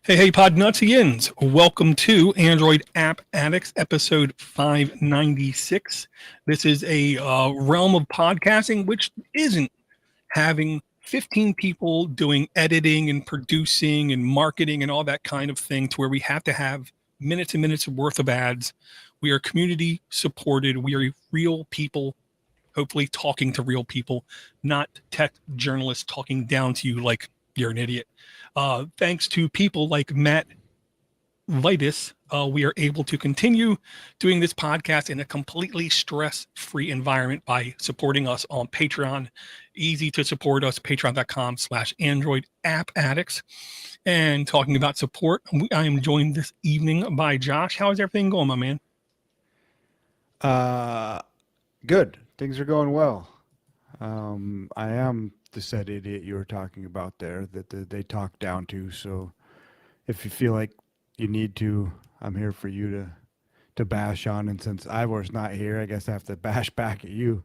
Hey, Podnutzians. Welcome to Android App Addicts, episode 596. This is a realm of podcasting which isn't having 15 people doing editing and producing and marketing and all that kind of thing to where we have to have minutes and minutes worth of ads. We are community supported. We are real people, hopefully talking to real people, not tech journalists talking down to you like you're an idiot. Thanks to people like Matt Vitus, we are able to continue doing this podcast in a completely stress-free environment by supporting us on Patreon. Easy to support us, patreon.com/Android App Addicts. And talking about support, I am joined this evening by Josh. How is everything going, my man? Good. Things are going well. I am the said idiot you were talking about there that they talk down to. So if you feel like you need to, I'm here for you to bash on. And since Ivor's not here, I guess I have to bash back at you.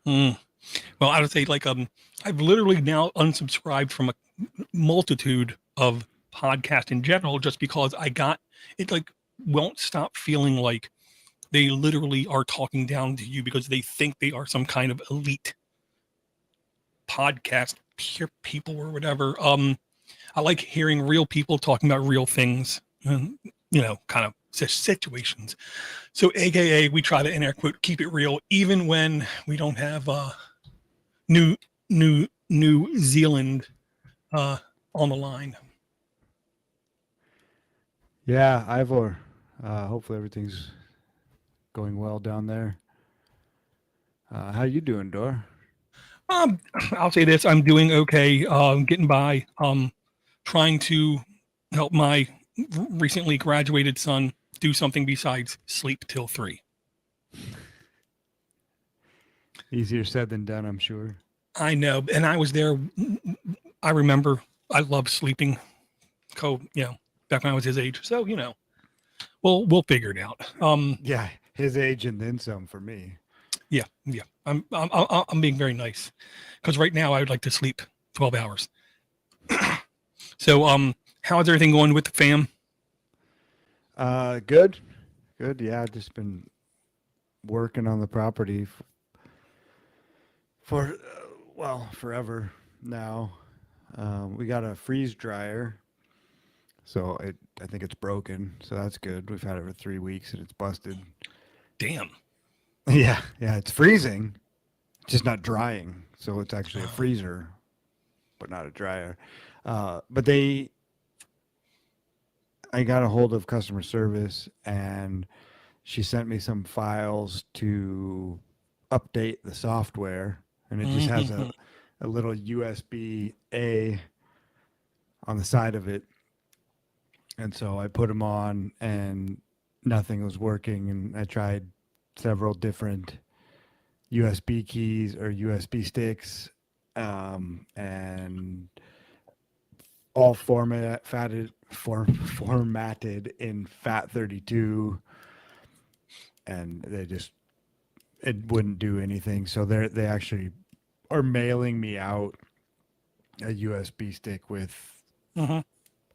Mm. Well, I would say I've literally now unsubscribed from a multitude of podcasts in general just because I got it won't stop feeling like they literally are talking down to you because they think they are some kind of elite podcast people or whatever. I like hearing real people talking about real things and kind of situations. So AKA we try to in air quote keep it real even when we don't have New New Zealand on the line. Yeah, Ivor. Hopefully everything's going well down there. How you doing, Dor? I'll say this: I'm doing okay, getting by. Trying to help my recently graduated son do something besides sleep till 3. Easier said than done, I'm sure. I know, and I was there. I remember I loved sleeping. Back when I was his age. So we'll figure it out. Yeah, his age and then some for me. Yeah. I'm being very nice because right now I would like to sleep 12 hours. So how's everything going with the fam? Good. Good. Yeah, I've just been working on the property for forever now. We got a freeze dryer, so I think it's broken. So that's good. We've had it for 3 weeks and it's busted. Damn. Yeah, it's freezing, just not drying. So it's actually a freezer, but not a dryer. But I got a hold of customer service and she sent me some files to update the software, and it just has a little USB A on the side of it. And so I put them on, and nothing was working. And I tried several different USB keys or USB sticks, and all formatted in FAT32, and it wouldn't do anything. So they actually are mailing me out a USB stick with Mm-hmm.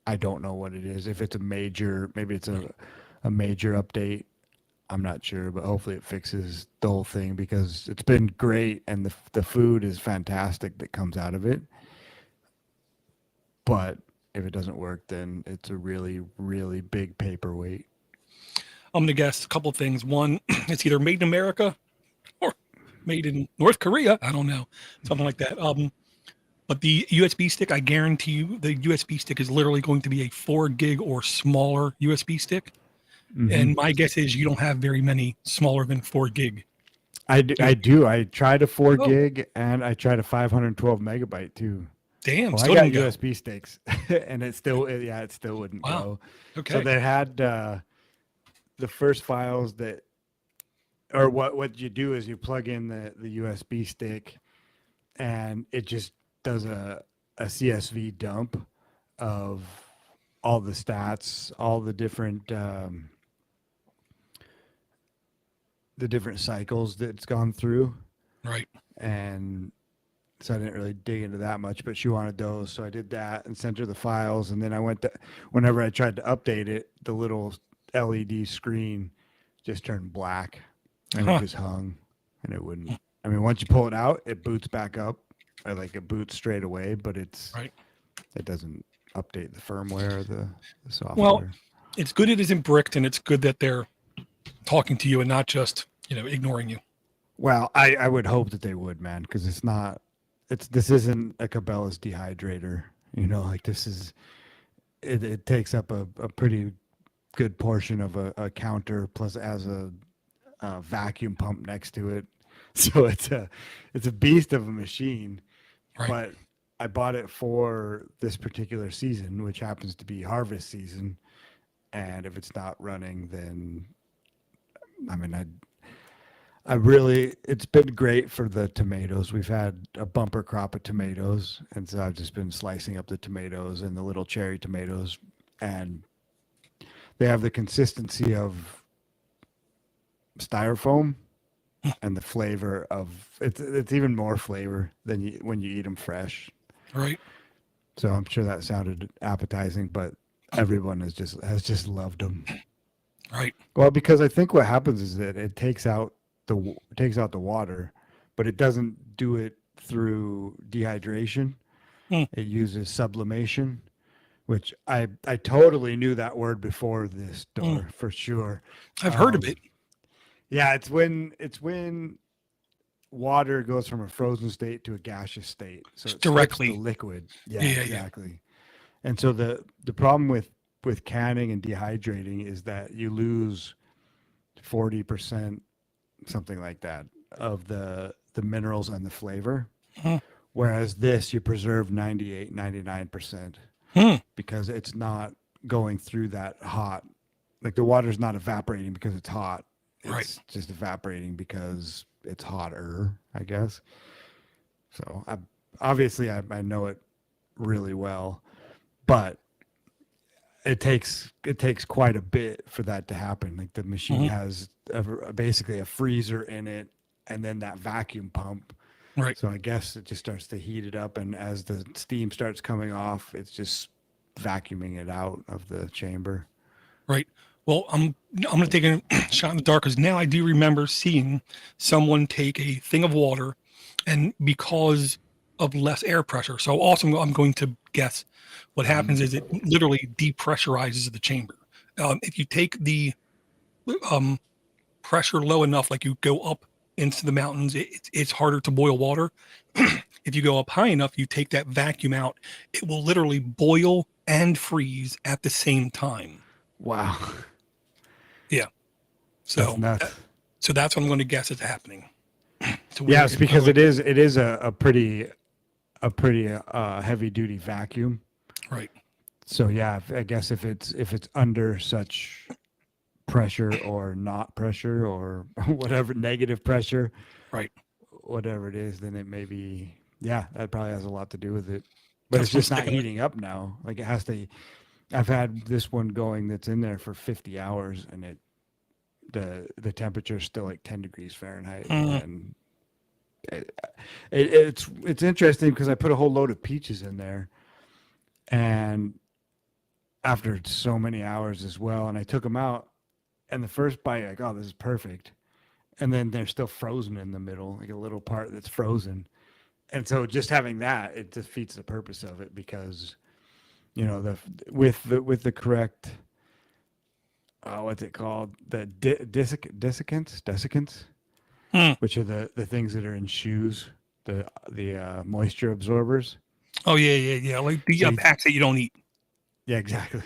I don't know what it is. If it's maybe it's a major update. I'm not sure, but hopefully it fixes the whole thing because it's been great and the food is fantastic that comes out of it. But if it doesn't work, then it's a really, really big paperweight. I'm gonna guess a couple of things. One, it's either made in America or made in North Korea. I don't know, something like that. But the USB stick, I guarantee you, the USB stick is literally going to be a 4 gig or smaller USB stick. Mm-hmm. And my guess is you don't have very many smaller than 4 gig. I do. I tried a 4 Oh, gig and I tried a 512 megabyte too. damn, Well, I still got didn't go. USB sticks, and it still wouldn't Wow. go. So Okay. they had the first files that, or what you do is you plug in the USB stick, and it just does a CSV dump of all the stats, all the different cycles that it's gone through, Right. and so I didn't really dig into that much, but she wanted those. So I did that and sent her the files. And then whenever I tried to update it, the little LED screen just turned black and it just hung and it wouldn't. I mean, once you pull it out, it boots back up, or like it boots straight away, but it doesn't update the firmware or the software. Well, it's good it isn't bricked, and it's good that they're talking to you and not just, ignoring you. Well, I would hope that they would, man, because this isn't a Cabela's dehydrator, like this is, it takes up a pretty good portion of a counter, plus as a vacuum pump next to it. So it's a beast of a machine, Right. But I bought it for this particular season, which happens to be harvest season. And if it's not running, then I mean, it's been great for the tomatoes. We've had a bumper crop of tomatoes. And so I've just been slicing up the tomatoes and the little cherry tomatoes, and they have the consistency of styrofoam and the flavor of it's even more flavor than when you eat them fresh. Right. So I'm sure that sounded appetizing, but everyone has just loved them. Right. Well, because I think what happens is that it takes out the water, but it doesn't do it through dehydration. It uses sublimation, which I totally knew that word before this door for sure. I've heard of it. Yeah, it's when water goes from a frozen state to a gaseous state. So it's directly the liquid. Yeah, exactly. Yeah. And so the problem with canning and dehydrating is that you lose 40%, something like that, of the minerals and the flavor. Whereas this, you preserve 98, 99% because it's not going through that hot. Like the water's not evaporating because it's hot. It's just evaporating because it's hotter, I guess. So I know it really well, but it takes quite a bit for that to happen. Like the machine has basically a freezer in it, and then that vacuum pump. Right. So I guess it just starts to heat it up, and as the steam starts coming off, it's just vacuuming it out of the chamber. Right. Well, I'm going to take a shot in the dark, because now I do remember seeing someone take a thing of water, and because of less air pressure. So also I'm going to guess what happens is it literally depressurizes the chamber. If you take the pressure low enough, like you go up into the mountains, it's harder to boil water. If you go up high enough, you take that vacuum out, it will literally boil and freeze at the same time. Wow. Yeah. So that's nuts. So that's what I'm going to guess is happening. Yes, because it is a pretty heavy duty vacuum. Right. So yeah, I guess if it's under such pressure or not pressure or whatever, negative pressure, right, whatever it is, then it may be, that probably has a lot to do with it. But it's just not heating up now. Like it has to. I've had this one going that's in there for 50 hours, and the temperature is still like 10 degrees Fahrenheit, and it's interesting because I put a whole load of peaches in there, and after so many hours as well, and I took them out, and the first bite, like, oh, this is perfect, and then they're still frozen in the middle, like a little part that's frozen, and so just having that, it defeats the purpose of it, because with the correct what's it called, the desiccants, which are the things that are in shoes, the moisture absorbers. Oh yeah, like the packs that you don't eat. Yeah, exactly.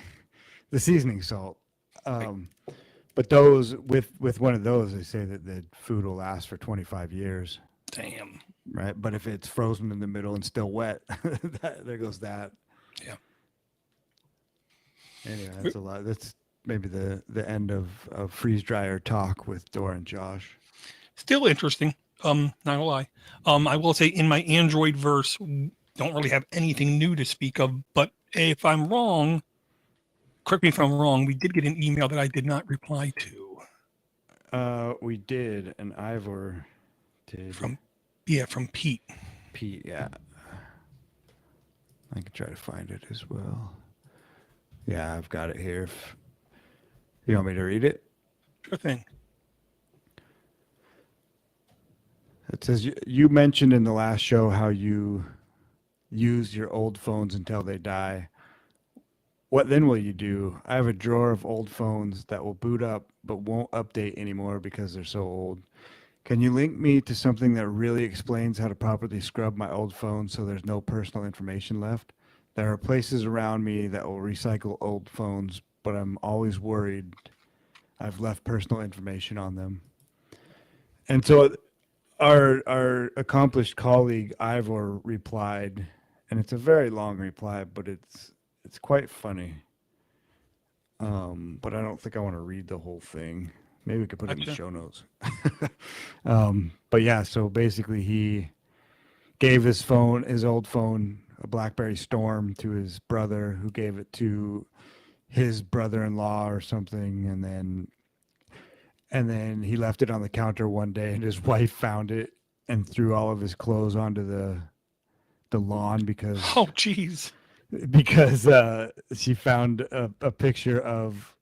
The seasoning salt. But those with one of those, they say that the food will last for 25 years. Damn. Right, but if it's frozen in the middle and still wet, there goes that. Yeah. Anyway, that's a lot. That's maybe the end of freeze dryer talk with Dora and Josh. Still interesting. Not gonna lie. I will say in my Android verse, don't really have anything new to speak of. But if I'm wrong, correct me if I'm wrong. We did get an email that I did not reply to. We did, and Ivor did. From Pete. Pete, yeah. I can try to find it as well. Yeah, I've got it here. If you want me to read it? Sure thing. It says you mentioned in the last show how you use your old phones until they die. What then will you do? I have a drawer of old phones that will boot up but won't update anymore because they're so old. Can you link me to something that really explains how to properly scrub my old phone so there's no personal information left? There are places around me that will recycle old phones, but I'm always worried I've left personal information on them. And so our accomplished colleague Ivor replied, and it's a very long reply, but it's quite funny. But I don't think I want to read the whole thing. Maybe we could put it in the Gotcha. show notes. But yeah, so basically he gave his old phone, a BlackBerry Storm, to his brother, who gave it to his brother-in-law or something, and then he left it on the counter one day, and his wife found it and threw all of his clothes onto the lawn Oh, geez. because she found a picture of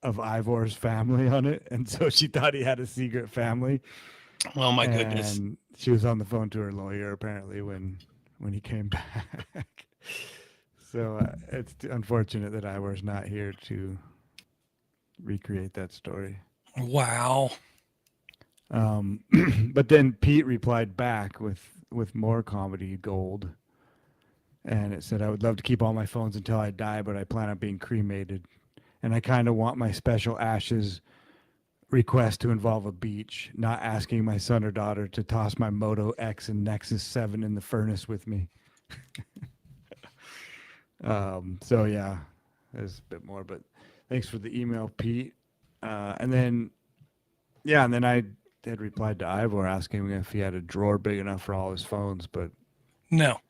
Ivor's family on it, and so she thought he had a secret family. Oh, my goodness. And she was on the phone to her lawyer apparently when he came back. So it's unfortunate that Ivor's not here to recreate that story. Wow. But then Pete replied back with more comedy gold, and it said, "I would love to keep all my phones until I die, but I plan on being cremated, and I kind of want my special ashes request to involve a beach, not asking my son or daughter to toss my Moto X and Nexus 7 in the furnace with me." So yeah, there's a bit more, but thanks for the email, Pete. And then I had replied to Ivor asking him if he had a drawer big enough for all his phones, but No.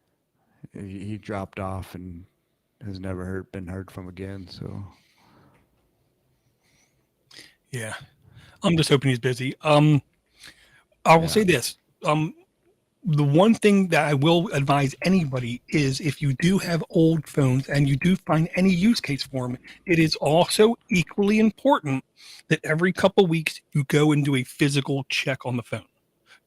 he dropped off and has never been heard from again. So Yeah. I'm just hoping he's busy. I will say this. The one thing that I will advise anybody is if you do have old phones and you do find any use case for them, it is also equally important that every couple weeks you go and do a physical check on the phone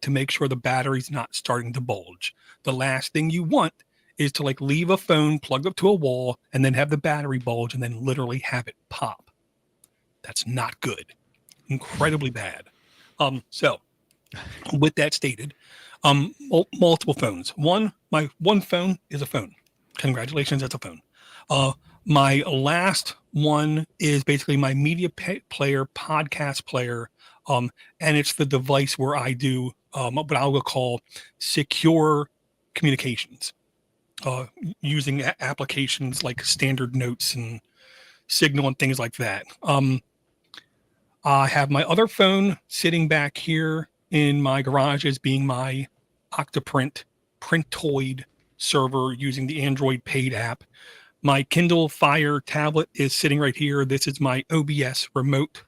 to make sure the battery's not starting to bulge. The last thing you want is to like leave a phone plugged up to a wall and then have the battery bulge and then literally have it pop. That's not good. Incredibly bad. So with that stated, multiple phones. My one phone is a phone. Congratulations, that's a phone. My last one is basically my media player, podcast player, and it's the device where I do what I will call secure communications, using applications like Standard Notes and Signal and things like that. I have my other phone sitting back here in my garage as being my Octoprint Printoid server using the Android paid app. My Kindle Fire tablet is sitting right here. This is my OBS remote.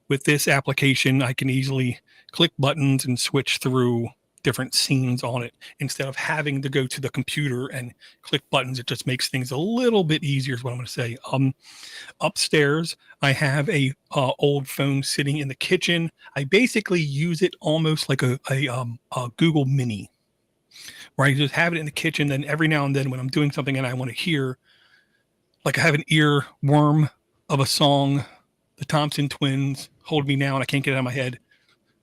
With this application, I can easily click buttons and switch through different scenes on it instead of having to go to the computer and click buttons. It just makes things a little bit easier is what I'm going to say. Upstairs, I have a old phone sitting in the kitchen. I basically use it almost like a Google Mini, where I just have it in the kitchen. Then every now and then when I'm doing something and I want to hear, like I have an earworm of a song, the Thompson Twins, Hold Me Now, and I can't get it out of my head.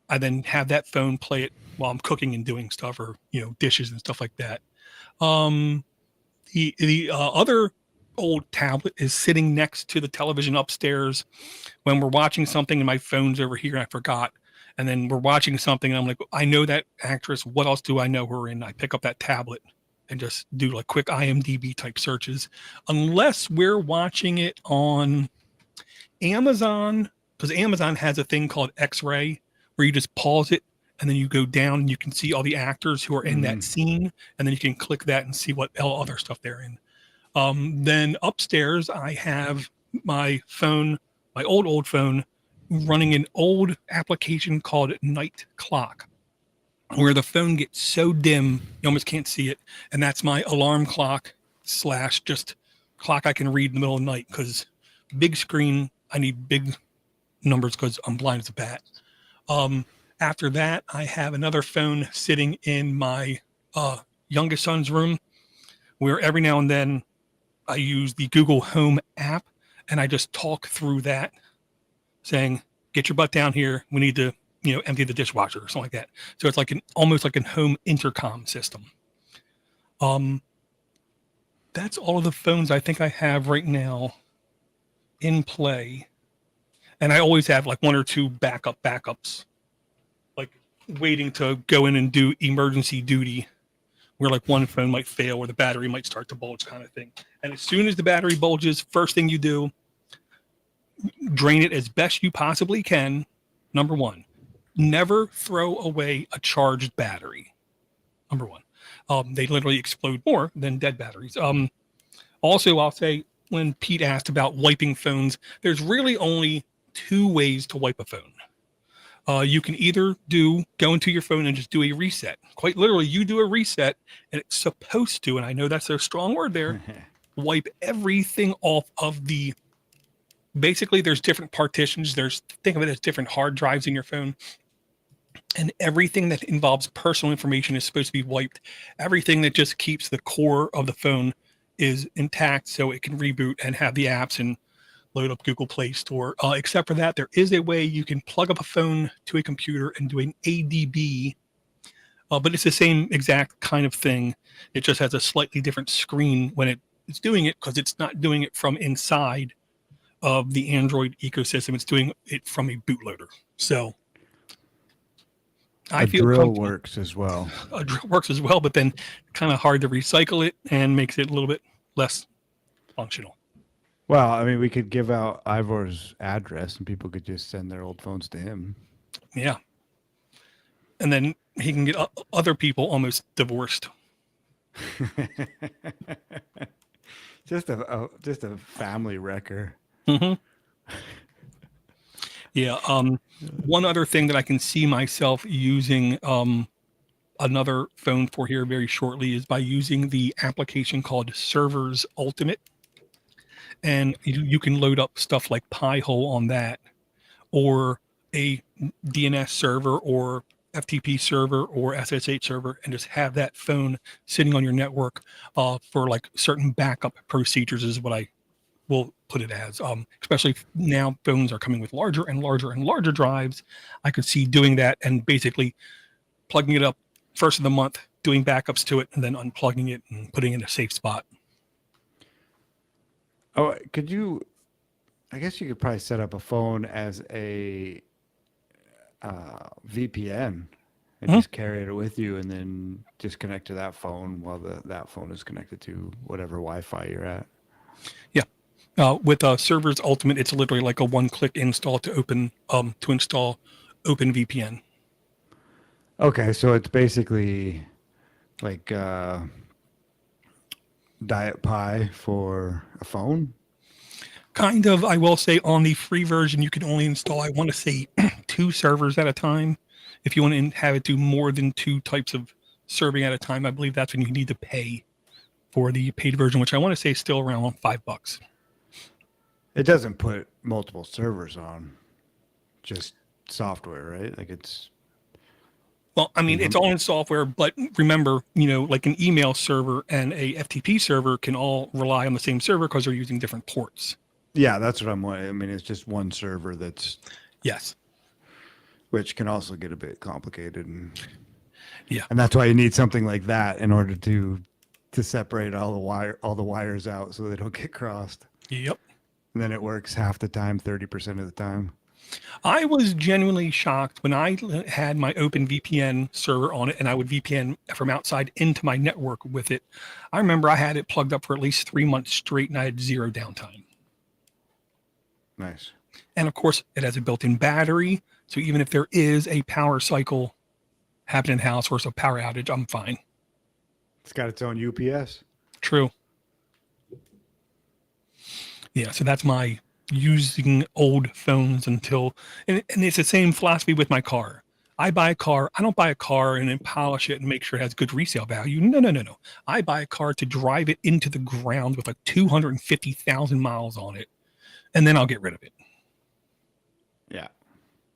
I then have that phone play it while I'm cooking and doing stuff, or dishes and stuff like that. The other old tablet is sitting next to the television upstairs when we're watching something and my phone's over here and I forgot. And then we're watching something and I'm like, I know that actress. What else do I know her in? I pick up that tablet and just do like quick IMDb type searches, unless we're watching it on Amazon, because Amazon has a thing called X-ray where you just pause it and then you go down and you can see all the actors who are in that scene, and then you can click that and see what other stuff they're in. Then upstairs, I have my phone, my old phone, running an old application called Night Clock. where the phone gets so dim you almost can't see it, and that's my alarm clock slash just clock I can read in the middle of the night, because big screen, I need big numbers because I'm blind as a bat. After that, I have another phone sitting in my youngest son's room, where every now and then I use the Google Home app and I just talk through that, saying, "Get your butt down here. We need to, empty the dishwasher," or something like that. So it's like almost like a home intercom system. That's all of the phones I think I have right now in play. And I always have like one or two backups, like waiting to go in and do emergency duty, where like one phone might fail or the battery might start to bulge, kind of thing. And as soon as the battery bulges, first thing you do, drain it as best you possibly can. Number one, never throw away a charged battery. Number one, they literally explode more than dead batteries. Also, I'll say, when Pete asked about wiping phones, there's really only two ways to wipe a phone. You can either go into your phone and just do a reset. Quite literally, you do a reset, and it's supposed to, and I know that's a strong word there, wipe everything off of the. Basically, there's different partitions. Think of it as different hard drives in your phone. And everything that involves personal information is supposed to be wiped. Everything that just keeps the core of the phone is intact, so it can reboot and have the apps and load up Google Play Store. Except for that, there is a way you can plug up a phone to a computer and do an ADB, but it's the same exact kind of thing. It just has a slightly different screen when it's doing it, because it's not doing it from inside of the Android ecosystem. It's doing it from a bootloader. So I feel drill works as well. A drill works as well, but then kind of hard to recycle it and makes it a little bit less functional. Well, I mean, we could give out Ivor's address and people could just send their old phones to him. Yeah. And then he can get other people almost divorced. Just a family wrecker. Mm-hmm. Yeah. One other thing that I can see myself using another phone for here very shortly is by using the application called Servers Ultimate. And you can load up stuff like Pi-hole on that, or a DNS server or FTP server or SSH server, and just have that phone sitting on your network for like certain backup procedures is what I will put it as. Especially now phones are coming with larger and larger and larger drives. I could see doing that and basically plugging it up first of the month, doing backups to it, and then unplugging it and putting it in a safe spot. Oh, I guess you could probably set up a phone as a VPN and just carry it with you, and then just connect to that phone while that phone is connected to whatever Wi-Fi you're at. Yeah. With Servers Ultimate, it's literally like a one-click install to install OpenVPN. Okay, so it's basically like Diet Pie for a phone? Kind of. I will say on the free version, you can only install, I want to say, 2 servers at a time. If you want to have it do more than 2 types of serving at a time, I believe that's when you need to pay for the paid version, which I want to say is still around $5. It doesn't put multiple servers on, just software, right? Like it's. Well, I mean, it's all in software, but remember, like an email server and a FTP server can all rely on the same server because they're using different ports. Yeah, that's what I'm. I mean, it's just one server that's. Yes. Which can also get a bit complicated, yeah, and that's why you need something like that in order to separate all the wires out so they don't get crossed. Yep. And then it works half the time, 30% of the time. I was genuinely shocked when I had my OpenVPN server on it and I would VPN from outside into my network with it. I remember I had it plugged up for at least 3 months straight and I had 0 downtime. Nice. And of course, it has a built-in battery. So even if there is a power cycle happening in the house or a power outage, I'm fine. It's got its own UPS. True. Yeah, so that's my using old phones until, and it's the same philosophy with my car. I buy a car. I don't buy a car and then polish it and make sure it has good resale value. No. I buy a car to drive it into the ground with like 250,000 miles on it, and then I'll get rid of it. Yeah.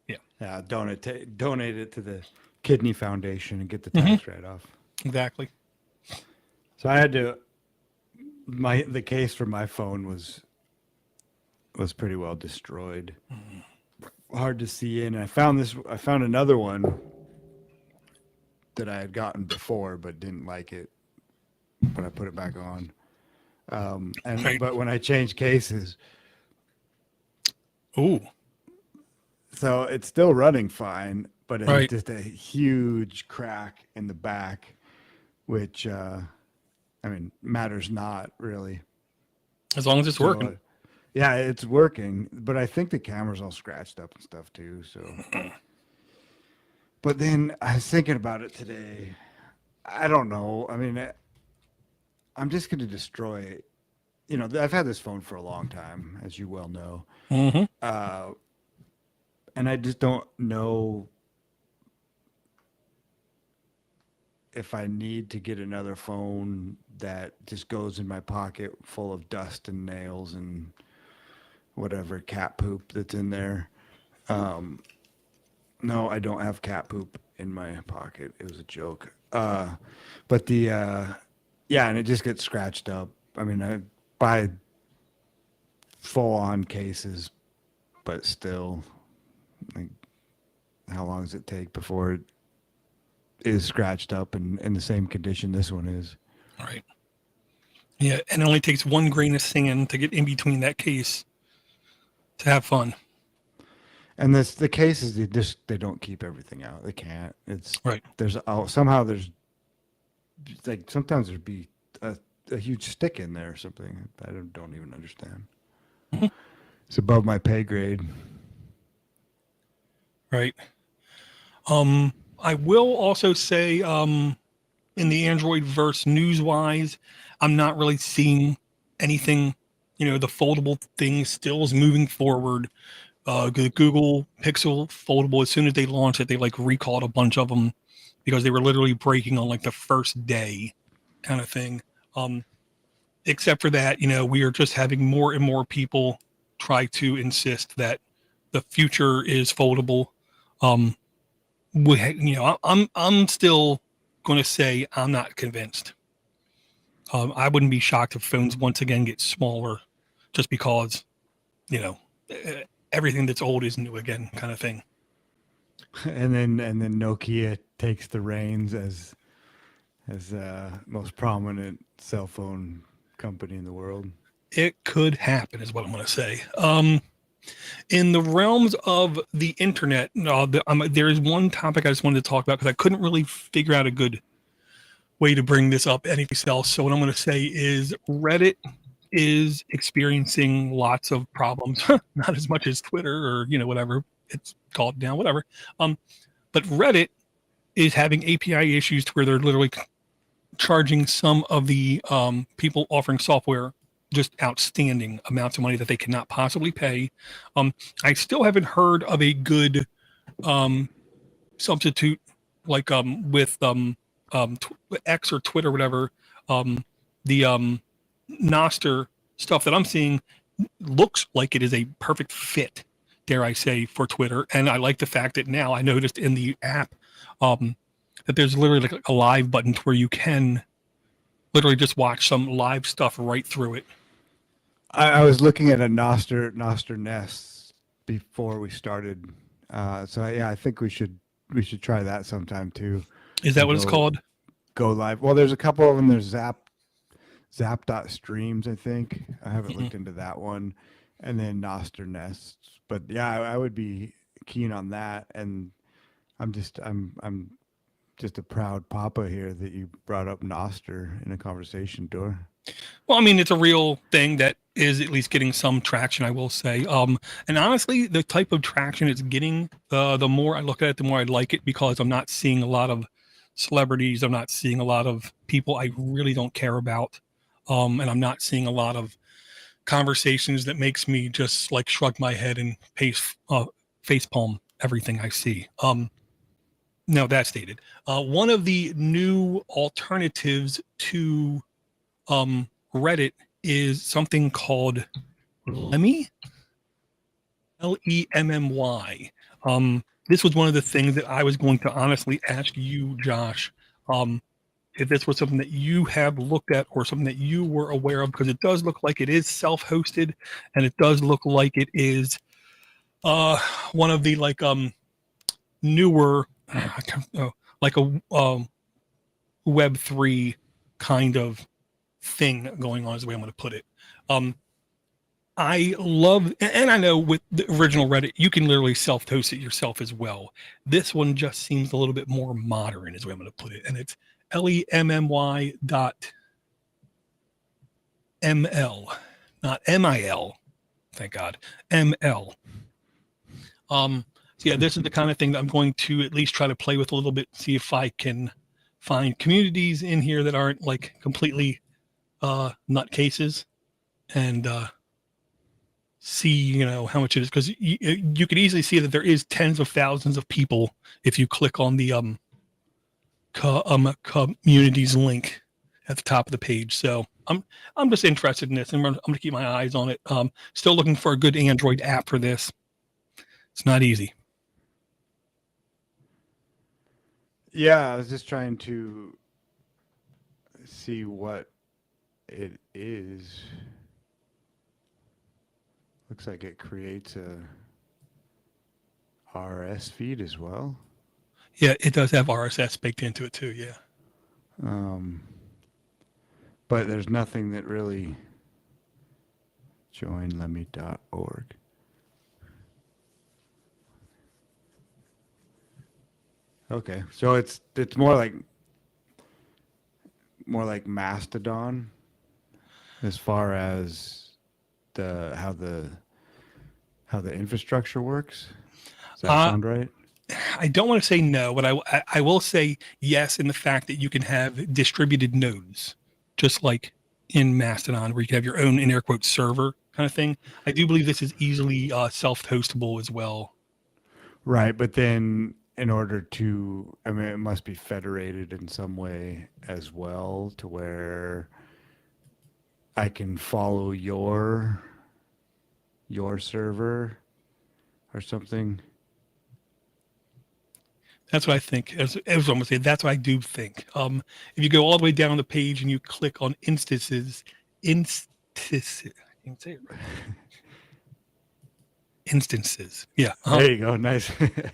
Yeah. Yeah. Donate it to the Kidney Foundation and get the tax write-off. Exactly. So I had to. The case for my phone was pretty well destroyed. Hard to see in. I found another one that I had gotten before but didn't like it when I put it back on. But when I changed cases, so it's still running fine, but it's just a huge crack in the back, which matters not really. As long as it's working. Yeah, it's working, but I think the camera's all scratched up and stuff too. So, but then I was thinking about it today. I don't know. I mean, I'm just going to destroy it. You know, I've had this phone for a long time, as you well know. Mm-hmm. And I just don't know if I need to get another phone that just goes in my pocket full of dust and nails and whatever cat poop that's in there. No, I don't have cat poop in my pocket. It was a joke. But and it just gets scratched up. I mean, I buy full-on cases, but still, like, how long does it take before it is scratched up and in the same condition this one is? Right. Yeah, and it only takes one grain of sand to get in between that case to have fun. And the cases, they don't keep everything out. They can't. It's right. There's like sometimes there'd be a huge stick in there or something. I don't even understand. Mm-hmm. It's above my pay grade. Right. I will also say, in the Android verse news-wise, I'm not really seeing anything. You know, the foldable thing still is moving forward. The Google Pixel foldable, as soon as they launched it, they like recalled a bunch of them because they were literally breaking on like the first day kind of thing. Except for that, you know, we are just having more and more people try to insist that the future is foldable. I'm still going to say I'm not convinced. I wouldn't be shocked if phones once again get smaller, just because, you know, everything that's old is new again, kind of thing. And then Nokia takes the reins as most prominent cell phone company in the world. It could happen, is what I'm going to say. In the realms of the internet, there is one topic I just wanted to talk about because I couldn't really figure out a good way to bring this up anything else. So what I'm going to say is Reddit is experiencing lots of problems, not as much as Twitter or, you know, whatever it's called now, whatever. But Reddit is having API issues to where they're literally charging some of the people offering software just outstanding amounts of money that they cannot possibly pay. I still haven't heard of a good substitute like with X or Twitter or whatever. The Noster stuff that I'm seeing looks like it is a perfect fit, dare I say, for Twitter. And I like the fact that now I noticed in the app that there's literally like a live button to where you can literally just watch some live stuff right through it. I was looking at a Noster Nest before we started. So yeah, I think we should try that sometime too. Is that what it's called? Go live. Well, there's a couple of them. There's Zap.streams, I think. I haven't looked into that one. And then Noster Nests. But yeah, I would be keen on that. And I'm just a proud papa here that you brought up Noster in a conversation, Door. Well, I mean, it's a real thing that is at least getting some traction, I will say. And honestly, the type of traction it's getting, the more I look at it, the more I like it, because I'm not seeing a lot of celebrities. I'm not seeing a lot of people I really don't care about. And I'm not seeing a lot of conversations that makes me just like shrug my head and face palm everything I see. No, that's dated. One of the new alternatives to Reddit is something called Lemmy, Lemmy. This was one of the things that I was going to honestly ask you, Josh, if this was something that you have looked at or something that you were aware of, because it does look like it is self-hosted, and it does look like it is one of the like newer, like a Web3 kind of thing going on is the way I'm going to put it. I love, and I know with the original Reddit, you can literally self-host it yourself as well. This one just seems a little bit more modern is the way I'm going to put it. And it's lemmy.ml, not MIL, thank God, ML. So yeah, this is the kind of thing that I'm going to at least try to play with a little bit, see if I can find communities in here that aren't like completely nutcases, and see how much it is, because you could easily see that there is tens of thousands of people if you click on the communities link at the top of the page. So I'm just interested in this, and I'm gonna keep my eyes on it. Still looking for a good Android app for this. It's not easy. Yeah, I was just trying to see what it is. Looks like it creates a RS feed as well. Yeah, it does have RSS baked into it too. Yeah. But there's nothing that really joinlemmy.org. Okay, so it's more like Mastodon as far as how the infrastructure works. Does that sound right? I don't want to say no, but I will say yes in the fact that you can have distributed nodes, just like in Mastodon, where you can have your own in air quotes server kind of thing. I do believe this is easily self-hostable as well. Right, but then in order to, I mean, it must be federated in some way as well, to where I can follow your server or something. That's what I think. As I was almost saying, that's what I do think. If you go all the way down the page and you click on instances, I can't say it right. Instances. Yeah. There you go. Nice.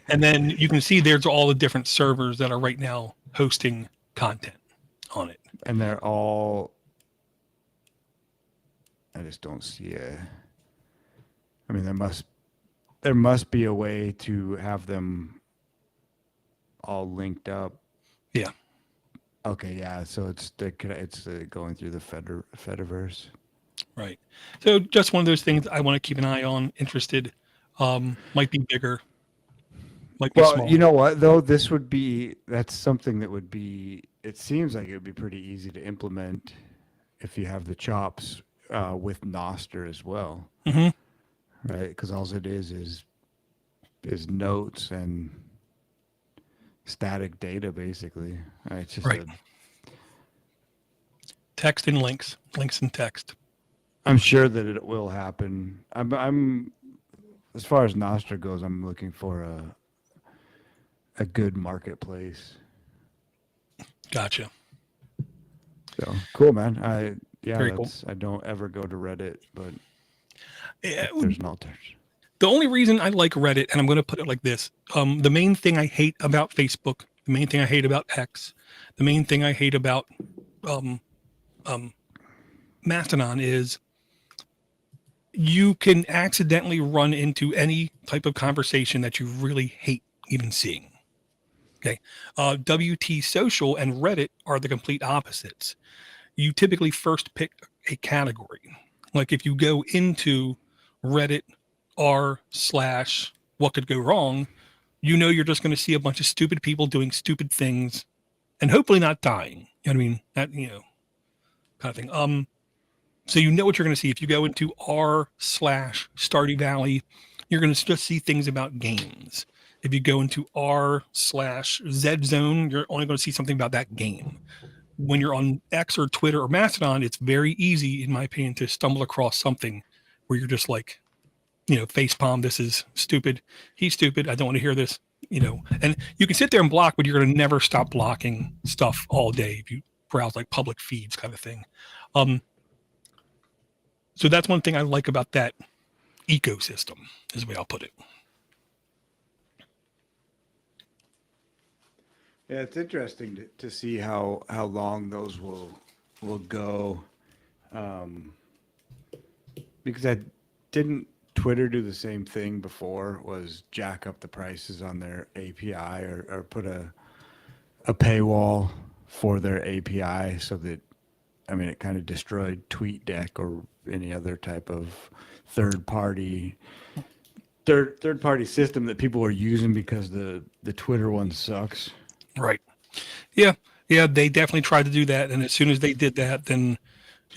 And then you can see there's all the different servers that are right now hosting content on it. And they're all, I just don't see I mean, there must be a way to have them all linked up. Yeah. Okay. Yeah. So it's going through the Fediverse. Right. So just one of those things I want to keep an eye on. Interested. Might be bigger. Might be small. You know what though? That's something that would be. It seems like it would be pretty easy to implement if you have the chops with Noster as well. Mm-hmm. Right? Because all it is notes and static data, basically. It's just right. Text and links and text. I'm sure that it will happen. I'm as far as Nostra goes, I'm looking for a good marketplace. Gotcha. So cool, man. Very cool. I don't ever go to Reddit, but there's an alternative. The only reason I like Reddit, and I'm going to put it like this, the main thing I hate about Facebook, the main thing I hate about X, the main thing I hate about Mastodon is you can accidentally run into any type of conversation that you really hate even seeing. Okay. WT Social and Reddit are the complete opposites. You typically first pick a category. Like if you go into Reddit r/what could go wrong, you're just going to see a bunch of stupid people doing stupid things and hopefully not dying. You know what I mean? That, kind of thing. So you know what you're going to see. If you go into r/Stardew Valley, you're going to just see things about games. If you go into r/Z zone, you're only going to see something about that game. When you're on X or Twitter or Mastodon, it's very easy, in my opinion, to stumble across something where you're just like, facepalm, this is stupid. He's stupid. I don't want to hear this, and you can sit there and block, but you're going to never stop blocking stuff all day if you browse like public feeds kind of thing. So that's one thing I like about that ecosystem, is the way I'll put it. Yeah, it's interesting to see how long those will go, because I didn't Twitter do the same thing before, was jack up the prices on their API or put a paywall for their API so that, it kind of destroyed TweetDeck or any other type of third party system that people are using, because the Twitter one sucks. Right. Yeah. They definitely tried to do that. And as soon as they did that, then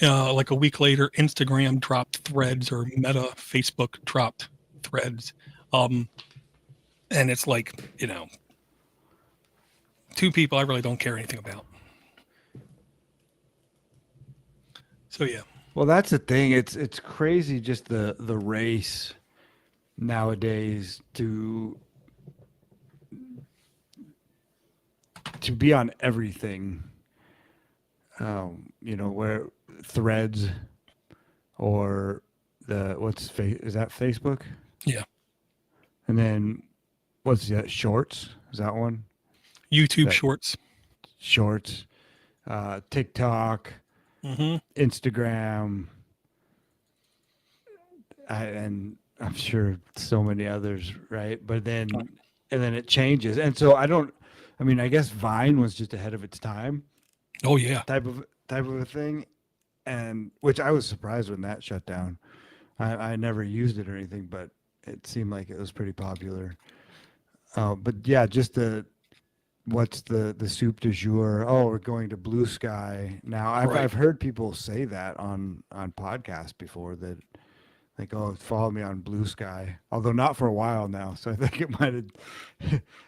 like a week later, Instagram dropped Threads, or Meta, Facebook dropped Threads. And it's like, two people I really don't care anything about. So, yeah. Well, that's the thing. It's crazy, just the race nowadays to be on everything. Where Threads or is that Facebook? Yeah. And then what's that? Shorts? Is that one? YouTube Shorts. Shorts, TikTok, Instagram, and I'm sure so many others, right? But then, and then it changes. And so I guess Vine was just ahead of its time. Oh yeah. Type of a thing. And which I was surprised when that shut down. I never used it or anything, but it seemed like it was pretty popular. But yeah, just what's the soup du jour? Oh, we're going to Blue Sky now. I've heard people say that on podcasts before, that like, oh, follow me on Blue Sky, although not for a while now. So I think it might have,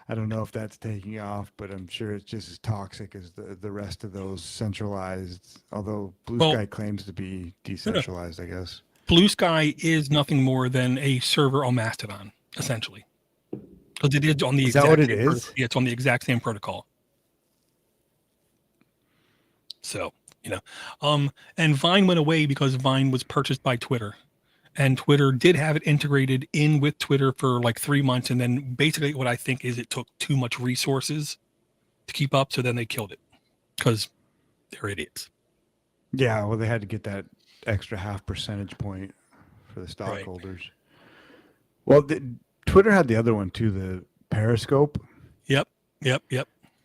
I don't know if that's taking off, but I'm sure it's just as toxic as the rest of those centralized, although Blue Sky claims to be decentralized, I guess. Blue Sky is nothing more than a server on Mastodon, essentially. Because it is on the exact what it same is? Yeah, it's on the exact same protocol. So, and Vine went away because Vine was purchased by Twitter. And Twitter did have it integrated in with Twitter for like 3 months. And then basically what I think is it took too much resources to keep up. So then they killed it because they're idiots. Yeah, well, they had to get that extra 0.5 percentage point for the stockholders. Right. Well, Twitter had the other one too, the Periscope. Yep.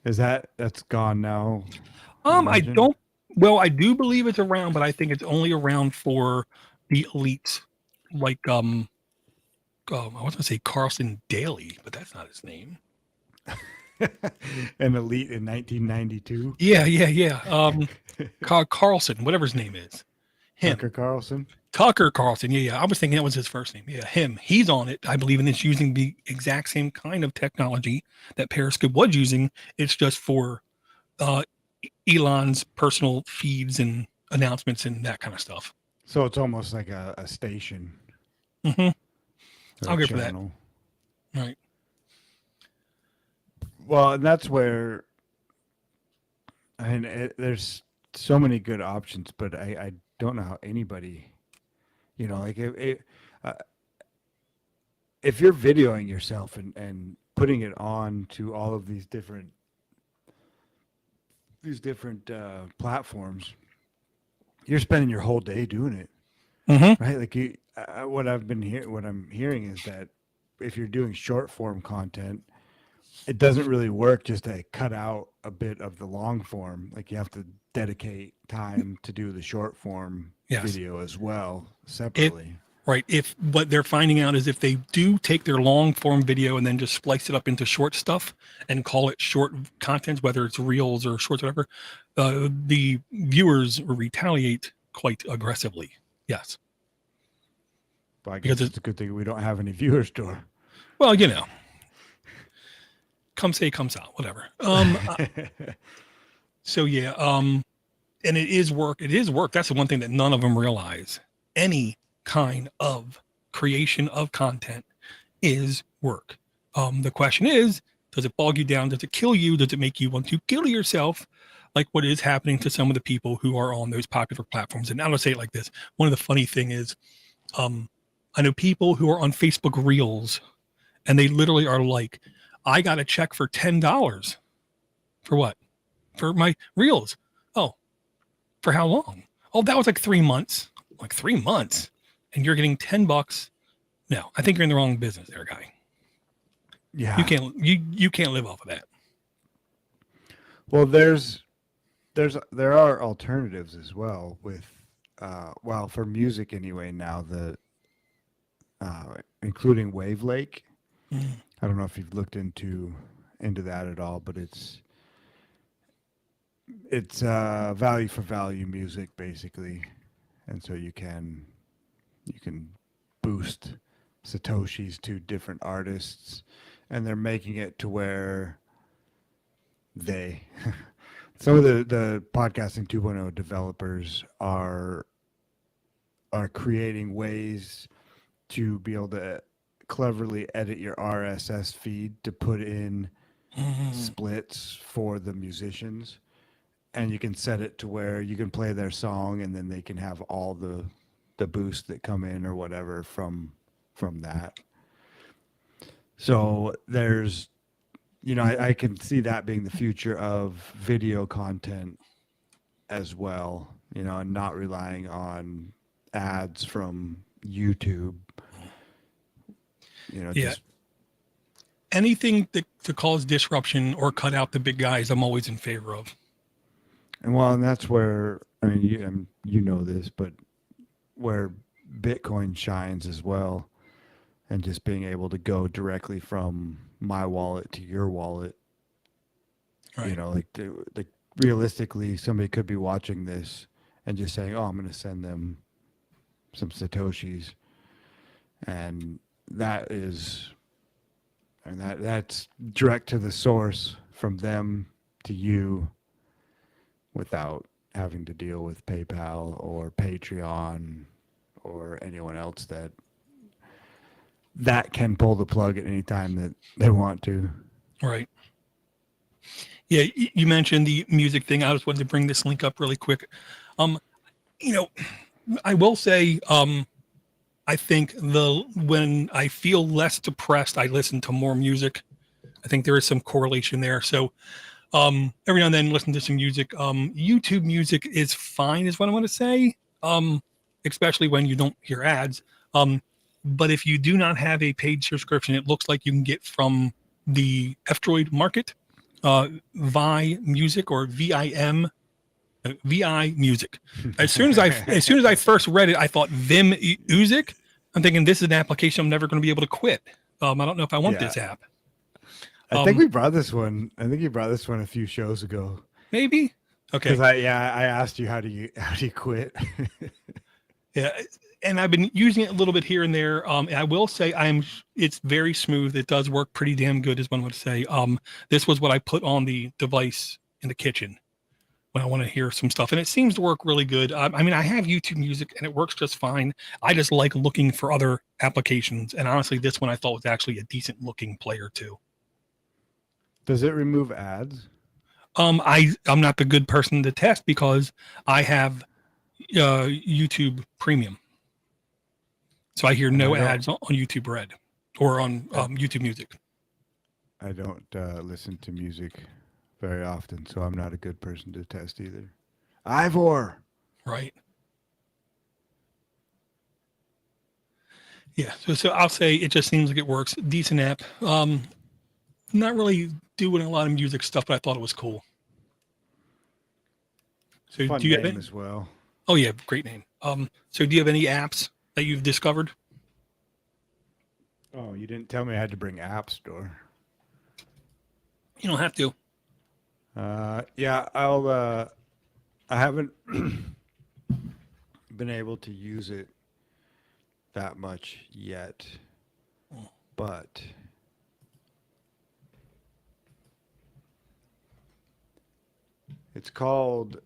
Is that's gone now? I do believe it's around, but I think it's only around for the elites. Like, I was going to say Carlson Daly, but that's not his name. An elite in 1992. Yeah. Carlson, whatever his name is. Him. Tucker Carlson. Yeah. I was thinking that was his first name. Yeah, him. He's on it, I believe, and it's using the exact same kind of technology that Periscope was using. It's just for Elon's personal feeds and announcements and that kind of stuff. So it's almost like a station. Mm-hmm. I'll go for that. Right. Well, and that's where, there's so many good options, but I don't know how anybody, like if you're videoing yourself and putting it on to all of these different platforms, you're spending your whole day doing it. Mm-hmm. Right? Like what I'm hearing is that if you're doing short form content, it doesn't really work just to cut out a bit of the long form. Like you have to dedicate time to do the short form video as well, separately. Right. If what they're finding out is if they do take their long form video and then just splice it up into short stuff and call it short content, whether it's reels or shorts, whatever, the viewers retaliate quite aggressively. Yes. Well, I guess it's a good thing we don't have any viewers, Dor. Well, come say, comes out, whatever. So yeah, and it is work. It is work. That's the one thing that none of them realize. Any kind of creation of content is work. The question is, does it bog you down? Does it kill you? Does it make you want to kill yourself? Like what is happening to some of the people who are on those popular platforms. And I'll say it like this. One of the funny thing is, I know people who are on Facebook Reels and they literally are like, I got a check for $10. For what? For my Reels. Oh, for how long? Oh, that was like 3 months. Like 3 months. And you're getting $10. No, I think you're in the wrong business there, guy. Yeah. You can't live off of that. Well, there are alternatives as well with well, for music anyway now, the including Wave Lake. I don't know if you've looked into that at all, but it's value for value music basically. And so you can boost Satoshis to different artists, and they're making it to where some of the podcasting 2.0 developers are creating ways to be able to cleverly edit your RSS feed to put in splits for the musicians, and you can set it to where you can play their song and then they can have all the boosts that come in or whatever from that. So there's, I can see that being the future of video content as well, and not relying on ads from YouTube. Yeah. Just Anything to cause disruption or cut out the big guys, I'm always in favor of. and that's where, I mean, you know this, but where Bitcoin shines as well, and just being able to go directly from my wallet to your wallet. Right. Like realistically, somebody could be watching this and just saying, "Oh, I'm going to send them some Satoshis," and that's direct to the source from them to you, without having to deal with PayPal or Patreon or anyone else that can pull the plug at any time that they want to. Right. Yeah, you mentioned the music thing. I just wanted to bring this link up really quick. I will say, I think when I feel less depressed, I listen to more music. I think there is some correlation there. So every now and then listen to some music. YouTube music is fine, is what I want to say. Especially when you don't hear ads. But if you do not have a paid subscription, it looks like you can get from the F-Droid market, Vi Music or VIM, VI Music. As soon as I first read it, I thought Vim Music. I'm thinking this is an application I'm never going to be able to quit. I don't know if I want this app. I think we brought this one. I think you brought this one a few shows ago. Maybe. Okay. Because I asked you how do you quit. Yeah, and I've been using it a little bit here and there. And I will say it's very smooth. It does work pretty damn good, as one would say. This was what I put on the device in the kitchen when I want to hear some stuff, and it seems to work really good. I mean, I have YouTube Music, and it works just fine. I just like looking for other applications, and honestly, this one I thought was actually a decent looking player too. Does it remove ads? I'm not the good person to test because I have YouTube Premium, so I hear no ads on YouTube Red or on YouTube Music. I don't listen to music very often, so I'm not a good person to test either. Ivor, right? Yeah, so I'll say it just seems like it works. Decent app. Not really doing a lot of music stuff, but I thought it was cool. So fun do you name have as well? Oh yeah, great name. So do you have any apps that you've discovered? Oh, you didn't tell me I had to bring App Store. You don't have to. Yeah, I haven't been able to use it that much yet, but It's called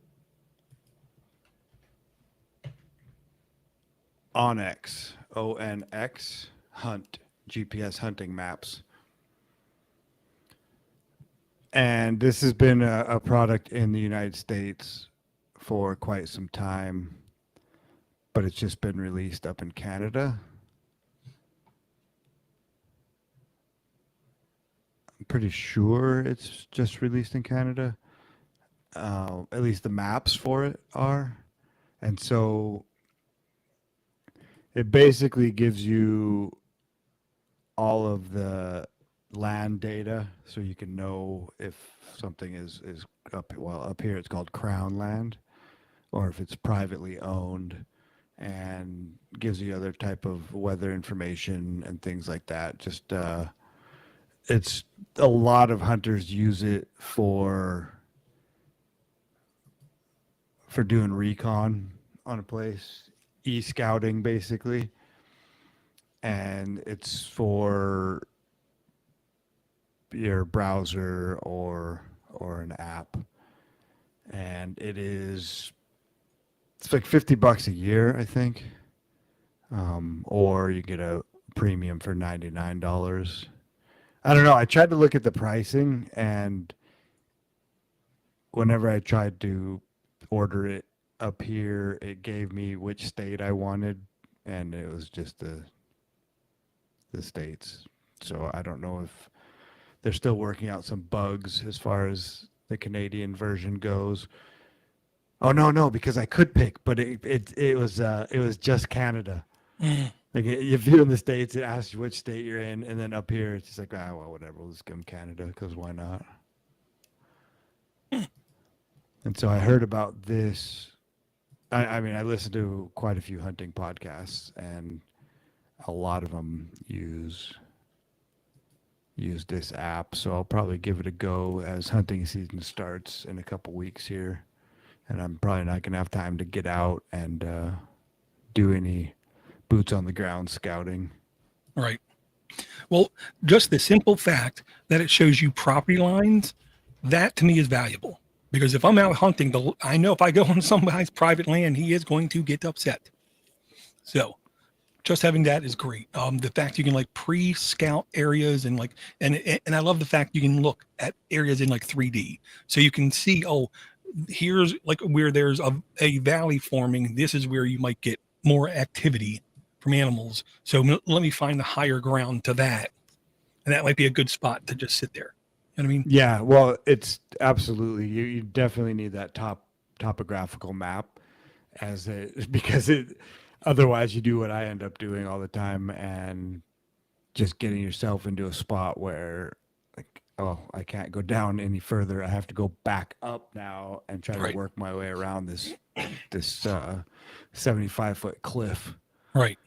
Onyx, ONX, Hunt, GPS hunting maps. And this has been a product in the United States for quite some time, but it's just been released up in Canada. I'm pretty sure it's just released in Canada. At least the maps for it are. And so it basically gives you all of the land data so you can know if something is up here it's called crown land, or if it's privately owned, and gives you other type of weather information and things like that. Just it's a lot of hunters use it for doing recon on a place, e-scouting basically, and it's for your browser or an app, and it's like $50 a year, I think, or you get a premium for $99. I don't know. I tried to look at the pricing, and whenever I tried to order it up here, it gave me which state I wanted, and it was just the states. So I don't know if they're still working out some bugs as far as the Canadian version goes. Oh no, because I could pick, but it was just Canada. Like if you're in the States, it asks you which state you're in, and then up here it's just like, well, whatever, we'll just give them Canada because why not? And so I heard about this. I mean, I listened to quite a few hunting podcasts, and a lot of them use this app. So I'll probably give it a go as hunting season starts in a couple weeks here. And I'm probably not going to have time to get out and do any boots on the ground scouting. Right. Well, just the simple fact that it shows you property lines, that to me is valuable. Because if I'm out hunting, I know if I go on somebody's private land, he is going to get upset. So just having that is great. The fact you can like pre-scout areas and like, and I love the fact you can look at areas in like 3D. So you can see, here's like where there's a valley forming. This is where you might get more activity from animals. So let me find the higher ground to that. And that might be a good spot to just sit there. You know what I mean? Yeah, well, it's absolutely, you definitely need that topographical map because otherwise you do what I end up doing all the time and just getting yourself into a spot where like, I can't go down any further. I have to go back up now and try to work my way around this 75-foot cliff. Right.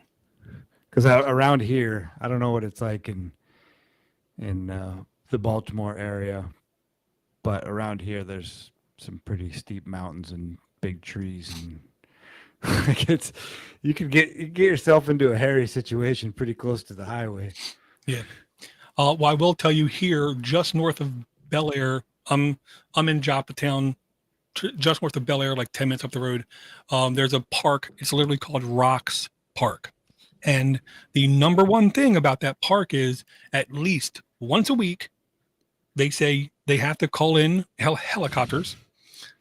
Because around here, I don't know what it's like in the Baltimore area, but around here there's some pretty steep mountains and big trees, and you could get yourself into a hairy situation pretty close to the highway. Yeah. Well, I will tell you here, just north of Bel Air, I'm in Joppatown, just north of Bel Air, like 10 minutes up the road. There's a park. It's literally called Rocks Park. And the number one thing about that park is at least once a week, they say they have to call in helicopters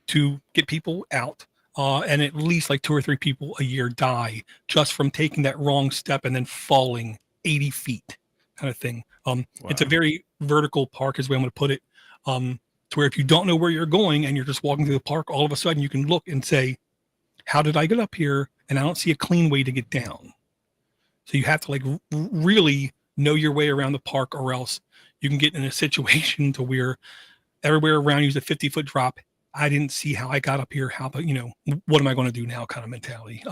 to get people out. And at least like 2 or 3 people a year die just from taking that wrong step and then falling 80 feet kind of thing. Wow. It's a very vertical park is the way I'm going to put it. To where if you don't know where you're going and you're just walking through the park, all of a sudden you can look and say, how did I get up here? And I don't see a clean way to get down. So you have to like really know your way around the park, or else you can get in a situation to where everywhere around you is a 50-foot drop. I didn't see how I got up here. How about, what am I going to do now kind of mentality.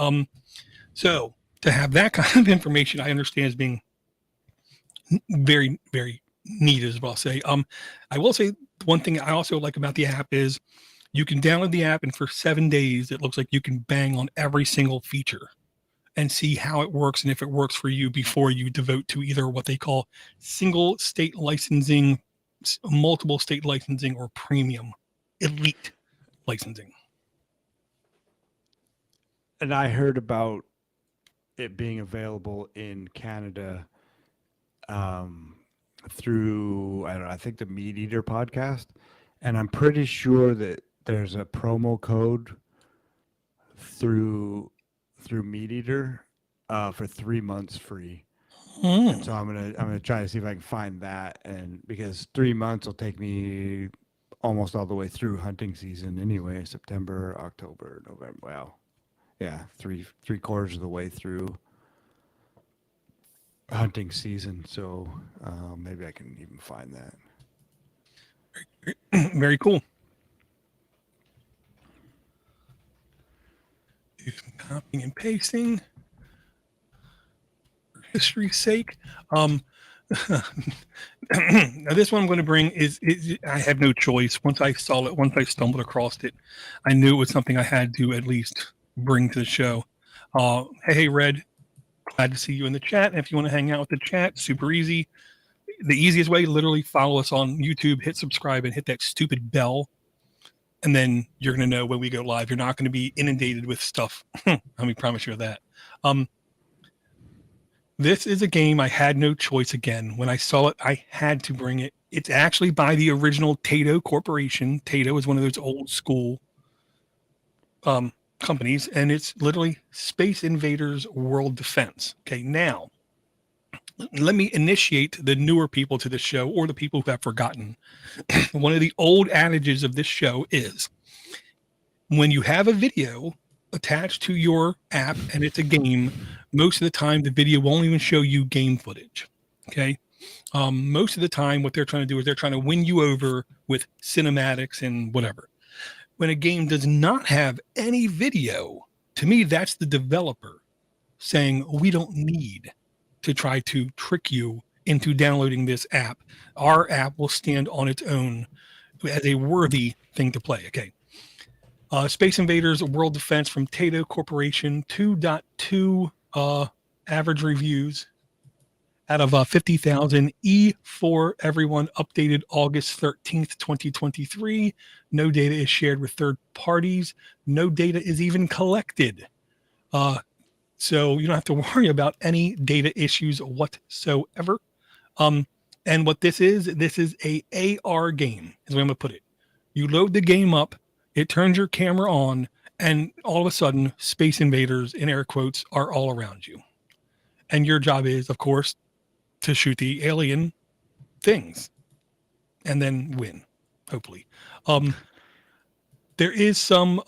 So to have that kind of information, I understand as being very, very neat as well. Say, I will say one thing I also like about the app is you can download the app, and for 7 days, it looks like you can bang on every single feature and see how it works and if it works for you before you devote to either what they call single state licensing, multiple state licensing, or premium elite. licensing. And I heard about it being available in Canada through, I don't know, I think the Meat Eater podcast. And I'm pretty sure that there's a promo code through Meat Eater for 3 months free. And so I'm gonna try to see if I can find that, and because 3 months will take me almost all the way through hunting season anyway, September, October, November. Well, yeah, three quarters of the way through hunting season. So maybe I can even find that. Very cool. Do some copying and pasting for history's sake. Now this one I'm going to bring is I have no choice. Once I saw it, once I stumbled across it, I knew it was something I had to at least bring to the show. Hey, Red, glad to see you in the chat. And if you want to hang out with the chat, super easy. The easiest way, literally follow us on YouTube, hit subscribe, and hit that stupid bell. And then you're going to know when we go live. You're not going to be inundated with stuff. Let me promise you that. This is a game I had no choice again. When I saw it, I had to bring it. It's actually by the original Tato Corporation. Tato is one of those old school companies, and it's literally Space Invaders World Defense. Okay, now, let me initiate the newer people to the show, or the people who have forgotten. One of the old adages of this show is when you have a video attached to your app and it's a game, most of the time the video won't even show you game footage. Okay. Most of the time what they're trying to do is they're trying to win you over with cinematics and whatever. When a game does not have any video, to me, that's the developer saying, we don't need to try to trick you into downloading this app. Our app will stand on its own as a worthy thing to play. Okay. Space Invaders World Defense from Tato Corporation, 2.2 average reviews out of 50,000. E4 everyone, updated August 13th, 2023. No data is shared with third parties. No data is even collected. So you don't have to worry about any data issues whatsoever. And what this is a AR game, is the way I'm going to put it. You load the game up, it turns your camera on, and all of a sudden, Space Invaders, in air quotes, are all around you. And your job is, of course, to shoot the alien things and then win, hopefully. There is some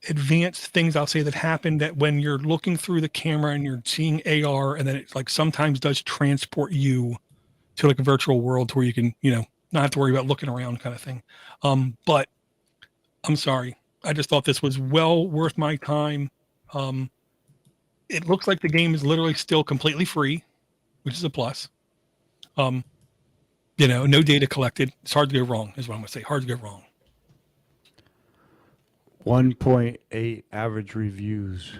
advanced things I'll say that happen that when you're looking through the camera and you're seeing AR, and then it like sometimes does transport you to like a virtual world to where you can, not have to worry about looking around kind of thing. But I'm sorry. I just thought this was well worth my time. It looks like the game is literally still completely free, which is a plus. No data collected. It's hard to go wrong, is what I'm going to say. Hard to go wrong. 1.8 average reviews.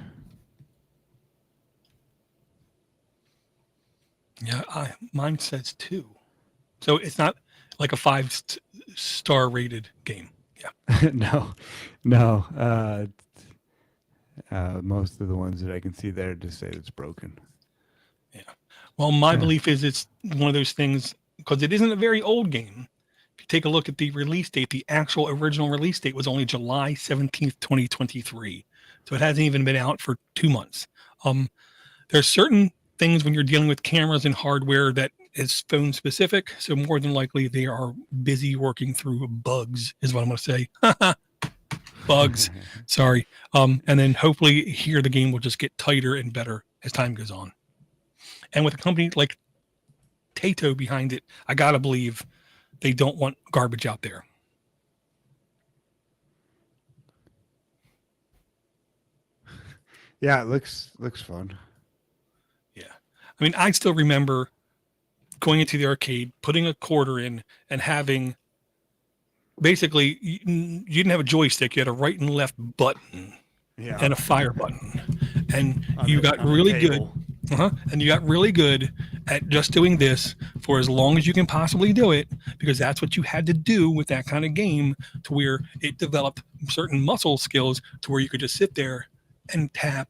Yeah, mine says 2. So it's not like a 5-star rated game. Yeah. No. Most of the ones that I can see there just say it's broken. Yeah. Well, my belief is it's one of those things, because it isn't a very old game. If you take a look at the release date, the actual original release date was only July 17th, 2023. So it hasn't even been out for 2 months. There's certain things when you're dealing with cameras and hardware that is phone specific. So more than likely they are busy working through bugs, is what I'm going to say. Bugs. Sorry. And then hopefully here the game will just get tighter and better as time goes on. And with a company like Tato behind it, I got to believe they don't want garbage out there. Yeah, it looks fun. Yeah. I mean, I still remember going into the arcade, putting a quarter in, and having basically, you didn't have a joystick. You had a right and left button and a fire button. And you got really good. And you got really good at just doing this for as long as you can possibly do it, because that's what you had to do with that kind of game, to where it developed certain muscle skills to where you could just sit there and tap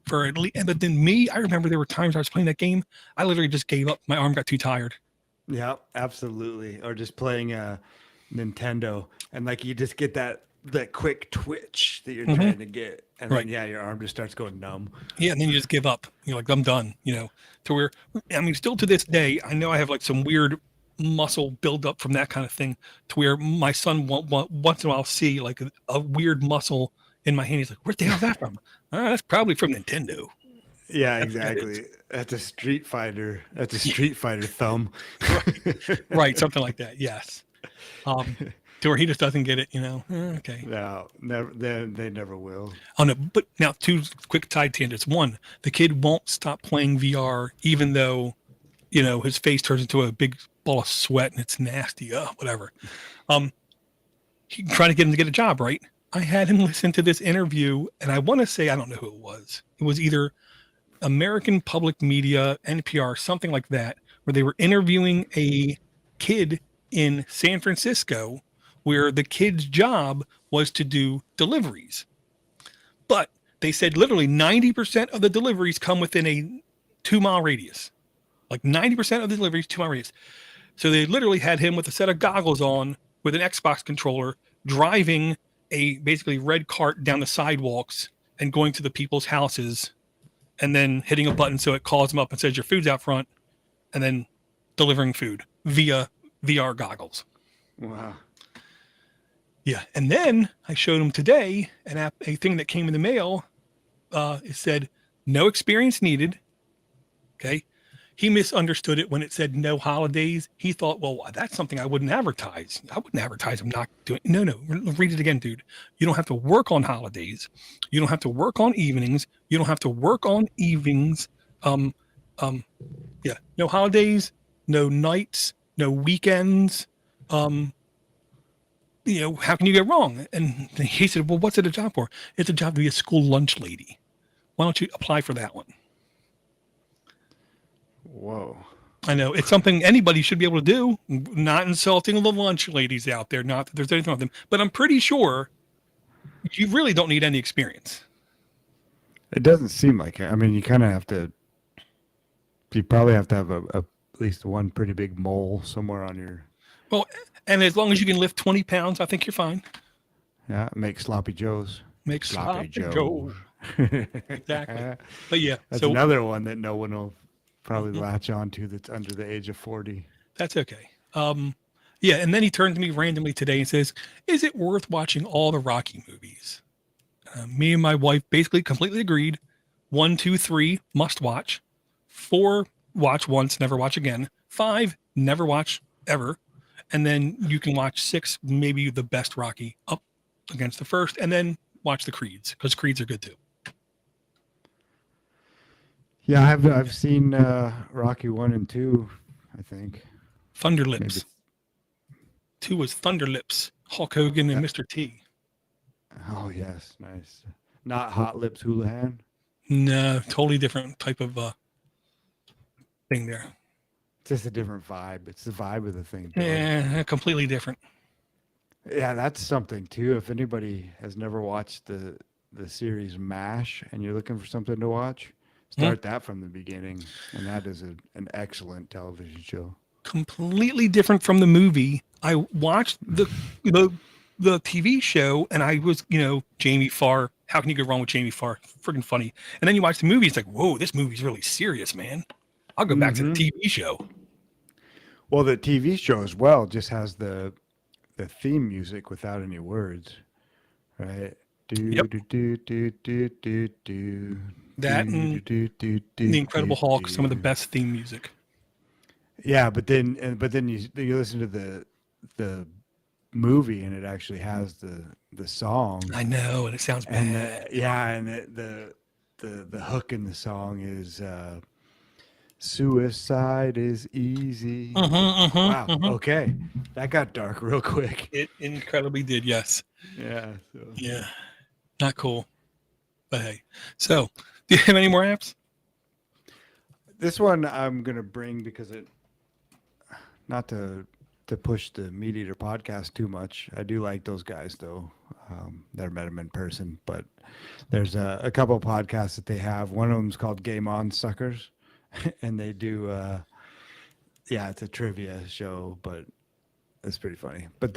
for at least. But then me, I remember there were times I was playing that game, I literally just gave up. My arm got too tired. Yeah, absolutely. Or just playing a Nintendo, and like you just get that quick twitch that you're trying to get, and Right. then your arm just starts going numb. Yeah, and then you just give up. You're like, I'm done. To where, I mean, still to this day, I know I have like some weird muscle buildup from that kind of thing. To where my son once in a while see like a weird muscle in my hand. He's like, "Where the hell's that from?" That's probably from Nintendo. Yeah, That's what that is. exactly. That's a Street Fighter. That's a Street Fighter thumb. Right, something like that. Yes. To where he just doesn't get it. Okay. No, never. They never will. Oh no, but now two quick side tangents. One, the kid won't stop playing VR, even though, his face turns into a big ball of sweat and it's nasty. Whatever. He trying to get him to get a job, right? I had him listen to this interview, and I want to say, I don't know who it was. It was either American Public Media, NPR, something like that, where they were interviewing a kid in San Francisco, where the kid's job was to do deliveries. But they said literally 90% of the deliveries come within a 2-mile radius. Like 90% of the deliveries, 2-mile radius. So they literally had him with a set of goggles on with an Xbox controller driving a basically red cart down the sidewalks and going to the people's houses and then hitting a button so it calls them up and says your food's out front, and then delivering food via VR goggles. Wow. Yeah. And then I showed him today a thing that came in the mail. It said no experience needed. Okay. He misunderstood it when it said no holidays. He thought, well, that's something I wouldn't advertise. I wouldn't advertise I'm not doing. No. Read it again, dude. You don't have to work on holidays. You don't have to work on evenings. You don't have to work on evenings. Yeah. No holidays, no nights, no weekends. How can you get wrong? And he said, well, what's it a job for? It's a job to be a school lunch lady. Why don't you apply for that one? Whoa. I know it's something anybody should be able to do. Not insulting the lunch ladies out there. Not that there's anything wrong with them, but I'm pretty sure you really don't need any experience. It doesn't seem like it. I mean, you kind of have to. You probably have to have at least one pretty big mole somewhere on your. Well, and as long as you can lift 20 pounds, I think you're fine. Yeah, make sloppy joes. Make sloppy joes. Exactly. But yeah, that's so another one that no one will probably latch on to that's under the age of 40. That's okay. Yeah, and then he turned to me randomly today and says, "Is it worth watching all the Rocky movies?" Me and my wife basically completely agreed. 1, 2, 3, must watch. 4, watch once, never watch again. 5, never watch ever. And then you can watch 6, maybe the best Rocky, up against the first, and then watch the Creeds, because Creeds are good too. Yeah, I've seen Rocky 1 and 2, I think. Thunder Lips. 2 was Thunder Lips, Hulk Hogan and Mr. T. Oh, yes. Nice. Not Hot Lips Houlihan? No, totally different type of thing there. It's just a different vibe. It's the vibe of the thing. Yeah, completely different. Yeah, that's something, too. If anybody has never watched the series MASH and you're looking for something to watch, start that from the beginning. And that is an excellent television show. Completely different from the movie. I watched the TV show, and I was, Jamie Farr. How can you go wrong with Jamie Farr? Freaking funny. And then you watch the movie, it's like, whoa, this movie's really serious, man. I'll go back to the TV show. Well, the TV show as well just has the theme music without any words, right? Yep. That and The Incredible Hulk, some of the best theme music. Yeah, but then you listen to the movie and it actually has the song. I know, and it sounds bad. And the hook in the song is suicide is easy. Wow. Okay, that got dark real quick. It incredibly did. Yes. Yeah. Yeah. Not cool. But hey. So, do you have any more apps? this one I'm gonna bring because not to push the Meat Eater podcast too much. I do like those guys though. Never met them in person, but there's a couple of podcasts that they have. One of them's called Game On Suckers, and they do it's a trivia show, but it's pretty funny. But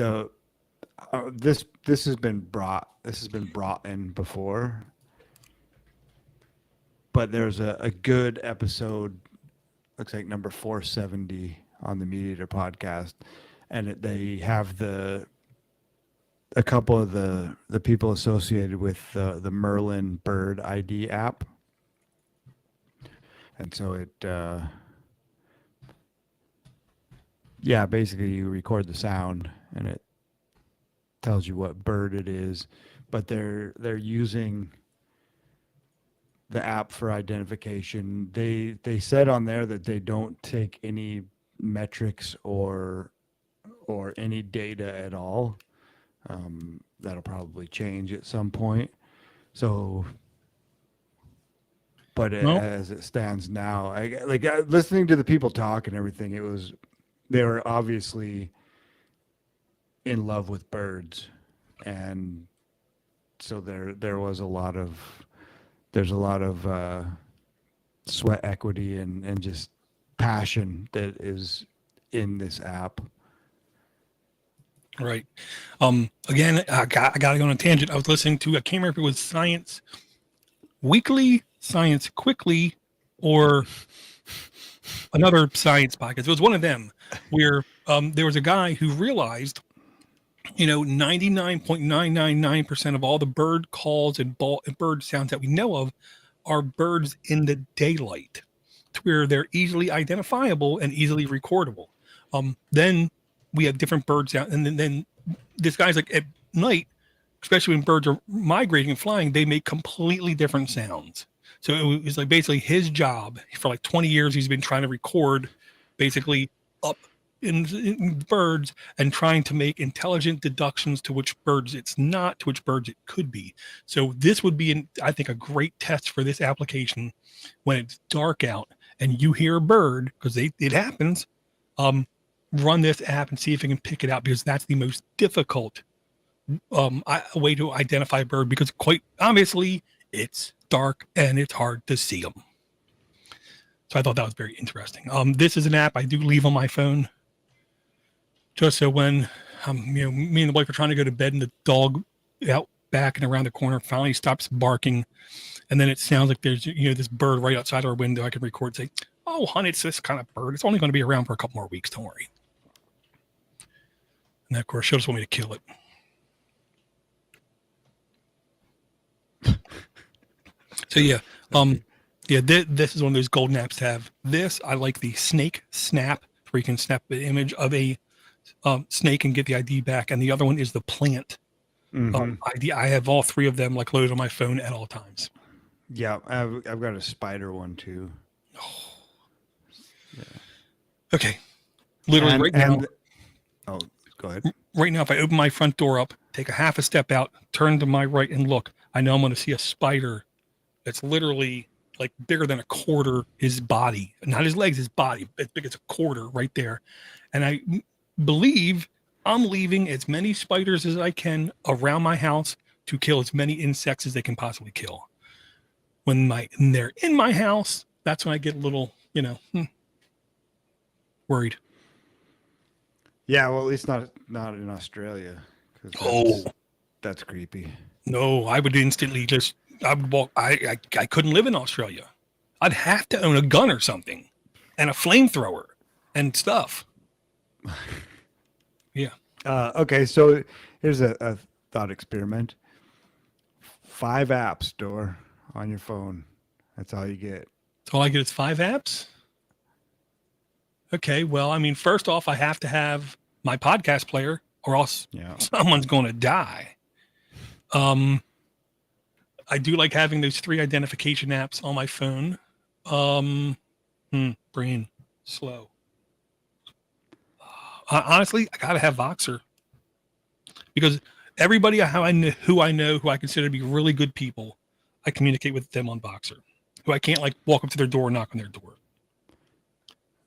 this has been brought in before, but there's a good episode, looks like number 470 on the Meat Eater podcast, and they have a couple of the people associated with the Merlin Bird ID app, and so it basically you record the sound and it tells you what bird it is, but they're using the app for identification. They said on there that they don't take any metrics or any data at all. That'll probably change at some point. So, but as it stands now, listening to the people talk and everything, they were obviously in love with birds, and so there's a lot of sweat equity and just passion that is in this app. Right. Again, I got to go on a tangent. I was listening to, I can't remember if it was Science Weekly, Science Quickly, or another science podcast. It was one of them where there was a guy who realized, 99.999% of all the bird calls and bird sounds that we know of are birds in the daylight, to where they're easily identifiable and easily recordable. Then we have different birds out, and then this guy's like at night, especially when birds are migrating and flying, they make completely different sounds. So it was like basically his job for like 20 years. He's been trying to record basically up in birds and trying to make intelligent deductions to which birds it's not, to which birds it could be. So this would be, I think, a great test for this application when it's dark out and you hear a bird, because it happens. Run this app and see if it can pick it out, because that's the most difficult way to identify a bird, because quite obviously it's dark and it's hard to see them. So I thought that was very interesting. This is an app I do leave on my phone, just so when me and the wife are trying to go to bed and the dog out back and around the corner finally stops barking, and then it sounds like there's this bird right outside our window, I can record, say, "Oh, honey, it's this kind of bird. It's only going to be around for a couple more weeks. Don't worry." And of course, she'll just want me to kill it. So this is one of those golden apps to have. This, I like the Snake Snap, where you can snap the image of a snake and get the ID back. And the other one is the Plant ID. I have all three of them like loaded on my phone at all times. Yeah, I've got a spider one too. Oh. Yeah. Okay. Literally now. Go ahead. Right now, if I open my front door up, take a half a step out, turn to my right and look, I know I'm going to see a spider that's literally like bigger than a quarter his body, not his legs, his body. As big as a quarter right there. And I believe I'm leaving as many spiders as I can around my house to kill as many insects as they can possibly kill. When they're in my house, that's when I get a little, worried. Yeah, well, at least not in Australia. That's creepy. No, I would instantly I would walk. I couldn't live in Australia. I'd have to own a gun or something, and a flamethrower and stuff. Yeah. Okay, so here's a thought experiment. 5 apps store on your phone. That's all you get. So all I get is 5 apps? Okay, well, I mean, first off, I have to have my podcast player, or else someone's going to die. I do like having those 3 identification apps on my phone. Brain slow. Honestly, I gotta have Voxer, because everybody who I know who I consider to be really good people, I communicate with them on Voxer. Who I can't like walk up to their door and knock on their door.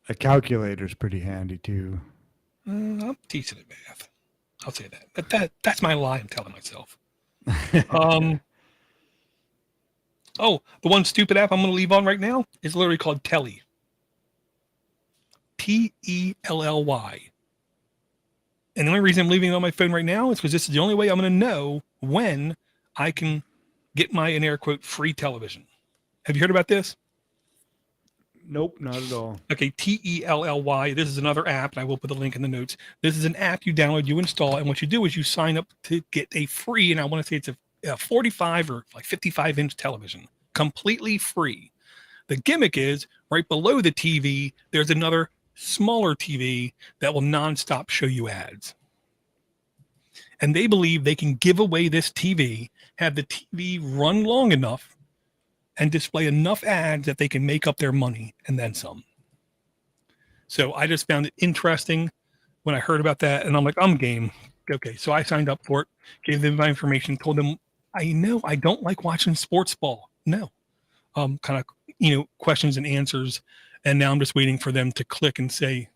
A calculator's pretty handy too. I'm decent at math. I'll say that. That's my lie I'm telling myself. Oh, the one stupid app I'm going to leave on right now is literally called Telly. Telly. And the only reason I'm leaving it on my phone right now is because this is the only way I'm going to know when I can get my, in air quote, free television. Have you heard about this? Nope, not at all. Okay, Telly. This is another app, and I will put the link in the notes. This is an app you download, you install, and what you do is you sign up to get a free, and I want to say it's a 45 or like 55-inch television, completely free. The gimmick is right below the TV, there's another smaller TV that will nonstop show you ads. And they believe they can give away this TV, have the TV run long enough, and display enough ads that they can make up their money and then some. So I just found it interesting when I heard about that, and I'm like, I'm game. Okay, so I signed up for it, gave them my information, told them, I know I don't like watching sports ball. No. Kind of, questions and answers. And now I'm just waiting for them to click and say,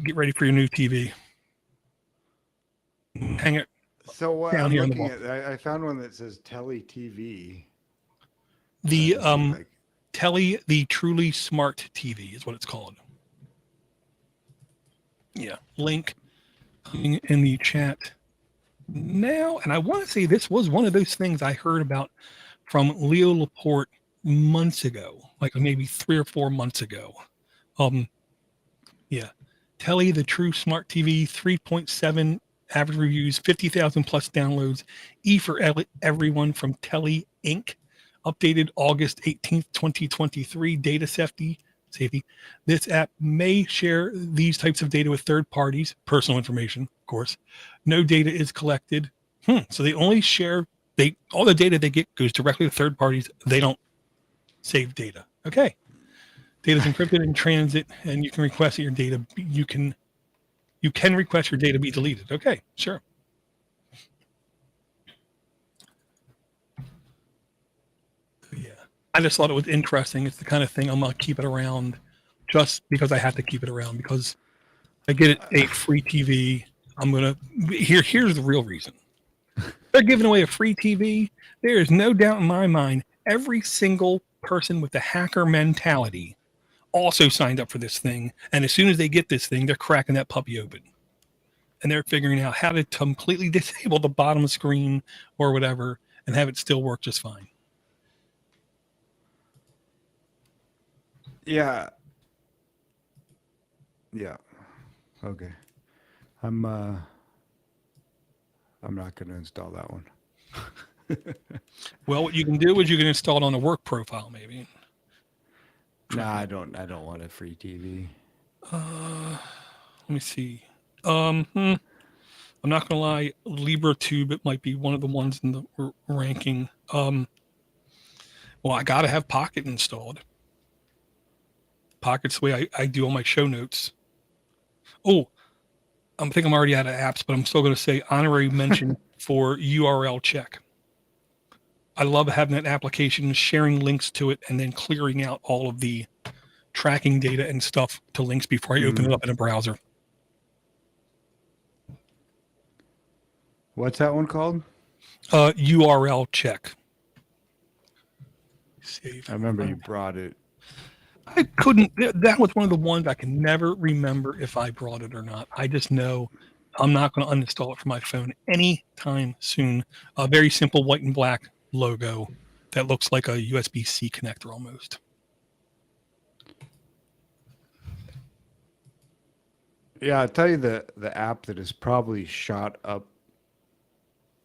get ready for your new TV. Hang it. So what down I'm here on the looking wall. at, I found one that says Telly TV. The Like, Telly, the truly smart TV is what it's called. Yeah, link in the chat now. And I want to say this was one of those things I heard about from Leo Laporte months ago, like maybe 3 or 4 months ago. Yeah, Telly, the true smart TV, 3.7 average reviews, 50,000 plus downloads. E for everyone from Telly Inc. Updated August 18th, 2023. Data safety. This app may share these types of data with third parties, personal information, of course. No data is collected. So they only share, all the data they get goes directly to third parties. They don't save data. Okay. Data is encrypted in transit, and you can request that your data, you can request your data be deleted. Okay, sure. Yeah. I just thought it was interesting. It's the kind of thing I'm going to keep it around just because I have to keep it around, because I get it a free TV. I'm going to, here's the real reason. They're giving away a free TV. There is no doubt in my mind, every single person with the hacker mentality also signed up for this thing. And as soon as they get this thing, they're cracking that puppy open. And they're figuring out how to completely disable the bottom screen or whatever and have it still work just fine. yeah. Okay. I'm not going to install that one. Well, what you can do is you can install it on a work profile, maybe. Nah, I don't want a free TV. Let me see. I'm not gonna lie, LibreTube, it might be one of the ones in the ranking. Well, I gotta have Pocket installed. Pocket's the way I do all my show notes. Oh, I think I'm already out of apps, but I'm still gonna say honorary mention for URL check. I love having that application, sharing links to it, and then clearing out all of the tracking data and stuff to links before I open it up in a browser. What's that one called? URL check. Save. I remember you brought it. I couldn't. That was one of the ones I can never remember if I brought it or not. I just know I'm not going to uninstall it from my phone anytime soon. A very simple white and black logo that looks like a USB-C connector almost. Yeah, I'll tell you the app that is probably shot up,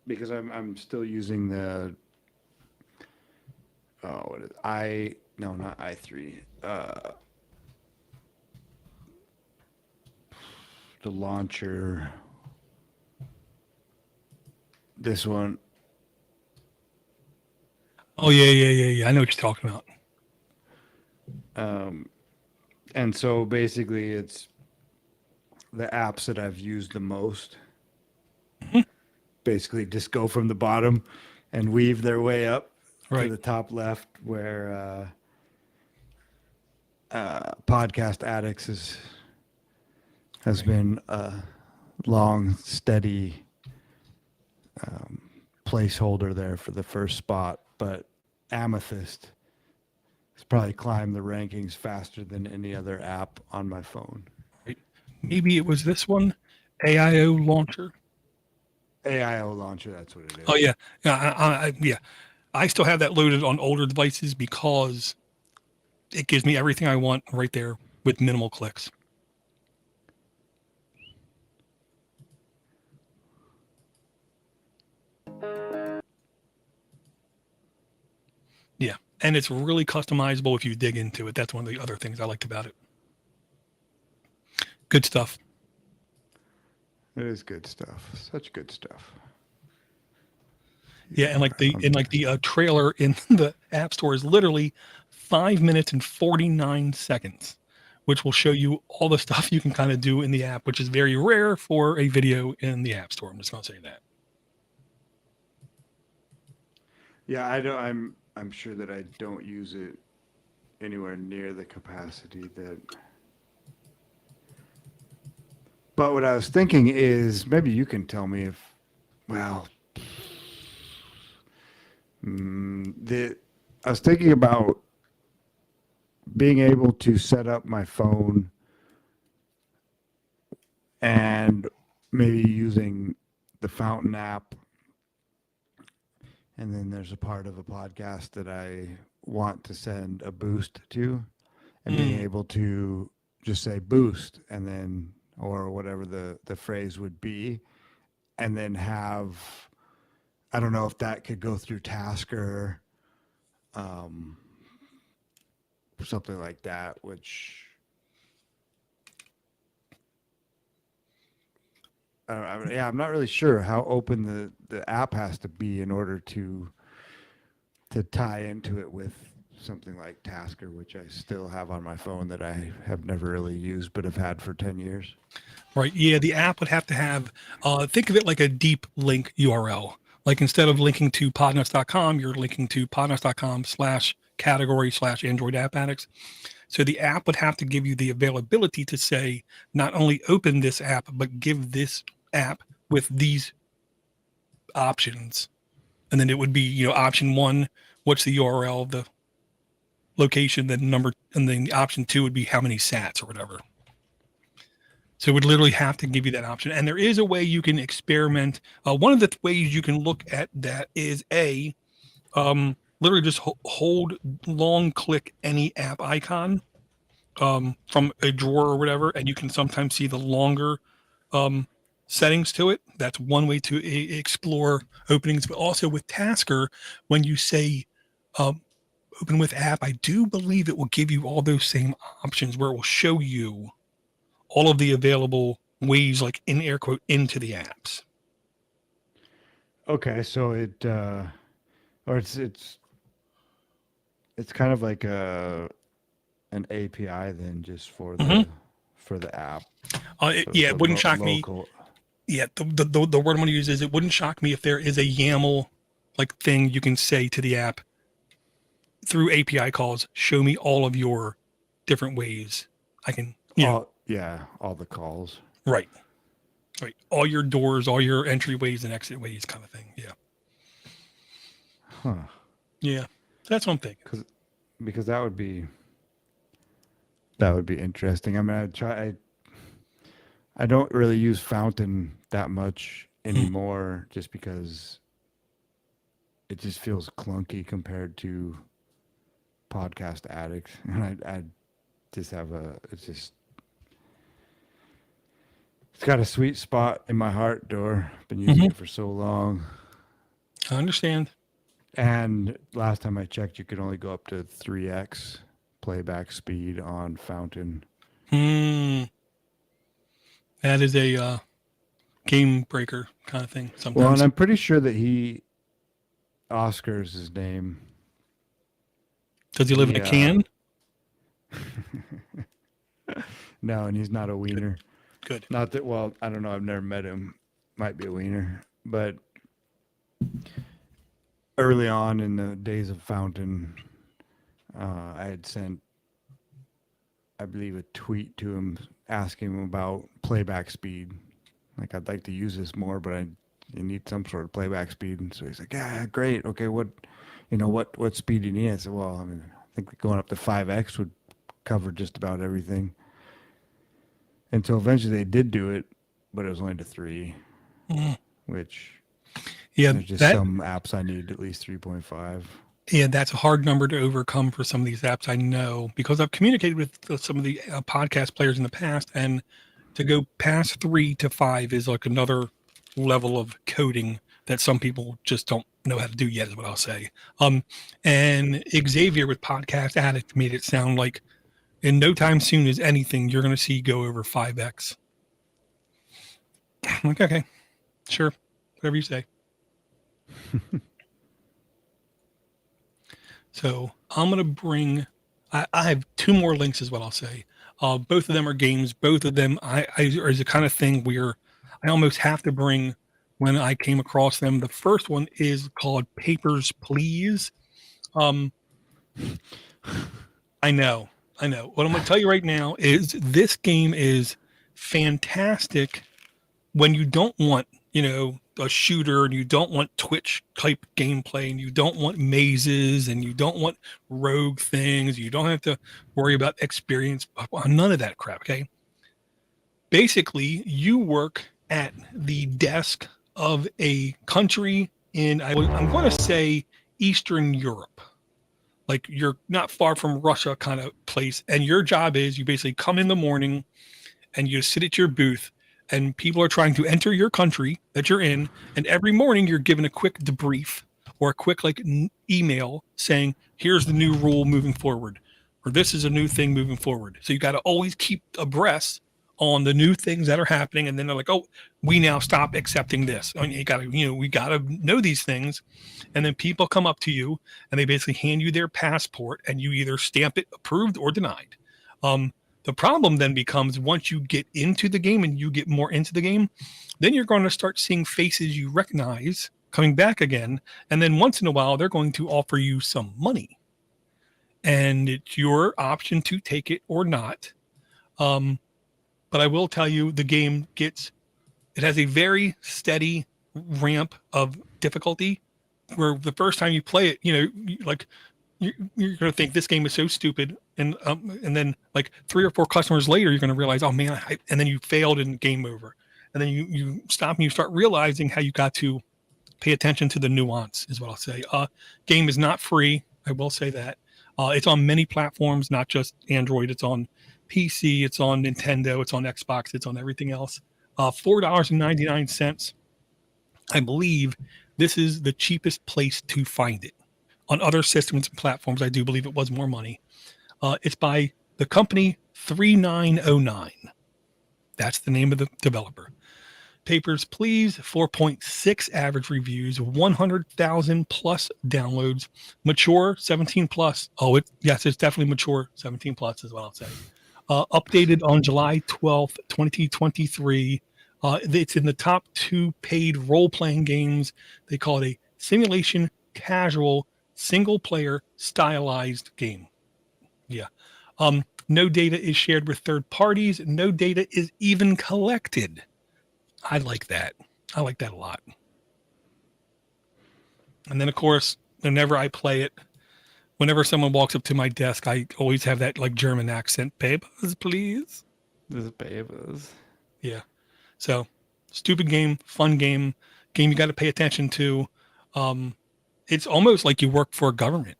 because I'm still using the what is it? Not i3. The launcher. This one. Oh yeah. I know what you're talking about. And so basically it's the apps that I've used the most. Mm-hmm. Basically just go from the bottom and weave their way up Right. to the top left, where Podcast Addicts has been a long, steady placeholder there for the first spot, but Amethyst has probably climbed the rankings faster than any other app on my phone. Right. Maybe it was this one, AIO Launcher. AIO Launcher, that's what it is. Oh yeah, yeah. I still have that loaded on older devices because it gives me everything I want right there with minimal clicks. Yeah, and it's really customizable if you dig into it. That's one of the other things I liked about it. Good stuff. It is good stuff. Such good stuff. Yeah, and like the trailer in the App Store is literally 5 minutes and 49 seconds, which will show you all the stuff you can kind of do in the app, which is very rare for a video in the App Store. I'm just going to say that. Yeah, I'm sure that I don't use it anywhere near the capacity that. But what I was thinking is maybe you can tell me if, well, I was thinking about being able to set up my phone and maybe using the Fountain app. And then there's a part of a podcast that I want to send a boost to, and being able to just say boost and then, or whatever the phrase would be, and then have, I don't know if that could go through Tasker, something like that, which I'm not really sure how open the app has to be in order to tie into it with something like Tasker, which I still have on my phone that I have never really used but have had for 10 years. Right. Yeah, the app would have to have, think of it like a deep link URL. Like instead of linking to podnutz.com, you're linking to podnutz.com/category/Android app addicts. So the app would have to give you the availability to say, not only open this app, but give this app with these options. And then it would be, option one, what's the URL of the location, then and then option two would be how many sats or whatever. So it would literally have to give you that option. And there is a way you can experiment. One of the ways you can look at that is literally just hold long click any app icon from a drawer or whatever, and you can sometimes see the longer settings to it. That's one way to explore openings. But also with Tasker, when you say open with app, I do believe it will give you all those same options where it will show you all of the available ways, like in air quote, into the apps. Okay, so it's kind of like an API then, just for the app. It wouldn't shock me. Yeah, the word I'm going to use is it wouldn't shock me if there is a YAML like thing you can say to the app through API calls. Show me all of your different ways I can. All the calls. Right. All your doors, all your entryways and exit ways, kind of thing. Yeah. Huh. Yeah, that's what I'm thinking. Because that would be interesting. I mean, I don't really use Fountain that much anymore, just because it just feels clunky compared to Podcast Addicts, and I just have it's got a sweet spot in my heart, Door. Been using it for so long. I understand. And last time I checked, you could only go up to 3x playback speed on Fountain. That is a game breaker kind of thing sometimes. Well, and I'm pretty sure that Oscar's his name. Does he live in a can? No, and he's not a wiener. Good. Not that, well, I don't know. I've never met him. Might be a wiener. But early on in the days of Fountain, I had sent I believe, a tweet to him asking him about playback speed. Like, I'd like to use this more, but you need some sort of playback speed. And so he's like, yeah, great. Okay, what speed do you need? I said, well, I mean, I think going up to 5x would cover just about everything. And so eventually they did do it, but it was only to 3, which there's just some apps I need at least 3.5. Yeah, that's a hard number to overcome for some of these apps, I know, because I've communicated with some of the podcast players in the past, and to go past 3 to 5 is like another level of coding that some people just don't know how to do yet, is what I'll say. And Xavier with Podcast Addict made it sound like in no time soon as anything, you're going to see go over 5x. I'm like, okay, sure, whatever you say. So I'm going to bring, I have 2 more links is what I'll say. Both of them are games. Both of them is the kind of thing where I almost have to bring when I came across them. The first one is called Papers, Please. I know. What I'm going to tell you right now is this game is fantastic when you don't want, a shooter, and you don't want Twitch type gameplay, and you don't want mazes, and you don't want rogue things. You don't have to worry about experience. None of that crap. Okay. Basically, you work at the desk of a country in, I'm going to say Eastern Europe. Like, you're not far from Russia kind of place. And your job is you basically come in the morning and you sit at your booth, and people are trying to enter your country that you're in. And every morning you're given a quick debrief or a quick email saying, here's the new rule moving forward, or this is a new thing moving forward. So you got to always keep abreast on the new things that are happening. And then they're like, oh, we now stop accepting this. I mean, we got to know these things. And then people come up to you and they basically hand you their passport, and you either stamp it approved or denied. The problem then becomes once you get into the game and you get more into the game, then you're going to start seeing faces you recognize coming back again. And then once in a while, they're going to offer you some money. And it's your option to take it or not. But I will tell you, the game it has a very steady ramp of difficulty, where the first time you play it, you're going to think this game is so stupid. And then like 3 or 4 customers later, you're going to realize, oh man, and then you failed and game over. And then you stop and you start realizing how you got to pay attention to the nuance, is what I'll say. Game is not free. I will say that. It's on many platforms, not just Android. It's on PC, it's on Nintendo, it's on Xbox, it's on everything else. $4.99. I believe this is the cheapest place to find it. On other systems and platforms, I do believe it was more money. It's by the company 3909. That's the name of the developer. Papers, Please, 4.6 average reviews, 100,000 plus downloads, mature 17 plus. Oh, yes, it's definitely mature 17 plus is what I'll say. Updated on July 12th, 2023. It's in the top 2 paid role-playing games. They call it a simulation casual single-player stylized game. Yeah. No data is shared with third parties. No data is even collected. I like that. I like that a lot. And then, of course, whenever I play it, whenever someone walks up to my desk, I always have that like German accent. Papers, please. This papers. Yeah. So, stupid game, fun game you got to pay attention to. It's almost like you work for a government,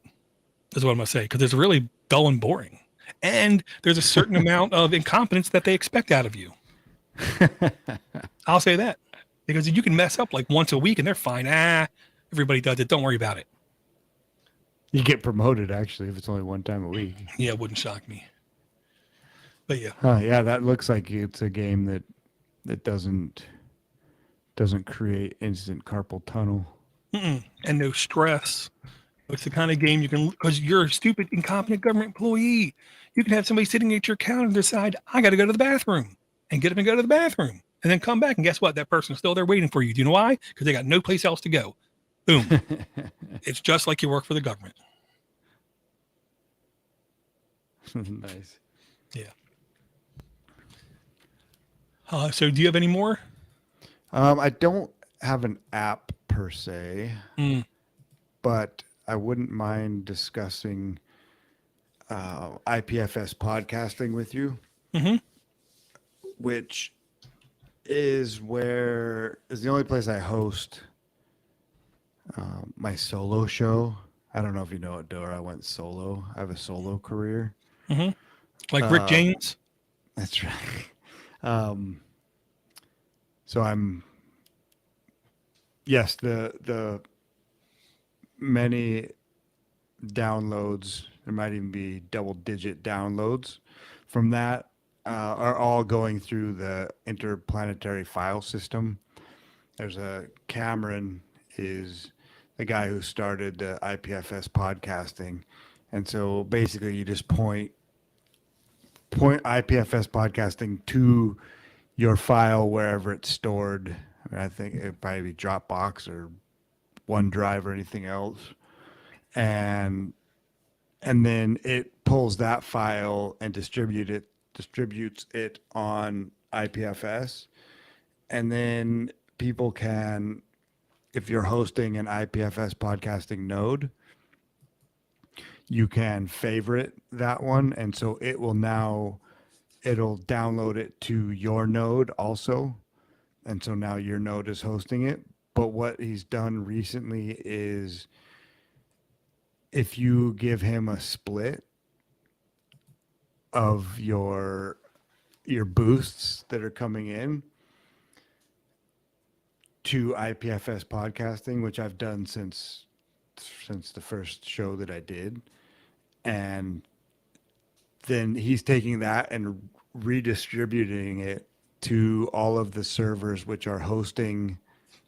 is what I'm going to say, because it's really dull and boring. And there's a certain amount of incompetence that they expect out of you. I'll say that, because you can mess up like once a week and they're fine. Everybody does it. Don't worry about it. You get promoted, actually, if it's only one time a week. Yeah, it wouldn't shock me. But yeah. Yeah, that looks like it's a game that doesn't create instant carpal tunnel. And no stress. It's the kind of game you can, because you're a stupid, incompetent government employee. You can have somebody sitting at your counter and decide, I got to go to the bathroom, and get up and go to the bathroom, and then come back. And guess what? That person's still there waiting for you. Do you know why? Because they got no place else to go. Boom. It's just like you work for the government. Nice. Yeah. So do you have any more? I don't have an app per se, but I wouldn't mind discussing IPFS podcasting with you, Mm-hmm. which is the only place I host my solo show. I don't know if you know it, Dora. I went solo. I have a solo career. Mm-hmm. Like Rick James? That's right. So yes, the many downloads, there might even be double-digit downloads from that, are all going through the interplanetary file system. There's Cameron is the guy who started the IPFS podcasting. And so basically you just point IPFS podcasting to your file wherever it's stored. I mean, I think it'd probably be Dropbox or OneDrive or anything else. And then it pulls that file and distributes it on IPFS. And then people can, if you're hosting an IPFS podcasting node, you can favorite that one. And so it'll download it to your node also. And so now your node is hosting it. But what he's done recently is if you give him a split of your boosts that are coming in to IPFS podcasting, which I've done since the first show that I did, and then he's taking that and redistributing it to all of the servers which are hosting,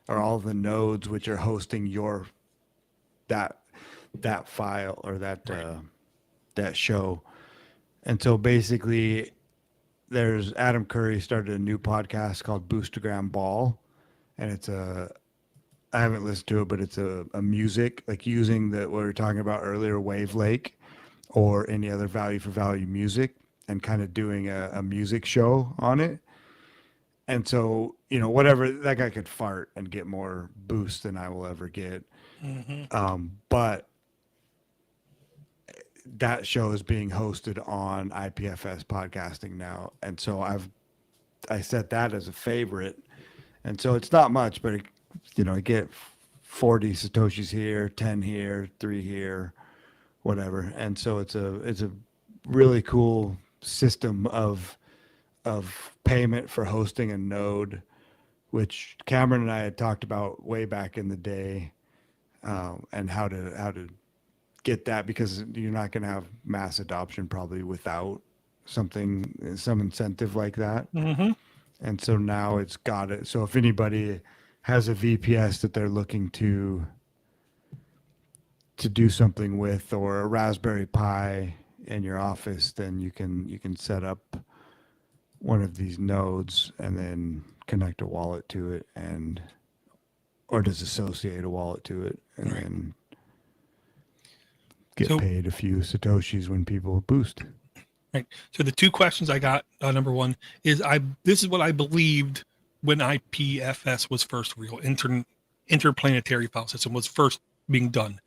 or all of the nodes which are hosting that file or that show. And so basically there's Adam Curry started a new podcast called Boostagram Ball, and I haven't listened to it, but it's a music, like using what we were talking about earlier, Wave Lake or any other value for value music, and kind of doing a music show on it. And so, whatever, that guy could fart and get more boost than I will ever get. Mm-hmm. But that show is being hosted on IPFS podcasting now. And so I set that as a favorite. And so it's not much, but I get 40 Satoshis here, 10 here, 3 here, whatever. And so it's a really cool system of payment for hosting a node, which Cameron and I had talked about way back in the day, and how to get that, because you're not going to have mass adoption probably without some incentive like that. Mm-hmm. And so now it's got it. So if anybody has a VPS that they're looking to do something with, or a Raspberry Pi in your office, then you can set up one of these nodes and then connect a wallet to it, or disassociate a wallet to it, and then get paid a few Satoshis when people boost. Right. So the two questions I got, number one is this is what I believed when IPFS was first real, interplanetary file system was first being done.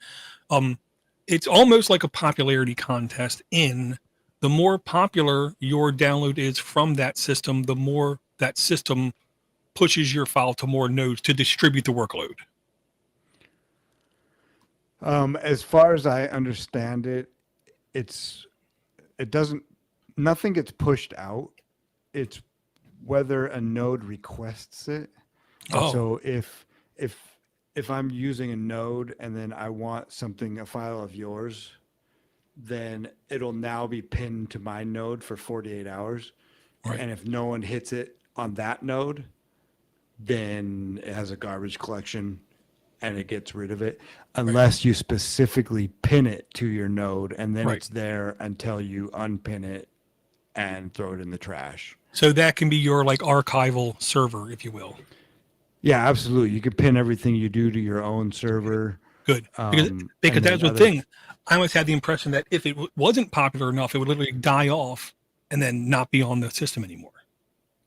It's almost like a popularity contest. The more popular your download is from that system, the more that system pushes your file to more nodes to distribute the workload. As far as I understand it, nothing gets pushed out. It's whether a node requests it. Oh. So if I'm using a node and then I want a file of yours, then it'll now be pinned to my node for 48 hours. Right. And if no one hits it on that node, then it has a garbage collection and it gets rid of it, unless you specifically pin it to your node, and then it's there until you unpin it and throw it in the trash. So that can be your archival server, if you will. Yeah, absolutely. You can pin everything you do to your own server. Good. Because that's the thing. I always had the impression that if it wasn't popular enough, it would literally die off and then not be on the system anymore.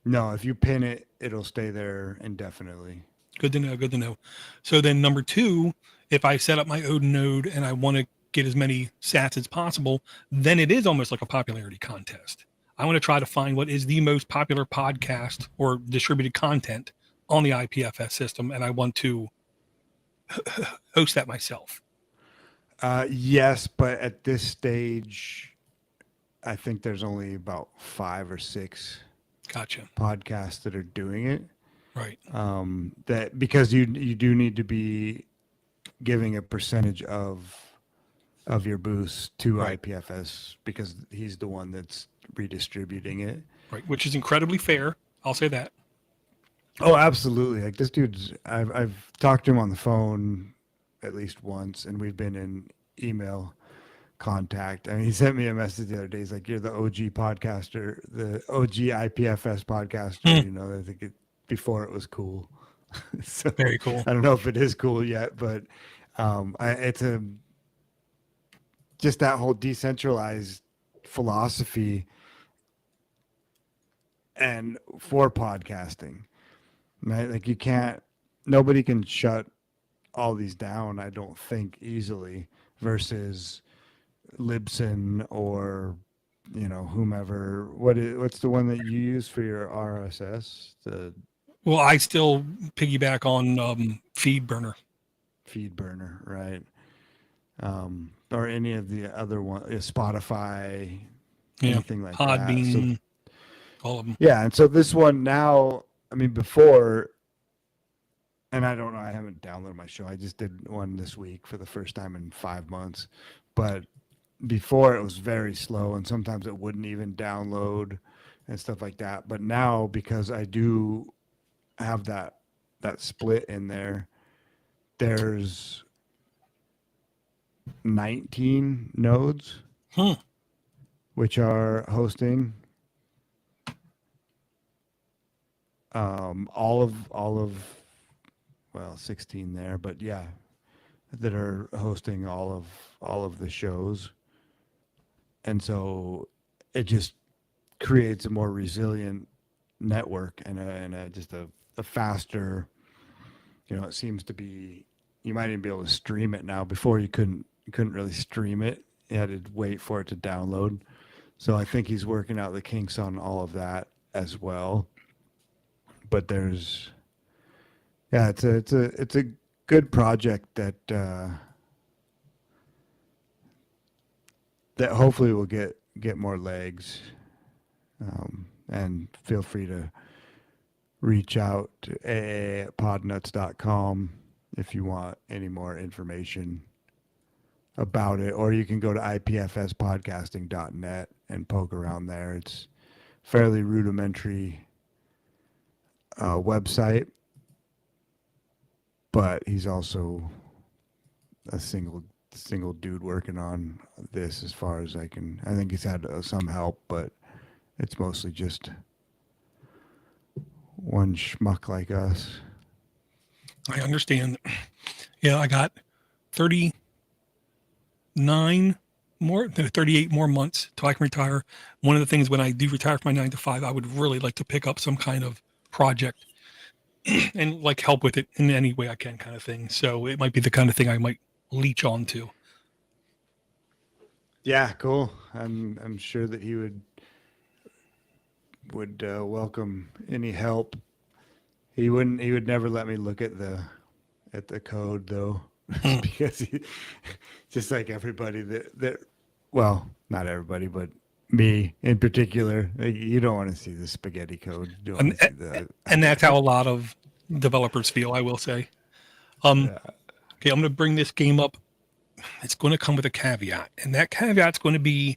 No, if you pin it, it'll stay there indefinitely. Good to know. Good to know. So then number two, if I set up my own node and I want to get as many sats as possible, then it is almost like a popularity contest. I want to try to find what is the most popular podcast or distributed content on the IPFS system, and I want to host that myself. Yes, but at this stage, I think there's only about 5 or 6 Gotcha. podcasts that are doing it. Right. That because you do need to be giving a percentage of your boost to Right. IPFS because he's the one that's redistributing it. Right. Which is incredibly fair. I'll say that. Oh, absolutely. Like this dude's, I've talked to him on the phone at least once, and we've been in email contact. I mean, he sent me a message the other day. He's like, "You're the OG podcaster, the OG IPFS podcaster." You know, I think before it was cool. So Very cool. I don't know if it is cool yet, but it's just that whole decentralized philosophy and for podcasting, right? Like nobody can shut all these down, I don't think, easily versus Libsyn or whomever. What's the one that you use for your RSS? The Well, I still piggyback on FeedBurner. FeedBurner, right? Or any of the other one, Spotify, anything like Podbean, that. So, all of them. yeah, and so this one now, I mean, before, and I don't know, I haven't downloaded my show. I just did one this week for the first time in 5 months, but before it was very slow, and sometimes it wouldn't even download and stuff like that. But now, because I do have that split in there, there's 19 nodes which are hosting all of well, 16 there, but yeah, that are hosting all of the shows. And so it just creates a more resilient network and just a faster, it seems to be, you might even be able to stream it now. Before you couldn't really stream it. You had to wait for it to download. So I think he's working out the kinks on all of that as well. But it's a good project that hopefully will get more legs. And feel free to reach out to aa@podnutz.com if you want any more information about it, or you can go to ipfspodcasting.net and poke around there. It's fairly rudimentary website, but he's also a single dude working on this as far as I think he's had some help, but it's mostly just one schmuck like us. I understand. Yeah, I got 38 more months till I can retire. One of the things when I do retire from my 9 to 5, I would really like to pick up some kind of project and like help with it in any way I can, kind of thing. So it might be the kind of thing I might leech onto. Yeah, cool. I'm sure that he would welcome any help. He would never let me look at the code though, because he, just like everybody that well, not everybody, but me in particular, you don't want to see the spaghetti code. You don't want to see and that's how a lot of developers feel, I will say. Okay, I'm going to bring this game up. It's going to come with a caveat, and that caveat's going to be,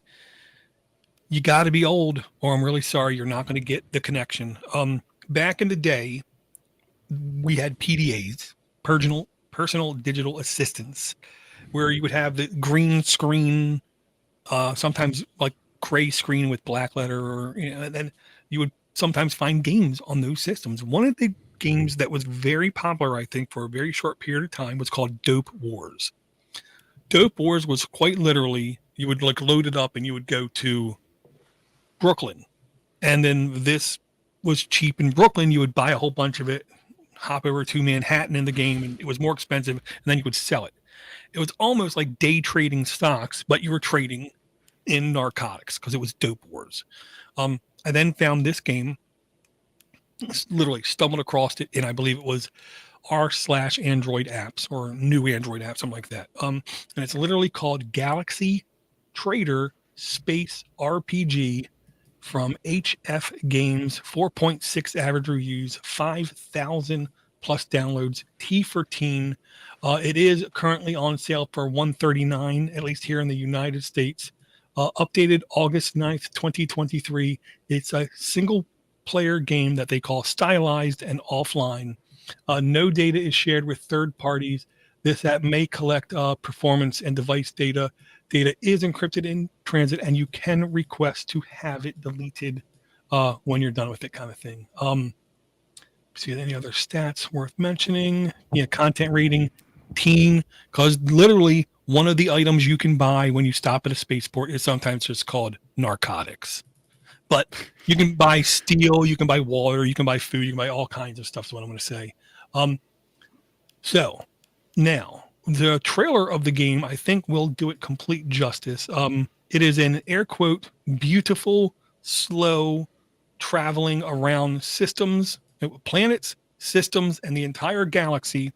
you got to be old, or I'm really sorry, you're not going to get the connection. Back in the day, we had PDAs, personal digital assistants, where you would have the green screen, sometimes like gray screen with black letter, or and then you would sometimes find games on those systems. One of the games that was very popular, I think, for a very short period of time was called Dope Wars. Dope Wars was quite literally, you would like load it up and you would go to Brooklyn. And then this was cheap in Brooklyn. You would buy a whole bunch of it, hop over to Manhattan in the game, and it was more expensive, and then you would sell it. It was almost like day trading stocks, but you were trading in narcotics because it was dope wars. I then found this game, literally stumbled across it, and I believe it was r/Android apps or new Android apps, something like that. And it's literally called Galaxy Trader Space RPG from HF Games, 4.6 average reviews, 5,000 plus downloads, T for teen. It is currently on sale for $139, at least here in the United States. Updated August 9th, 2023. It's a single player game that they call stylized and offline. No data is shared with third parties. This app may collect performance and device data. Data is encrypted in transit, and you can request to have it deleted when you're done with it, kind of thing. See any other stats worth mentioning? Yeah, content rating, teen, because literally one of the items you can buy when you stop at a spaceport is sometimes just called narcotics. But you can buy steel, you can buy water, you can buy food, you can buy all kinds of stuff is what I'm going to say. So now the trailer of the game, I think, will do it complete justice. It is an air quote, beautiful, slow traveling around systems, planets, systems, and the entire galaxy.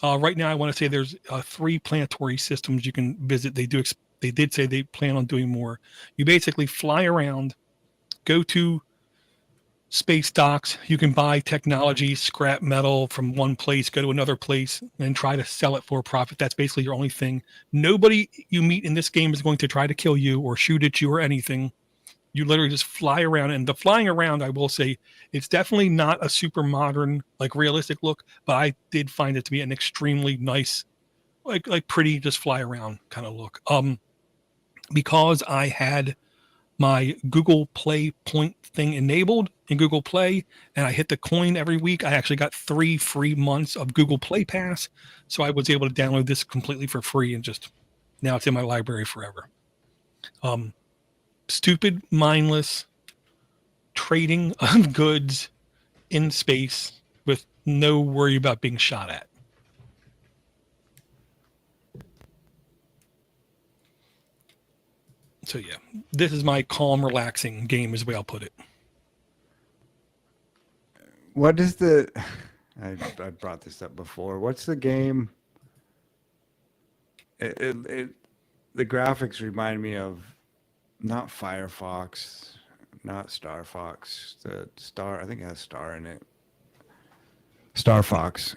Right now, I want to say there's 3 planetary systems you can visit. They did say they plan on doing more. You basically fly around, go to space docks. You can buy technology, scrap metal from one place, go to another place, and try to sell it for a profit. That's basically your only thing. Nobody you meet in this game is going to try to kill you or shoot at you or anything. You literally just fly around, and the flying around, I will say, it's definitely not a super modern, like realistic look, but I did find it to be an extremely nice, like pretty, just fly around kind of look. Because I had my Google Play point thing enabled in Google Play, and I hit the coin every week. I actually got 3 free months of Google Play Pass, so I was able to download this completely for free, and just now it's in my library forever. Stupid, mindless trading of goods in space with no worry about being shot at. So yeah, this is my calm, relaxing game, is the way I'll put it. What is the? I brought this up before. What's the game? The graphics remind me of not Firefox, not Star Fox. The Star, I think it has Star in it. Star Fox.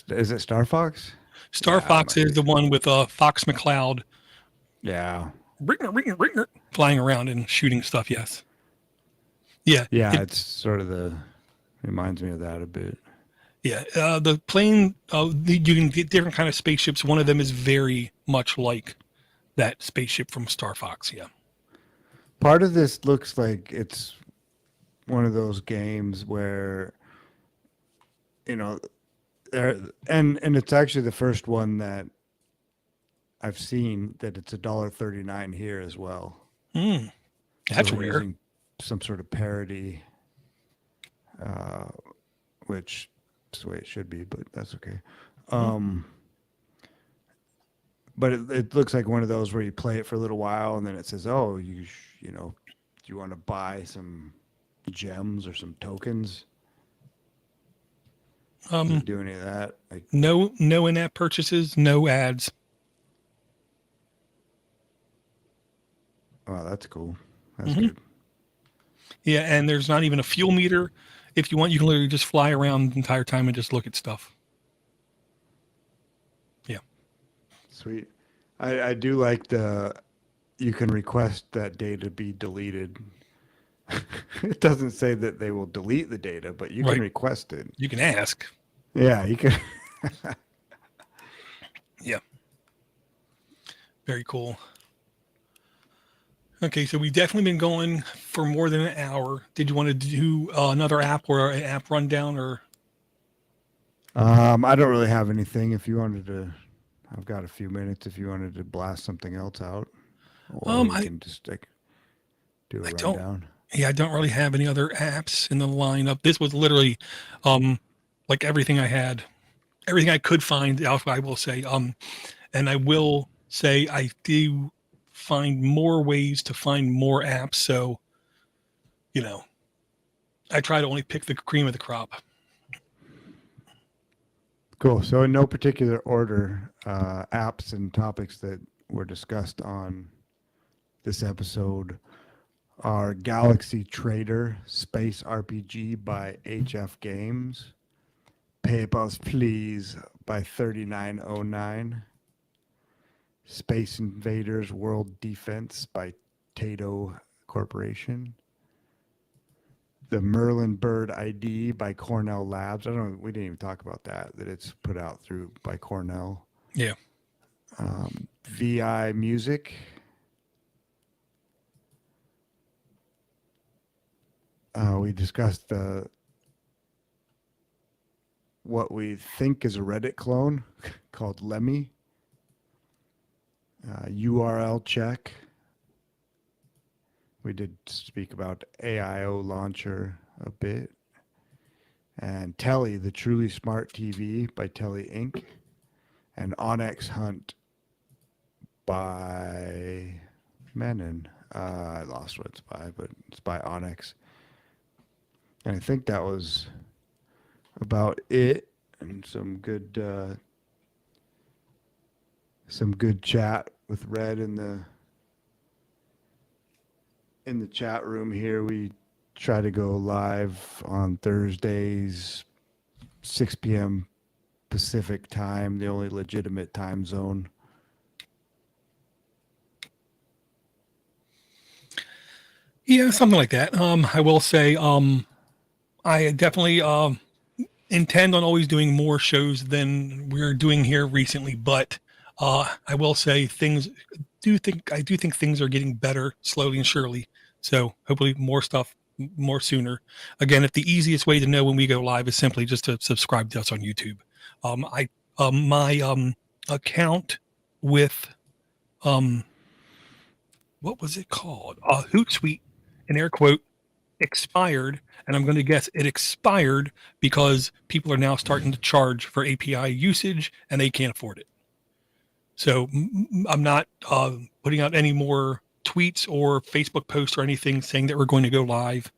Is it Star Fox? Star Fox is the one with Fox McCloud. Yeah. Flying around and shooting stuff. Yes. Yeah. Yeah, it's sort of reminds me of that a bit. Yeah. The plane, you can get different kind of spaceships. One of them is very much like that spaceship from Star Fox. Yeah. Part of this looks like it's one of those games where, and it's actually the first one that I've seen that it's $1.39 here as well. That's so rare. Using some sort of parody, which is the way it should be, but that's okay. But it looks like one of those where you play it for a little while and then it says, "Oh, do you want to buy some gems or some tokens?" Does it do any of that? Like, no in-app purchases, no ads. Oh, that's cool. That's good. Yeah, and there's not even a fuel meter. If you want, you can literally just fly around the entire time and just look at stuff. Yeah. Sweet. I do like you can request that data be deleted. It doesn't say that they will delete the data, but you can request it. You can ask. Yeah, you can. Yeah. Very cool. Okay, so we've definitely been going for more than an hour. Did you want to do another app or an app rundown, or? I don't really have anything. If you wanted to, I've got a few minutes. If you wanted to blast something else out. or we I can just like do a I don't. rundown. Yeah, I don't really have any other apps in the lineup. This was literally, like everything I had, everything I could find. I will say, and I will say I do find more ways to find more apps. So, you know, I try to only pick the cream of the crop. Cool. So, in no particular order, apps and topics that were discussed on this episode are Galaxy Trader Space RPG by HF Games, PayPal's Please by 3909, Space Invaders World Defense by Tato Corporation, The Merlin Bird ID by Cornell Labs. I don't know, we didn't even talk about that it's put out through by Cornell. Yeah. VI Music. We discussed what we think is a Reddit clone called Lemmy. URL check. We did speak about AIO launcher a bit. And Telly, the Truly Smart TV by Telly Inc. And Onyx Hunt by Menon. I lost what it's by, but it's by Onyx. And I think that was about it. And some good chat with Red in the chat room here. We try to go live on Thursdays, 6 p.m. Pacific time, the only legitimate time zone. Yeah, something like that. I will say, I definitely intend on always doing more shows than we're doing here recently, but I will say I do think things are getting better slowly and surely. So hopefully more stuff more sooner. Again, if the easiest way to know when we go live is simply just to subscribe to us on YouTube. My account with what was it called? Hootsuite, in air quote, expired, and I'm going to guess it expired because people are now starting to charge for API usage and they can't afford it. So I'm not putting out any more tweets or Facebook posts or anything saying that we're going to go live.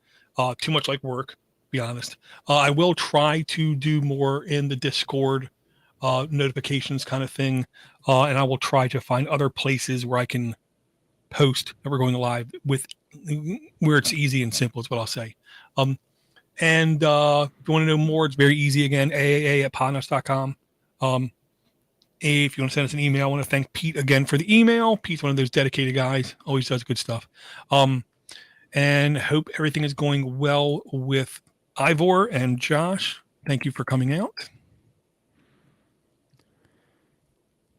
Too much like work, to be honest. I will try to do more in the Discord notifications kind of thing, and I will try to find other places where I can post that we're going live with, where it's easy and simple is what I'll say. And if you want to know more, it's very easy. Again, aaa@podnutz.com. If you want to send us an email, I want to thank Pete again for the email. Pete's one of those dedicated guys, always does good stuff. And hope everything is going well with Ivor and Josh. Thank you for coming out.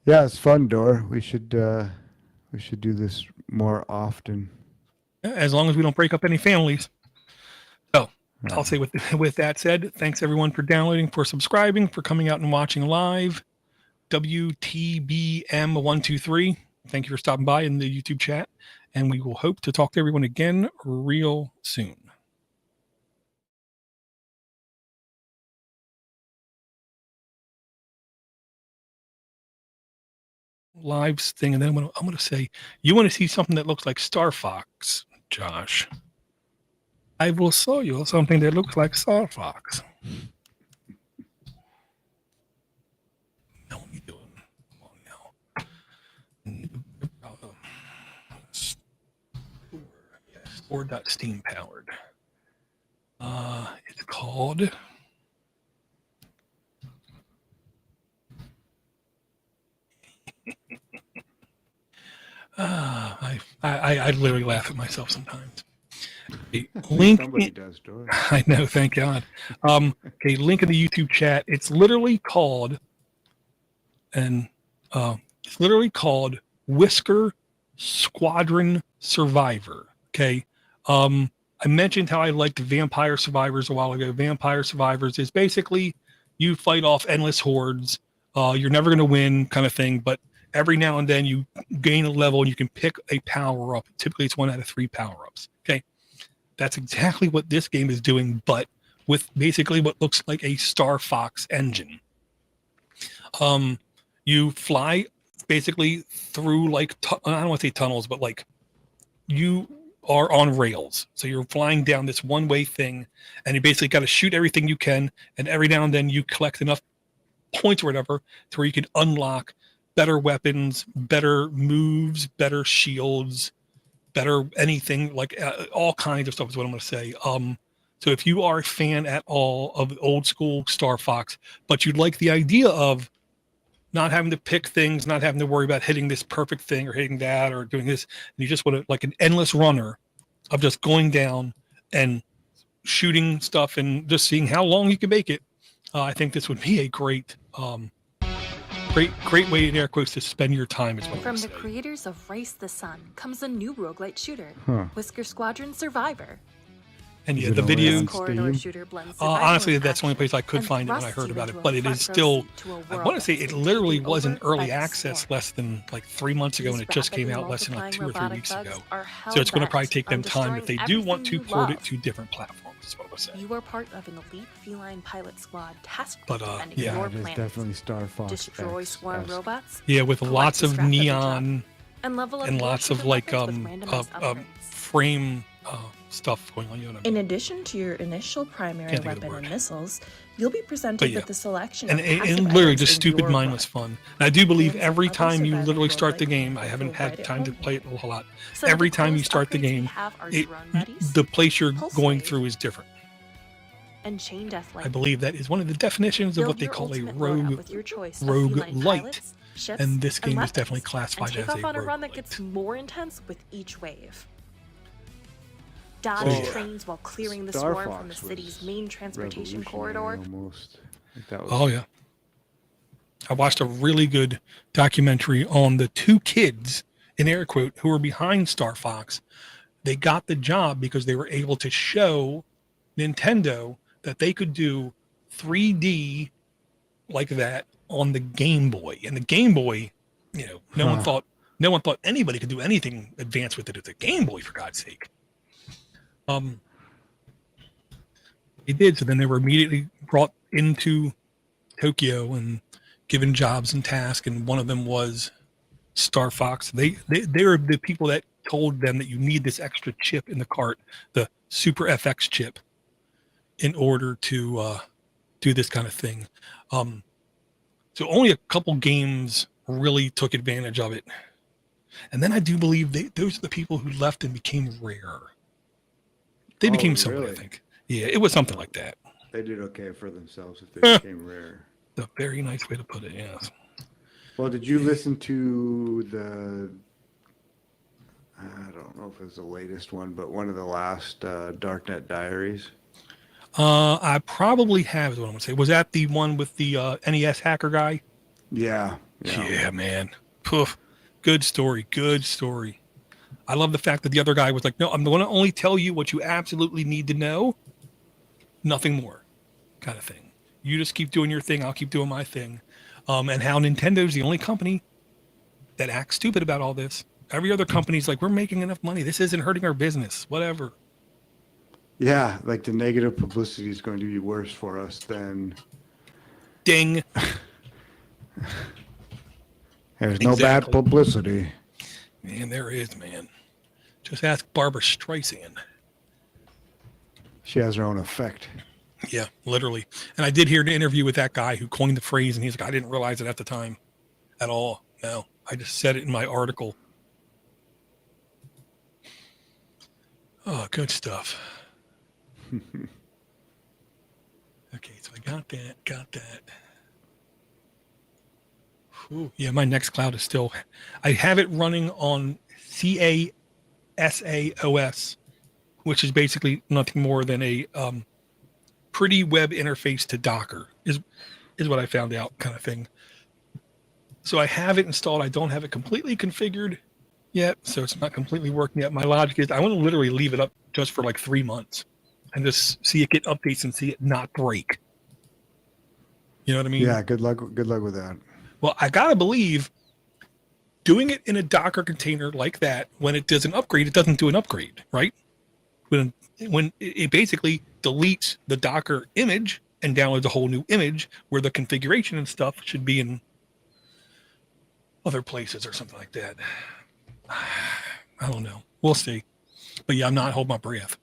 Yeah, it's fun, Dor. We should do this more often. As long as we don't break up any families. So I'll say with that said, thanks everyone for downloading, for subscribing, for coming out and watching live. WTBM123. Thank you for stopping by in the YouTube chat, and we will hope to talk to everyone again real soon. Live thing, and then I'm going to say, you want to see something that looks like Star Fox, Josh? I will show you something that looks like Star Fox. No, what are you doing? Store.steam powered. It's called I literally laugh at myself sometimes. Okay, link. Somebody does, Dor. I know, thank God. Okay, link in the YouTube chat. It's literally called, Whisker Squadron Survivor. Okay. I mentioned how I liked Vampire Survivors a while ago. Vampire Survivors is basically you fight off endless hordes. You're never going to win kind of thing, but every now and then you gain a level and you can pick a power up. Typically it's 1 out of 3 power ups. Okay. That's exactly what this game is doing, but with basically what looks like a Star Fox engine. You fly basically through like, I don't want to say tunnels, but like you are on rails. So you're flying down this one-way thing and you basically got to shoot everything you can. And every now and then you collect enough points or whatever to where you can unlock better weapons, better moves, better shields, better anything, like all kinds of stuff is what I'm going to say. So if you are a fan at all of old school Star Fox, but you'd like the idea of not having to pick things, not having to worry about hitting this perfect thing or hitting that or doing this, and you just want to like an endless runner of just going down and shooting stuff and just seeing how long you can make it, I think this would be a great way in air quotes to spend your time is what From I'm the saying. creators of Race the Sun comes a new roguelite shooter, Huh. Whisker Squadron Survivor. And Is yeah, it the only video, on Corridor Steam? shooter blends honestly, survival that's the only place I could and find it when I thrusts heard you about it. into a But it front is row still, seat to a I world want to say that's it literally taken was in over by early the access storm. less than like 3 months ago, and These it just came rapidly out less than like 2 or 3 multiplying weeks robotic ago. bugs are So it's going to probably hell-bent take them on time if they destroying do want to everything you port it love. to different platforms, is what I was saying. You are part of an elite feline pilot squad tasked But, with defending yeah. your It is planet. definitely Star Fox. Destroy X swarm esque. robots Yeah, with collect lots the of scrap that they neon and level up and your lots of shooter like weapons with randomized upgrades. frame stuff going on. You know what I In mean? addition to your initial primary Can't think of the weapon and word. missiles, you'll be presented But yeah. with the selection And, of and, passive and literally items just in stupid your mindless run. fun. And I do believe Fans of every other time you survival literally start the roguelike game, I games haven't will had write it time to home. play it a whole lot. Some of Every the time you coolest start the upgrades we game, have are it, drone buddies, the place you're Pulse going Wave, through is different. and chain death I light. believe that is one of the definitions of Build what they your call a ultimate loadout rogue with your choice of rogue feline light. pilots, ships, And this and game is weapons, definitely and classified take as off a on a rogue run that light. gets more intense with each wave. Dodge Well, trains while clearing the Star swarm from the Fox city's was main transportation revolutionary corridor. almost. Like that was, Oh yeah. I watched a really good documentary on the 2 kids in air quote who were behind Star Fox. They got the job because they were able to show Nintendo that they could do 3D like that on the Game Boy. And the Game Boy, you know, no one thought anybody could do anything advanced with it. It's a Game Boy, for God's sake. They did. So then they were immediately brought into Tokyo and given jobs and tasks. And one of them was Star Fox. They were the people that told them that you need this extra chip in the cart, the Super FX chip, in order to do this kind of thing. So only a couple games really took advantage of it. And then I do believe those are the people who left and became rare. They became somebody, really? I think. Yeah, it was something like that. They did okay for themselves if they became rare. A very nice way to put it, yes. Well, did you listen to the? I don't know if it was the latest one, but one of the last Darknet Diaries. I probably have, is what I'm going to say. Was that the one with the NES hacker guy? Yeah. Yeah, man. Poof. Good story. Good story. I love the fact that the other guy was like, no, I'm going to only tell you what you absolutely need to know. Nothing more, kind of thing. You just keep doing your thing. I'll keep doing my thing. And how Nintendo's the only company that acts stupid about all this. Every other company's like, we're making enough money. This isn't hurting our business. Whatever. Yeah, like the negative publicity is going to be worse for us than. Ding. There's no bad Exactly. publicity. Man, there is, man. Just ask Barbara Streisand. She has her own effect. Yeah, literally. And I did hear an interview with that guy who coined the phrase, and he's like, I didn't realize it at the time at all. No, I just said it in my article. Oh, good stuff. Okay, so I got that. Ooh, yeah, my Nextcloud is still, I have it running on CASAOS, which is basically nothing more than a pretty web interface to Docker, is what I found out, kind of thing. So I have it installed. I don't have it completely configured yet, so it's not completely working yet. My logic is I want to literally leave it up just for like 3 months and just see it get updates and see it not break. You know what I mean? Yeah, good luck with that. Well, I gotta believe doing it in a Docker container like that, when it does an upgrade, it doesn't do an upgrade, right? When it basically deletes the Docker image and downloads a whole new image where the configuration and stuff should be in other places or something like that. I don't know. We'll see. But yeah, I'm not holding my breath.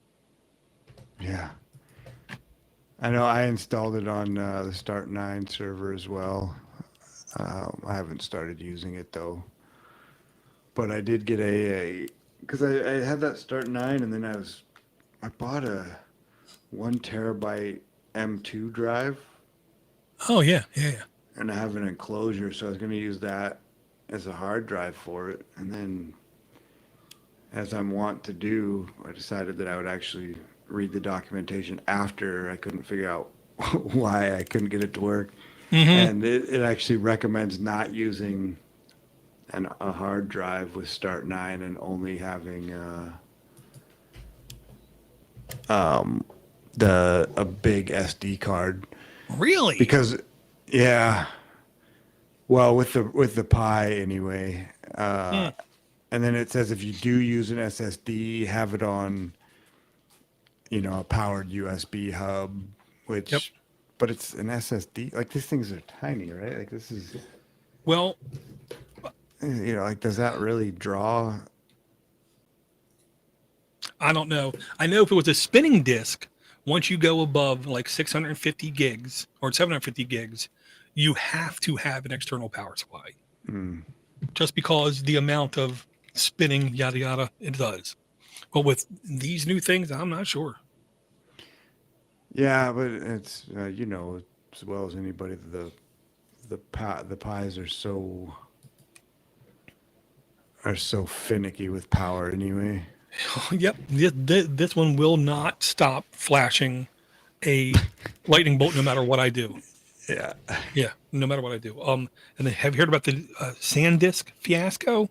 Yeah. I know I installed it on the Start9 server as well. I haven't started using it though. But I did get because I had that Start9 and then I bought a 1 terabyte M2 drive. Oh yeah. And I have an enclosure, so I was going to use that as a hard drive for it. And then, as I'm wont to do, I decided that I would actually read the documentation after I couldn't figure out why I couldn't get it to work. Mm-hmm. And it actually recommends not using a hard drive with Start9 and only having a big SD card. Really? Because yeah, well, with the Pi anyway. And then it says if you do use an SSD, have it on, a powered USB hub, which, Yep. But it's an SSD. Like, these things are tiny, right? Like, this is, Well, like, does that really draw? I don't know. I know if it was a spinning disk, once you go above like 650 gigs or 750 gigs, you have to have an external power supply. Just because the amount of spinning, yada, yada, it does. But with these new things, I'm not sure. Yeah, but it's, as well as anybody, the Pis are so finicky with power anyway. Yep. This one will not stop flashing a lightning bolt no matter what I do. Yeah. Yeah, no matter what I do. And then have you heard about the SanDisk fiasco?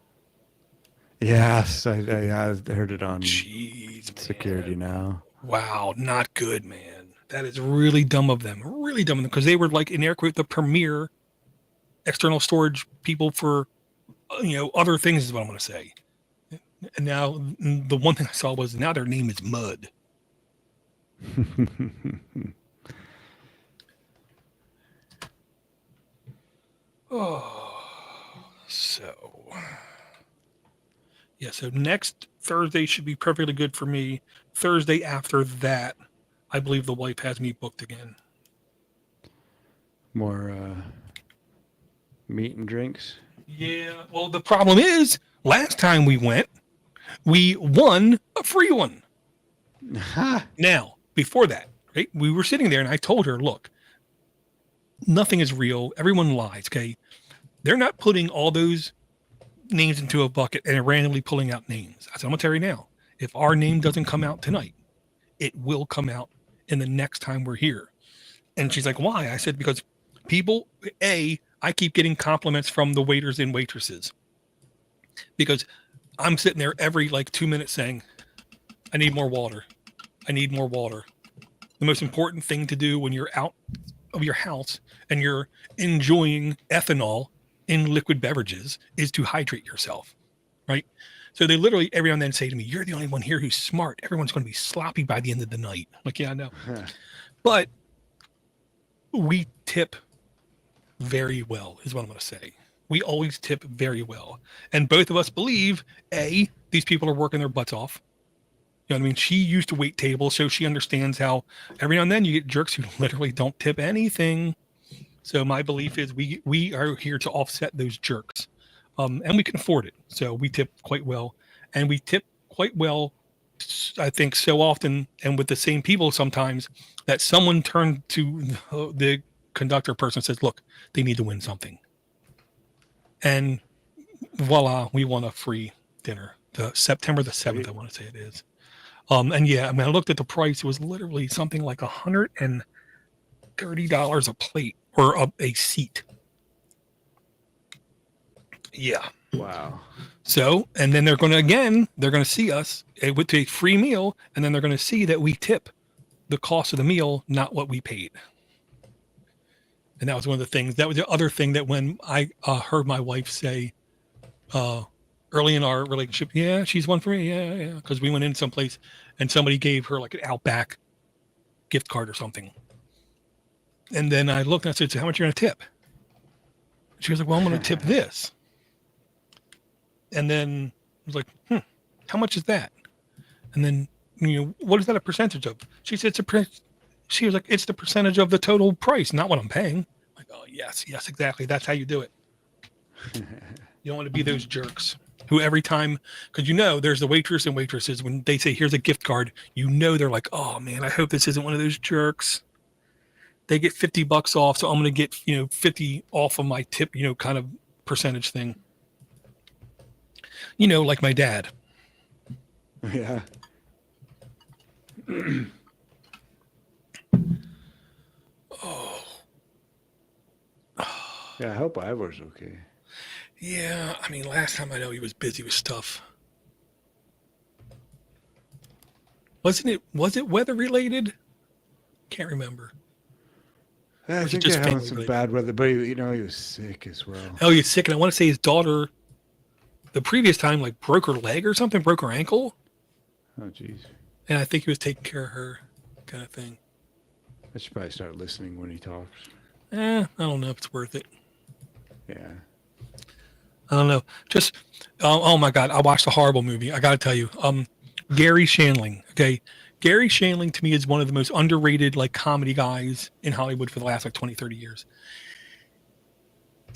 Yes, I heard it on Jeez, Security Now. Wow, not good, man. That is really dumb of them. Really dumb of them, because they were like, in air quotes, the premier external storage people for, other things is what I'm going to say. And now the one thing I saw was now their name is Mud. So next Thursday should be perfectly good for me. Thursday after that, I believe the wife has me booked again. More meat and drinks. Yeah. Well, the problem is, last time we went, we won a free one. Now, before that, right, we were sitting there and I told her, look, nothing is real. Everyone lies. Okay. They're not putting all those names into a bucket and randomly pulling out names. I said, I'm going to tell you now, if our name doesn't come out tonight, it will come out in the next time we're here. And she's like, why? I said, because people, I keep getting compliments from the waiters and waitresses, because I'm sitting there every 2 minutes saying, I need more water. I need more water. The most important thing to do when you're out of your house and you're enjoying ethanol in liquid beverages is to hydrate yourself, right? So they literally every now and then say to me, you're the only one here who's smart. Everyone's going to be sloppy by the end of the night. I'm like, yeah, I know. But we tip very well is what I'm going to say. We always tip very well. And both of us believe, these people are working their butts off. You know what I mean? She used to wait tables, so she understands how every now and then you get jerks who literally don't tip anything. So my belief is we are here to offset those jerks. And we can afford it. So we tip quite well. And we tip quite well, I think, so often and with the same people sometimes that someone turned to the conductor person and says, look, they need to win something. And voila, we won a free dinner. September the 7th, I want to say it is. And yeah, I mean, I looked at the price. It was literally something like $130 a plate or a seat. Yeah. Wow. So, and then they're going to see us with a free meal, and then they're going to see that we tip the cost of the meal, not what we paid. And that was one of the things. That was the other thing that when I heard my wife say, early in our relationship. Yeah, she's one for me. Yeah. Because we went in someplace and somebody gave her like an Outback gift card or something. And then I looked and I said, so how much are you going to tip? She was like, well, I'm going to tip this. And then I was like, how much is that? And then, what is that a percentage of? She said, she was like, it's the percentage of the total price, not what I'm paying. I'm like, oh, yes, exactly. That's how you do it. You don't want to be those jerks who every time, because there's the waitress and waitresses, when they say, here's a gift card, they're like, oh man, I hope this isn't one of those jerks. They get $50 off. So I'm going to get, 50 off of my tip, kind of percentage thing. Like my dad. Yeah. Oh. Yeah, I hope Ivor's okay. Yeah, I mean, last time I know he was busy with stuff. Was it weather related? Can't remember. I think they're having some bad weather, but he was sick as well. Oh, he's sick, and I want to say his daughter, the previous time, like broke her leg or something, broke her ankle. Oh, jeez. And I think he was taking care of her, kind of thing. I should probably start listening when he talks. I don't know if it's worth it. Yeah. I don't know. Just, oh my God, I watched a horrible movie. I got to tell you, Gary Shandling. Okay. Gary Shandling to me is one of the most underrated like comedy guys in Hollywood for the last like 20, 30 years.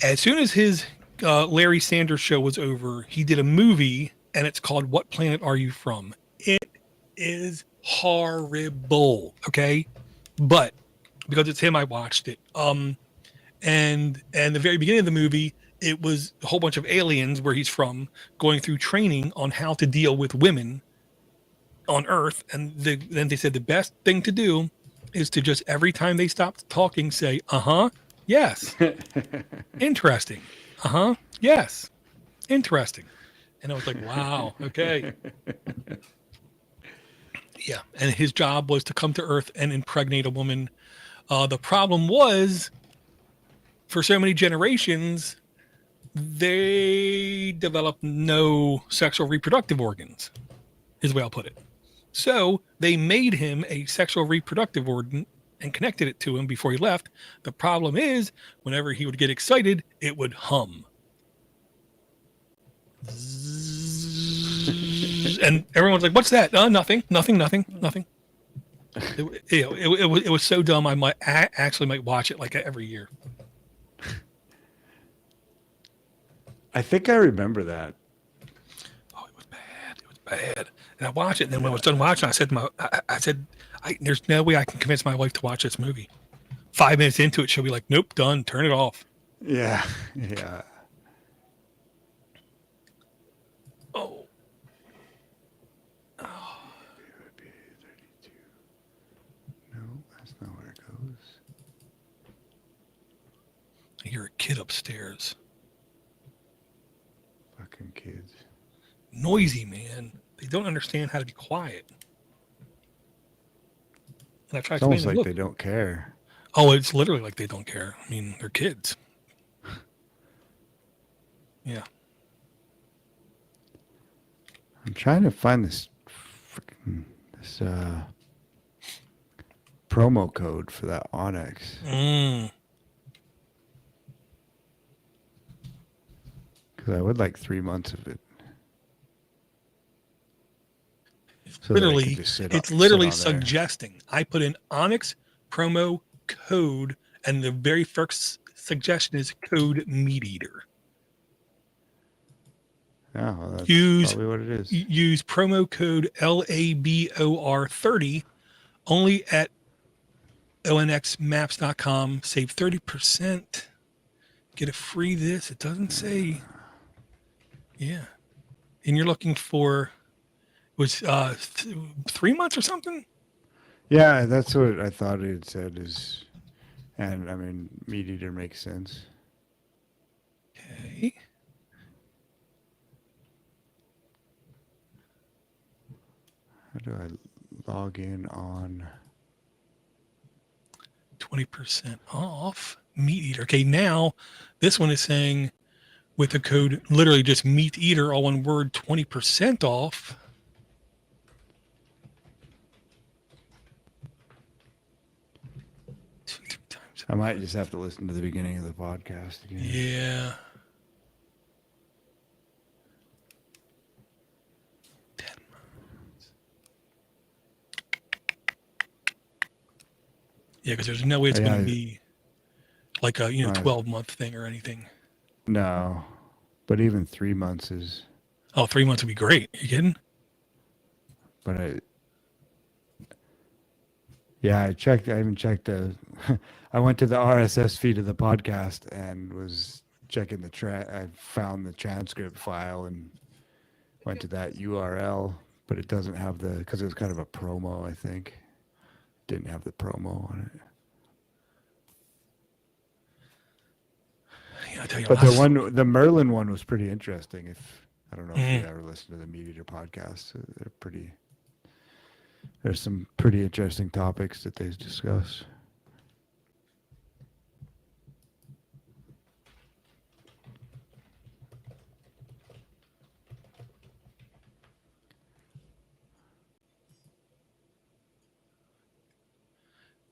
As soon as his Larry Sanders show was over, he did a movie and it's called What Planet Are You From? It is horrible. Okay. But because it's him, I watched it. And the very beginning of the movie, it was a whole bunch of aliens where he's from going through training on how to deal with women on Earth. And then they said the best thing to do is to just every time they stop talking, say, yes, interesting. Yes, interesting. And I was like, wow, okay. Yeah. And his job was to come to Earth and impregnate a woman. The problem was, for so many generations, they developed no sexual reproductive organs, is the way I'll put it. So they made him a sexual reproductive organ and connected it to him before he left. The problem is, whenever he would get excited, it would hum. And everyone's like, what's that? Nothing. It was so dumb. I actually might watch it like every year. I think I remember that. Oh, it was bad. And I watched it. And then when I was done watching, I said, there's no way I can convince my wife to watch this movie. 5 minutes into it, she'll be like, nope, done. Turn it off. Yeah. Oh. 32. No, that's not where it goes. I hear a kid upstairs. Fucking kids. Noisy, man. They don't understand how to be quiet. And I try It's to almost explain like them, they don't care. Oh, it's literally like they don't care. I mean, they're kids. Yeah. I'm trying to find this promo code for that Onyx. Because I would like 3 months of it. It's literally suggesting. I put in Onyx promo code, and the very first suggestion is code Meat Eater. Oh, well, that's probably what it is. Use promo code LABOR30 only at onxmaps.com. Save 30%. Get a free this. It doesn't say. Yeah. And you're looking for, was 3 months or something? Yeah, that's what I thought it had said is, and I mean, Meat Eater makes sense. Okay. How do I log in on 20% off Meat Eater? Okay, now this one is saying with the code, literally just meat eater, all one word, 20% off. I might just have to listen to the beginning of the podcast again. Yeah. 10 months. Yeah, because there's no way it's going to be like a 12-month thing or anything. No, but even 3 months is. Oh, 3 months would be great. Are you kidding? But I checked. I even checked. I went to the RSS feed of the podcast and was checking I found the transcript file and went to that URL, but it doesn't have because it was kind of a promo. I think didn't have the promo on it. Yeah, I tell you But what, the Merlin one was pretty interesting. I don't know if you ever listened to the Meat Eater podcast. They're pretty. There's some pretty interesting topics that they discuss.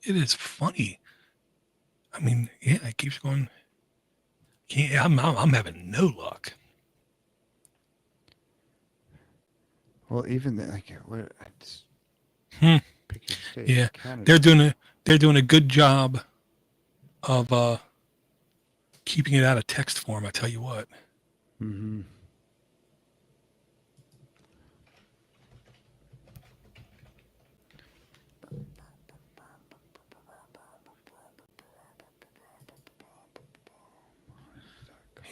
it is funny. I mean, yeah, it keeps going. Yeah, I'm having no luck. Well, even what? Pick your state. Yeah, Canada. they're doing a good job of keeping it out of text form. I tell you what. Mm-hmm.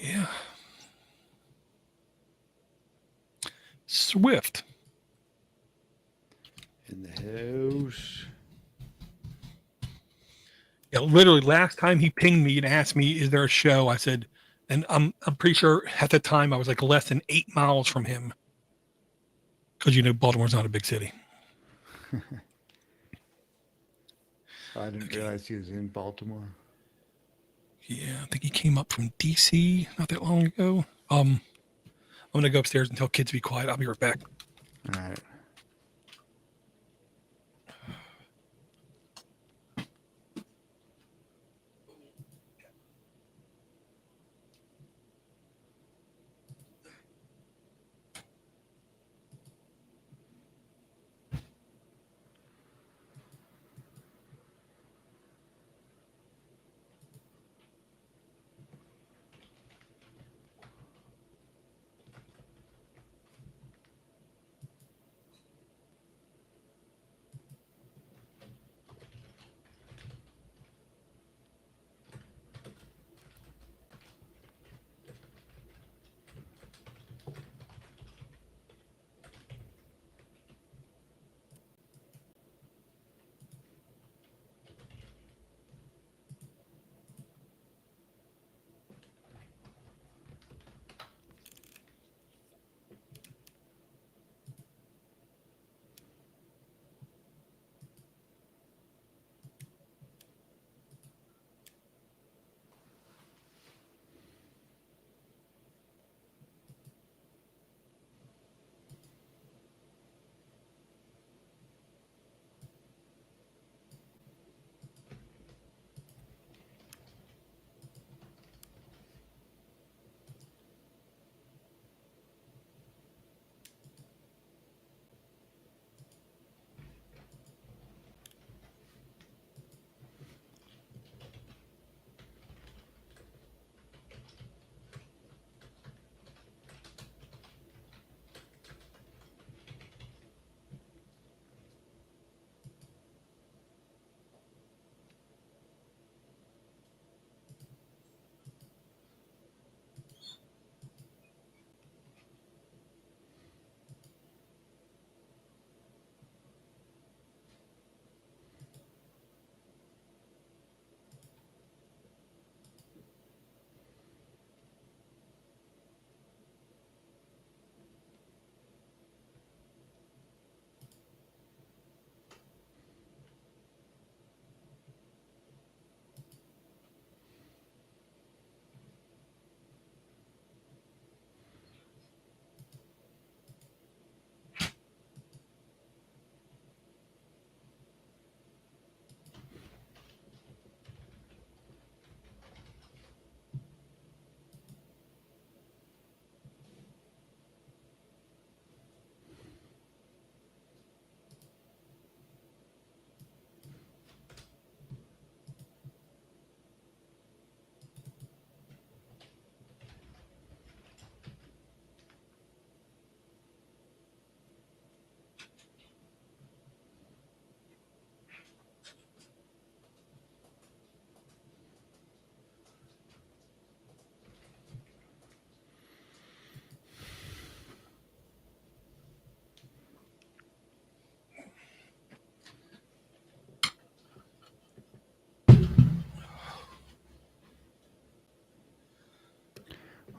Yeah. Swift. In the house. Yeah, literally last time he pinged me and asked me, "Is there a show?" I said, and I'm pretty sure at the time I was like less than 8 miles from him, because Baltimore's not a big city. I didn't realize he was in Baltimore. Yeah, I think he came up from DC not that long ago. I'm gonna go upstairs and tell kids to be quiet. I'll be right back. All right.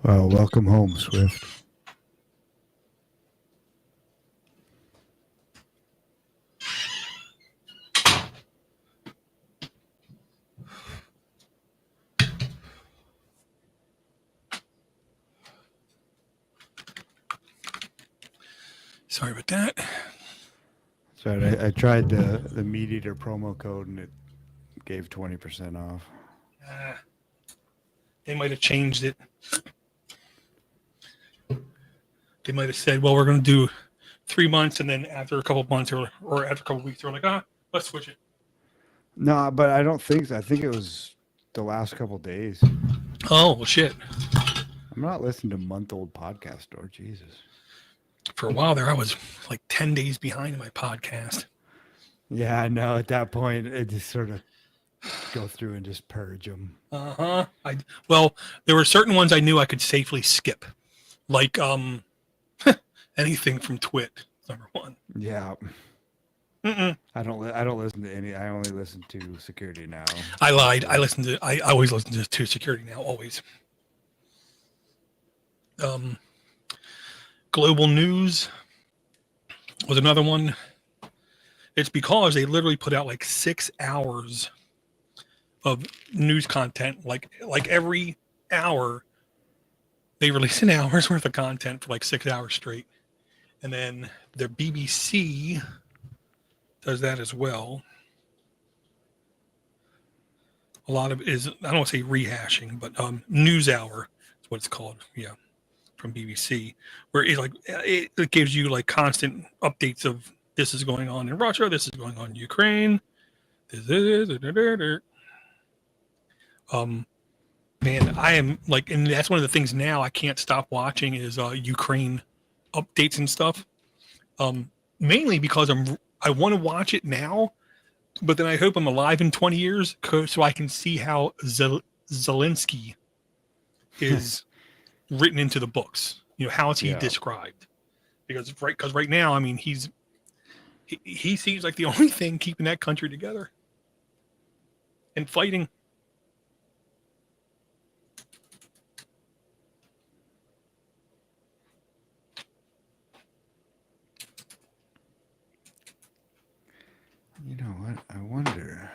Well, welcome home, Swift. Sorry about that. Sorry, I tried the Meat Eater promo code and it gave 20% off. They might have changed it. They might have said, well, we're going to do 3 months, and then after a couple of months or after a couple of weeks, they're like, let's switch it. No, but I don't think so. I think it was the last couple of days. Oh, well, shit. I'm not listening to month-old podcast store. Jesus. For a while there, I was like 10 days behind in my podcast. Yeah, I know. At that point, it just sort of go through and just purge them. Uh-huh. Well, there were certain ones I knew I could safely skip. Like anything from Twit, number one. Yeah. Mm-mm. I don't listen to any. I only listen to Security Now. I lied. I always listen to Security Now, always. Global News was another one. It's because they literally put out like 6 hours of news content. Like every hour, they release an hour's worth of content for like 6 hours straight. And then the BBC does that as well. A lot of it is, I don't want to say rehashing, but News Hour is what it's called. Yeah. From BBC, where it's like it gives you like constant updates of this is going on in Russia, this is going on in Ukraine. Man, I am like, and that's one of the things now I can't stop watching is Ukraine updates and stuff. Mainly because I want to watch it now, but then I hope I'm alive in 20 years so I can see how Zelensky is written into the books. You know, how is he described? Because right now, I mean, he seems like the only thing keeping that country together and fighting. You know what? I wonder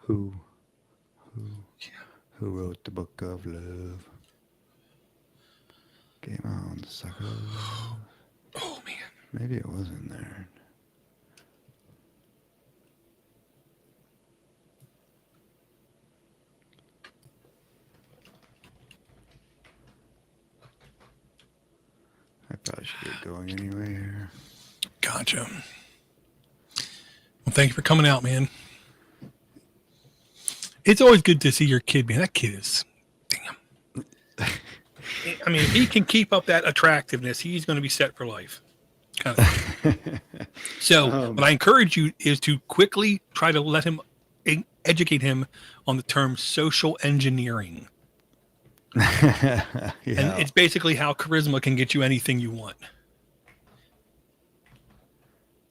who wrote the book of love? Game on, sucker. Oh man, maybe it was in there. I probably should get going anyway here. Gotcha. Well, thank you for coming out, man. It's always good to see your kid, man. That kid is, damn. I mean, if he can keep up that attractiveness, he's going to be set for life. Kind of thing. So, what I encourage you is to quickly try to let him educate him on the term social engineering. Yeah. And it's basically how charisma can get you anything you want.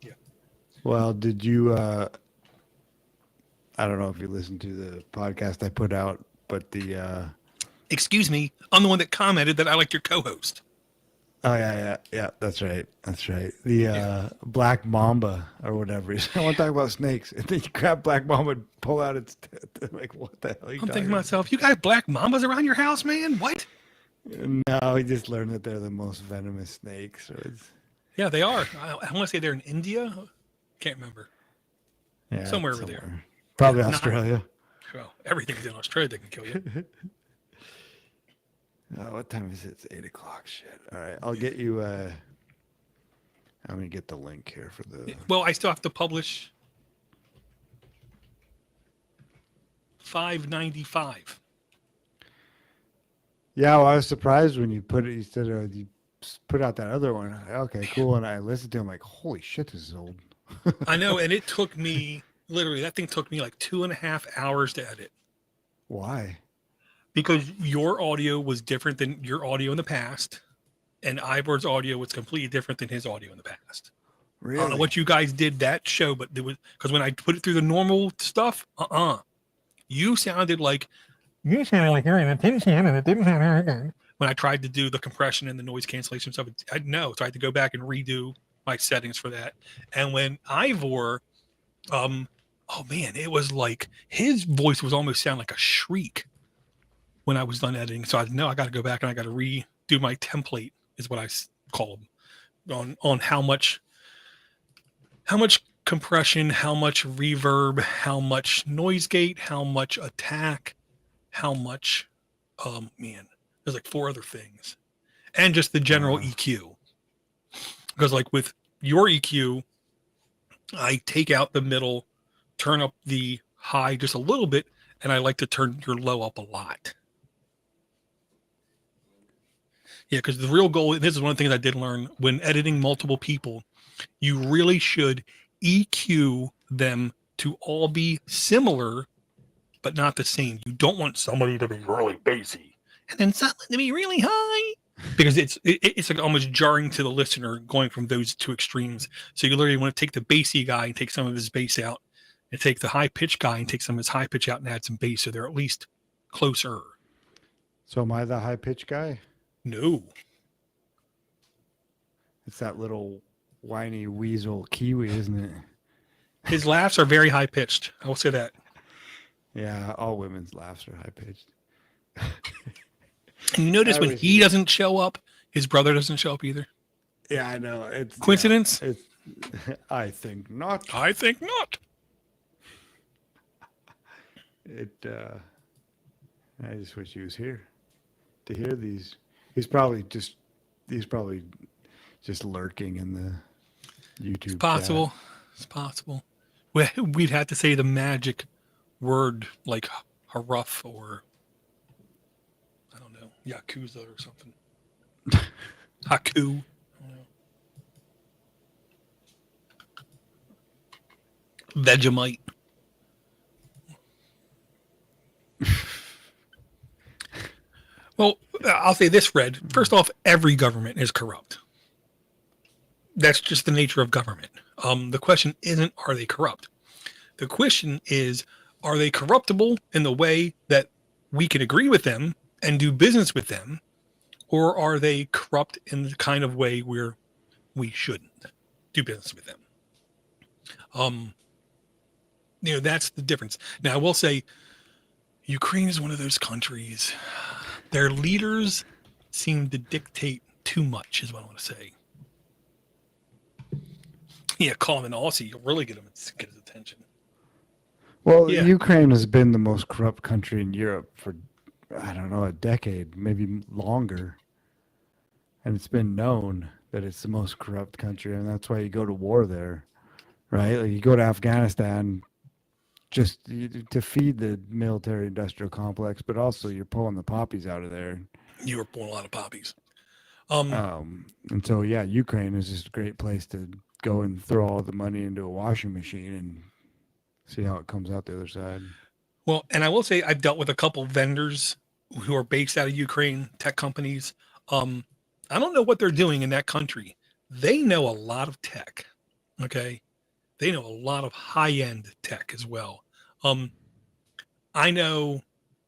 Yeah. Well, did you I don't know if you listened to the podcast I put out, but the excuse me, I'm the one that commented that I liked your co-host. Oh yeah, that's right. The Black Mamba or whatever. I want to talk about snakes. And then you grab Black Mamba and pull out its like, what the hell are you I'm thinking to about? myself, you got black mambas around your house, man? What? No, he just learned that they're the most venomous snakes. So Yeah, they are. I want to say they're in India. Can't remember. yeah, Somewhere over there. Probably Yeah, Australia. Well, everything's in Australia that can kill you. What time is it? It's 8:00. Shit. All right, I'll get you. I'm gonna get the link here for the. Well, I still have to publish $5.95. Yeah, well, I was surprised when you put it. You said you put out that other one. Okay, cool. And I listened to it. I'm like, holy shit, this is old. I know, and it took me literally. That thing took me like 2.5 hours to edit. Why? Because your audio was different than your audio in the past, and Ivor's audio was completely different than his audio in the past. I don't know what you guys did that show, but there was, because when I put it through the normal stuff, you sounded like you're hearing it didn't sound and it didn't sound very good. When I tried to do the compression and the noise cancellation stuff, I know, so I had to go back and redo my settings for that. And when Ivor, oh man, it was like his voice was almost sound like a shriek when I was done editing. So I know I got to go back and I got to redo my template, is what I call them, on how much compression, how much reverb, how much noise gate, how much attack, how much, man, there's like 4 other things, and just the general EQ. Because like with your EQ, I take out the middle, turn up the high just a little bit, and I like to turn your low up a lot. Yeah, because the real goal, and this is one of the things I did learn when editing multiple people, you really should EQ them to all be similar, but not the same. You don't want somebody to be really bassy and then something to be really high, because it's like almost jarring to the listener going from those 2 extremes. So you literally want to take the bassy guy and take some of his bass out, and take the high pitch guy and take some of his high pitch out and add some bass, so they're at least closer. So am I the high pitch guy? No. It's that little whiny weasel Kiwi, isn't it? His laughs are very high pitched. I will say that. Yeah, all women's laughs are high pitched. And you notice when he doesn't show up, his brother doesn't show up either. Yeah, I know. It's coincidence. Yeah, I think not. I think not. I just wish he was here to hear these. He's probably just lurking in the YouTube. It's possible. Chat. It's possible. We'd have to say the magic word like haruff or I don't know, yakuza or something. Haku. Vegemite. Well, I'll say this, Red. First off, every government is corrupt. That's just the nature of government. The question isn't, are they corrupt? The question is, are they corruptible in the way that we can agree with them and do business with them? Or are they corrupt in the kind of way where we shouldn't do business with them? That's the difference. Now, I will say Ukraine is one of those countries. Their leaders seem to dictate too much, is what I want to say. Yeah, call him an Aussie. You'll really get his attention. Well, Yeah. Ukraine has been the most corrupt country in Europe for, I don't know, a decade, maybe longer. And it's been known that it's the most corrupt country, and that's why you go to war there, right? Like you go to Afghanistan just to feed the military-industrial complex, but also you're pulling the poppies out of there. You were pulling a lot of poppies. And so, yeah, Ukraine is just a great place to go and throw all the money into a washing machine and see how it comes out the other side. Well, and I will say I've dealt with a couple vendors who are based out of Ukraine, tech companies. I don't know what they're doing in that country. They know a lot of tech. Okay. They know a lot of high-end tech as well. I know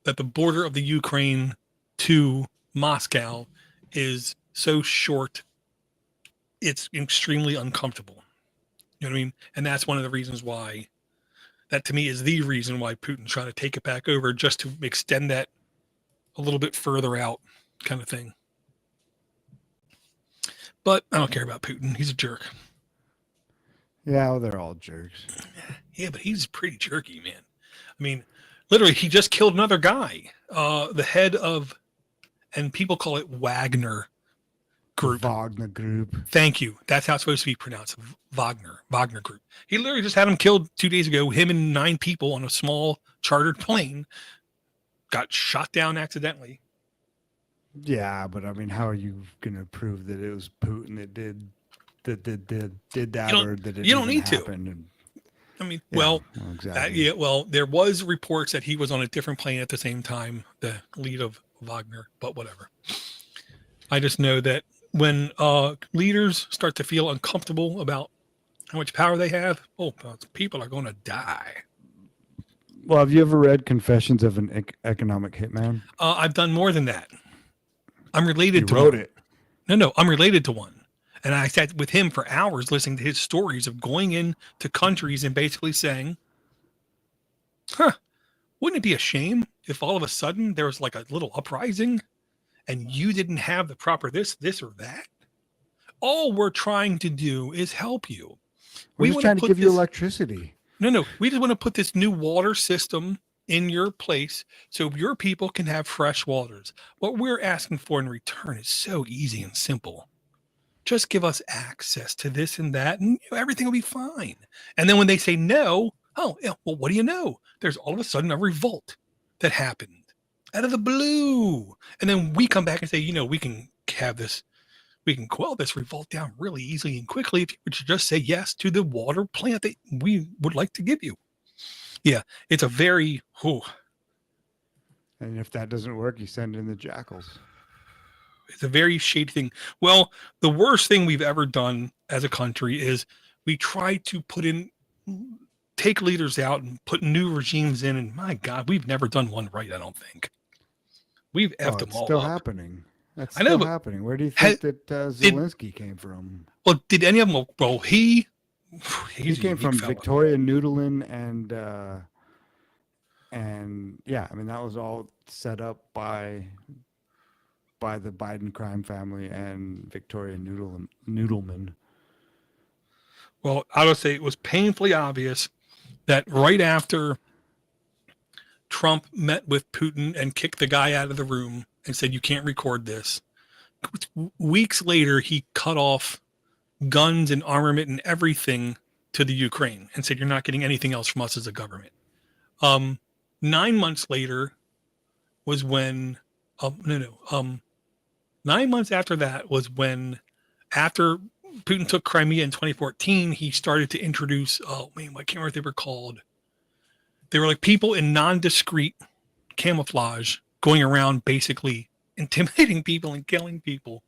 that the border of the Ukraine to Moscow is so short, it's extremely uncomfortable. You know what I mean? And that's one of the reasons why, that to me is the reason why Putin's trying to take it back over, just to extend that a little bit further out kind of thing. But I don't care about Putin. He's a jerk. Yeah, well, they're all jerks. Yeah, but he's pretty jerky, man. I mean, literally, he just killed another guy. The head of, and people call it Wagner Group. Wagner Group. Thank you. That's how it's supposed to be pronounced. Wagner Group. He literally just had him killed 2 days ago. Him and 9 people on a small chartered plane got shot down accidentally. Yeah, but I mean, how are you going to prove that it was Putin that did that, or that it you don't even need to. happened? And, I mean, yeah, well, exactly. there was reports that he was on a different plane at the same time, the lead of Wagner, but whatever. I just know that when leaders start to feel uncomfortable about How much power they have? Oh, people are going to die. Well, have you ever read Confessions of an Economic Hitman? I've done more than that. I'm related You to wrote one. it. No, I'm related to one. And I sat with him for hours listening to his stories of going into countries and basically saying, wouldn't it be a shame if all of a sudden there was like a little uprising and you didn't have the proper this or that? All we're trying to do is help you. We're just wanna trying to put give you this- electricity. No, we just want to put this new water system in your place so your people can have fresh waters. What we're asking for in return is so easy and simple. Just give us access to this and that, and everything will be fine. And then when they say no, well, what do you know? There's all of a sudden a revolt that happened out of the blue. And then we come back and say, we can have this, we can quell this revolt down really easily and quickly if you would just say yes to the water plant that we would like to give you. Yeah, it's a very, And if that doesn't work, you send in the jackals. it's a very shady thing. Well, the worst thing we've ever done as a country is we try to take leaders out and put new regimes in. And my God, we've never done one right, I don't think. We've effed them It's all still up. happening. That's I know, still but happening. Where do you think that Zelensky came from? Well, did any of them? Well, he came from fella. Victoria Noodlin and yeah, I mean that was all set up by the Biden crime family and Victoria Noodleman. Well, I would say it was painfully obvious that right after Trump met with Putin and kicked the guy out of the room and said, "You can't record this." Weeks later, he cut off guns and armament and everything to the Ukraine and said, "You're not getting anything else from us as a government." 9 months later was when, 9 months after that was when, after Putin took Crimea in 2014, he started to introduce, I can't remember what they were called. They were like people in non-discreet camouflage going around basically intimidating people and killing people.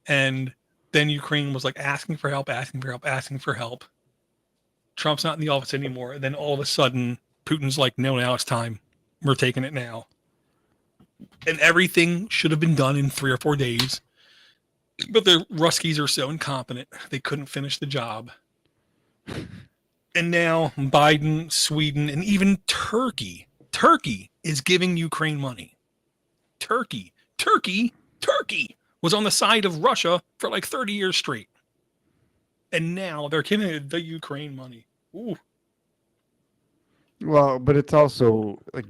And then Ukraine was like asking for help. Trump's not in the office anymore. And then all of a sudden, Putin's like, no, now it's time. We're taking it now. And everything should have been done in 3 or 4 days. But the Ruskies are so incompetent, they couldn't finish the job. And now Biden, Sweden, and even Turkey is giving Ukraine money. Turkey was on the side of Russia for like 30 years straight. And now they're giving the Ukraine money. Ooh. Well, but it's also like,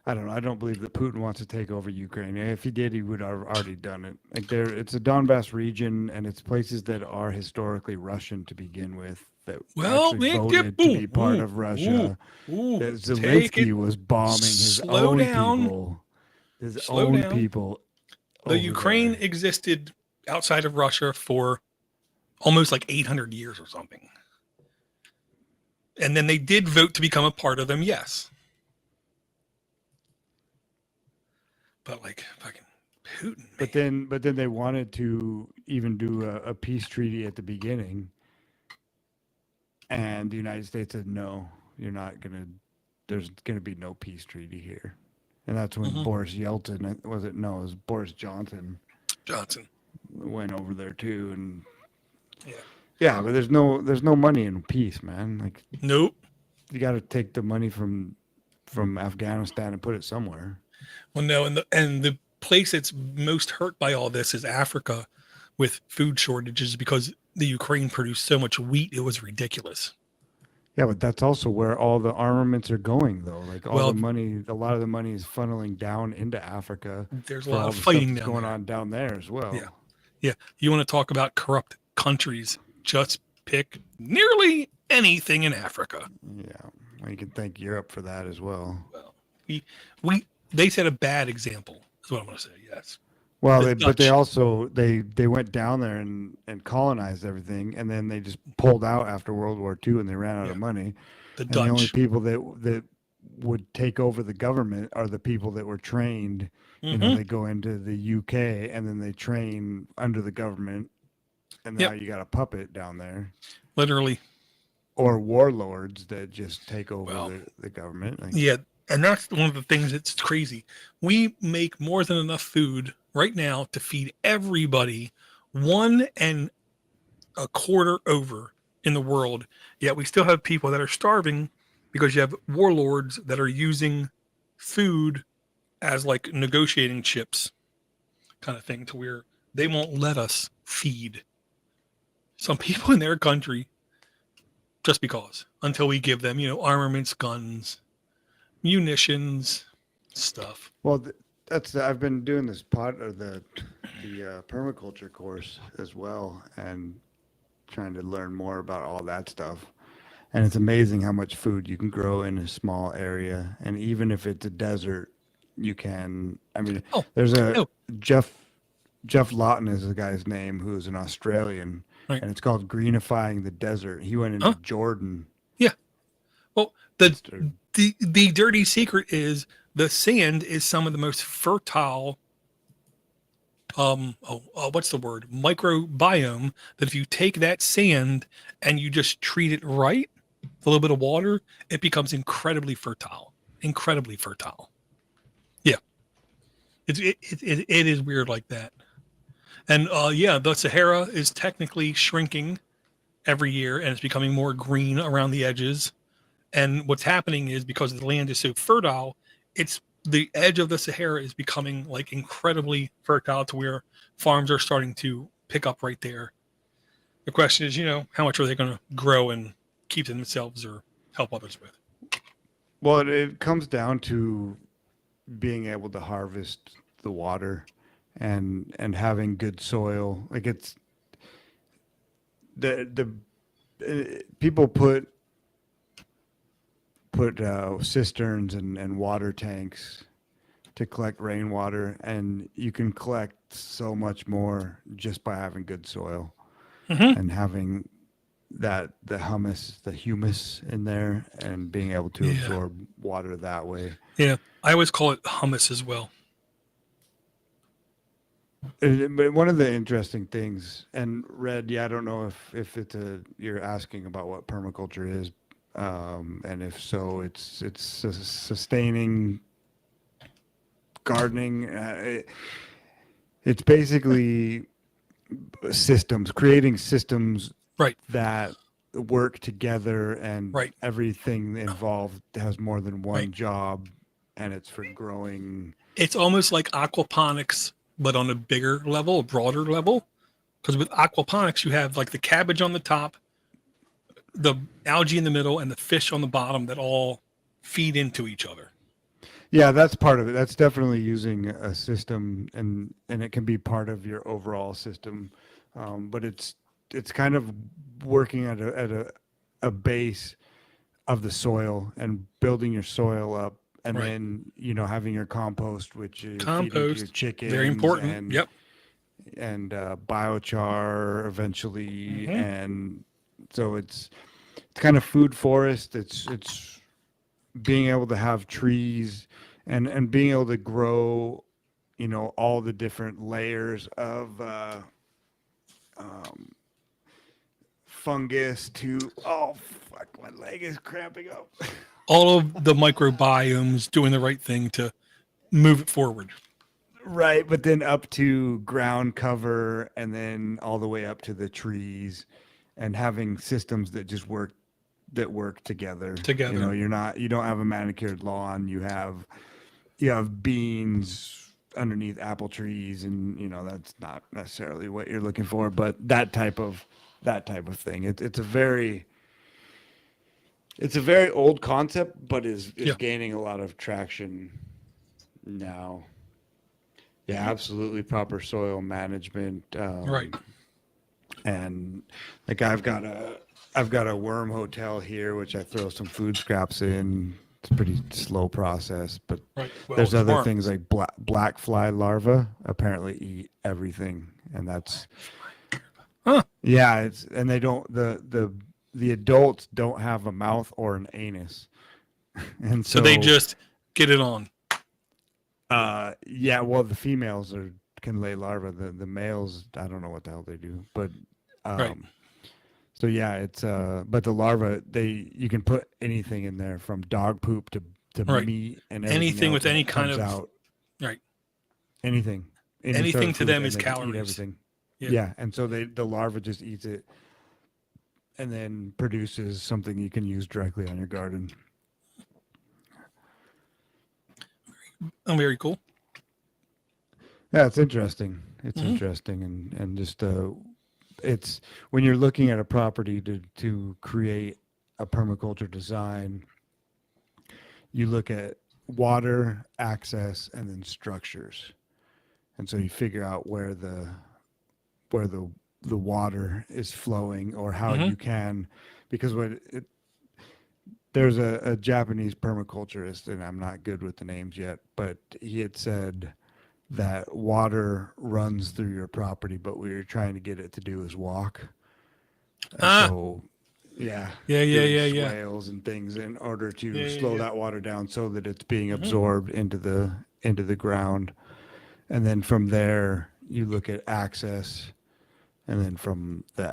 I don't know. I don't believe that Putin wants to take over Ukraine. If he did, he would have already done it. Like it's a Donbass region, and it's places that are historically Russian to begin with. That actually voted to be part of Russia. That Zelensky was bombing his own people. His own people. The Ukraine existed outside of Russia for almost like 800 years or something. And then they did vote to become a part of them, yes. But like fucking Putin. But then they wanted to even do a peace treaty at the beginning. And the United States said, no, you're not going to, there's going to be no peace treaty here. And that's when Boris Yeltsin, it was Boris Johnson went over there too. And yeah, but there's no money in peace, man. Like, nope. You got to take the money from Afghanistan and put it somewhere. Well, no, and the place that's most hurt by all this is Africa, with food shortages because the Ukraine produced so much wheat it was ridiculous. Yeah, but that's also where all the armaments are going, though. Like a lot of the money is funneling down into Africa. There's a lot of fighting going on down there as well. Yeah. You want to talk about corrupt countries? Just pick nearly anything in Africa. Yeah, well, you can thank Europe for that as well. Well, they set a bad example. Is what I'm going to say. Yes. Well, they went down there and colonized everything, and then they just pulled out after World War II, and they ran out of money. The only people that would take over the government are the people that were trained. You know, they go into the UK and then they train under the government, and now you got a puppet down there, literally. or warlords that just take over Well, the government. Like, yeah, and that's one of the things that's crazy. We make more than enough food right now to feed everybody 1.25 over in the world. Yet we still have people that are starving because you have warlords that are using food as like negotiating chips, kind of thing, to where they won't let us feed some people in their country just because, until we give them, armaments, guns, munitions, stuff. well, that's I've been doing this the permaculture course as well, and trying to learn more about all that stuff. And it's amazing how much food you can grow in a small area, and even if it's a desert, you can. I mean, there's a Jeff Lawton is the guy's name, who's an Australian, right. And it's called Greenifying the Desert. He went into Jordan. Yeah. Well, the dirty secret is the sand is some of the most fertile. What's the word? Microbiome. That if you take that sand and you just treat it right, with a little bit of water, it becomes incredibly fertile. Incredibly fertile. Yeah. It is weird like that. And the Sahara is technically shrinking every year, and it's becoming more green around the edges. And what's happening is, because the land is so fertile, it's the edge of the Sahara is becoming like incredibly fertile, to where farms are starting to pick up right there. The question is, how much are they going to grow and keep to themselves or help others with? Well, it comes down to being able to harvest the water and having good soil. Like, it's the people put cisterns and water tanks to collect rainwater, and you can collect so much more just by having good soil and having the humus in there, and being able to absorb water that way. Yeah, I always call it hummus as well. But one of the interesting things, and Red, I don't know if you're asking about what permaculture is, and if so, it's sustaining gardening. It's basically systems, creating systems that work together, and everything involved has more than one job, and it's for growing. It's almost like aquaponics, but on a bigger level, a broader level. Because with aquaponics, you have like the cabbage on the top, the algae in the middle, and the fish on the bottom that all feed into each other. Yeah, that's part of it. That's definitely using a system, and it can be part of your overall system. But it's kind of working at a base of the soil and building your soil up. And then, having your compost, which is feeding to your chickens. Very important. And biochar eventually. And so it's kind of food forest. It's being able to have trees and being able to grow, all the different layers of fungus to, my leg is cramping up. All of the microbiomes doing the right thing to move it forward. Right, but then up to ground cover, and then all the way up to the trees, and having systems that just work together. You don't have a manicured lawn. You have beans underneath apple trees, and that's not necessarily what you're looking for, but that type of thing. It's a very old concept, but is gaining a lot of traction now. Yeah, absolutely. Proper soil management. And like I've got a worm hotel here, which I throw some food scraps in. It's a pretty slow process, but there's other things like black fly larvae apparently eat everything, and that's and they don't the adults don't have a mouth or an anus, and so they just get it on. Well, the females can lay larvae. The males, I don't know what the hell they do, but Right. So yeah, it's but the larva, you can put anything in there from dog poop to Right. meat and everything Anything else, with and any it kind comes of out right. anything, any sort Anything of to food, them and is they can eat calories. everything. Yeah. Yeah, and so the larva just eats it and then produces something you can use directly on your garden. Oh, very cool. Yeah, it's interesting. It's Mhm. interesting, and just it's when you're looking at a property to create a permaculture design, you look at water, access, and then structures, and so you figure out where the water is flowing or how Mhm. you can, because there's a Japanese permaculturist, and I'm not good with the names yet, but he had said that water runs through your property, but what you're trying to get it to do is walk. And Ah. so, yeah, Yeah. doing Yeah. swales and things in order to Yeah. slow Yeah. that water down so that it's being Mhm. absorbed into the ground. And then from there, you look at access, and then from the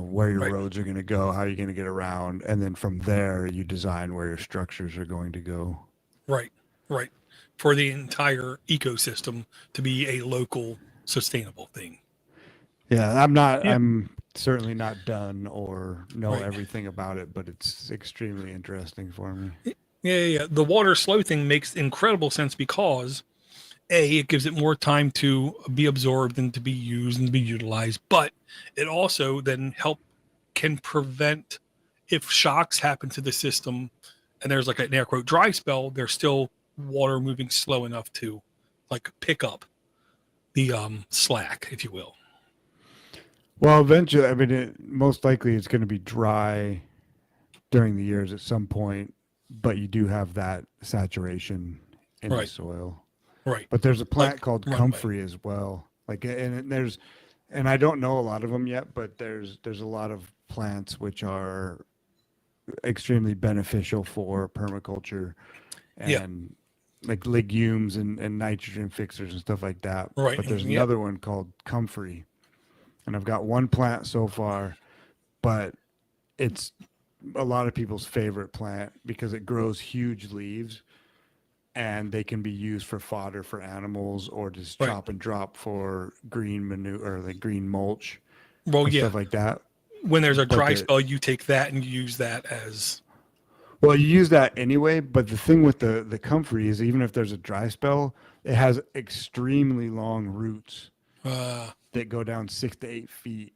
where your Right. roads are going to go, how you're going to get around, and then from there you design where your structures are going to go. Right. Right. For the entire ecosystem to be a local sustainable thing. Yeah, Yeah. I'm certainly not done or know Right. everything about it, but it's extremely interesting for me. Yeah. The water slow thing makes incredible sense because it gives it more time to be absorbed and to be used and to be utilized, but it also then can prevent if shocks happen to the system and there's like an air quote dry spell, there's still water moving slow enough to like pick up the slack, if you will. Well, eventually, I mean, most likely it's going to be dry during the years at some point, but you do have that saturation in the Right. soil. Right. But there's a plant Like called runway. comfrey as well. Like, and I don't know a lot of them yet, but there's a lot of plants which are extremely beneficial for permaculture Yeah. and like legumes and nitrogen fixers and stuff like that. Right. But there's Yep. another one called comfrey, and I've got one plant so far, but it's a lot of people's favorite plant because it grows huge leaves and they can be used for fodder for animals or just Right. chop and drop for green manure or like green mulch Well, and yeah. stuff like that. When there's a But dry spell, you take that and you use that as well, you use that anyway, but the thing with the comfrey is even if there's a dry spell, it has extremely long roots that go down 6 to 8 feet.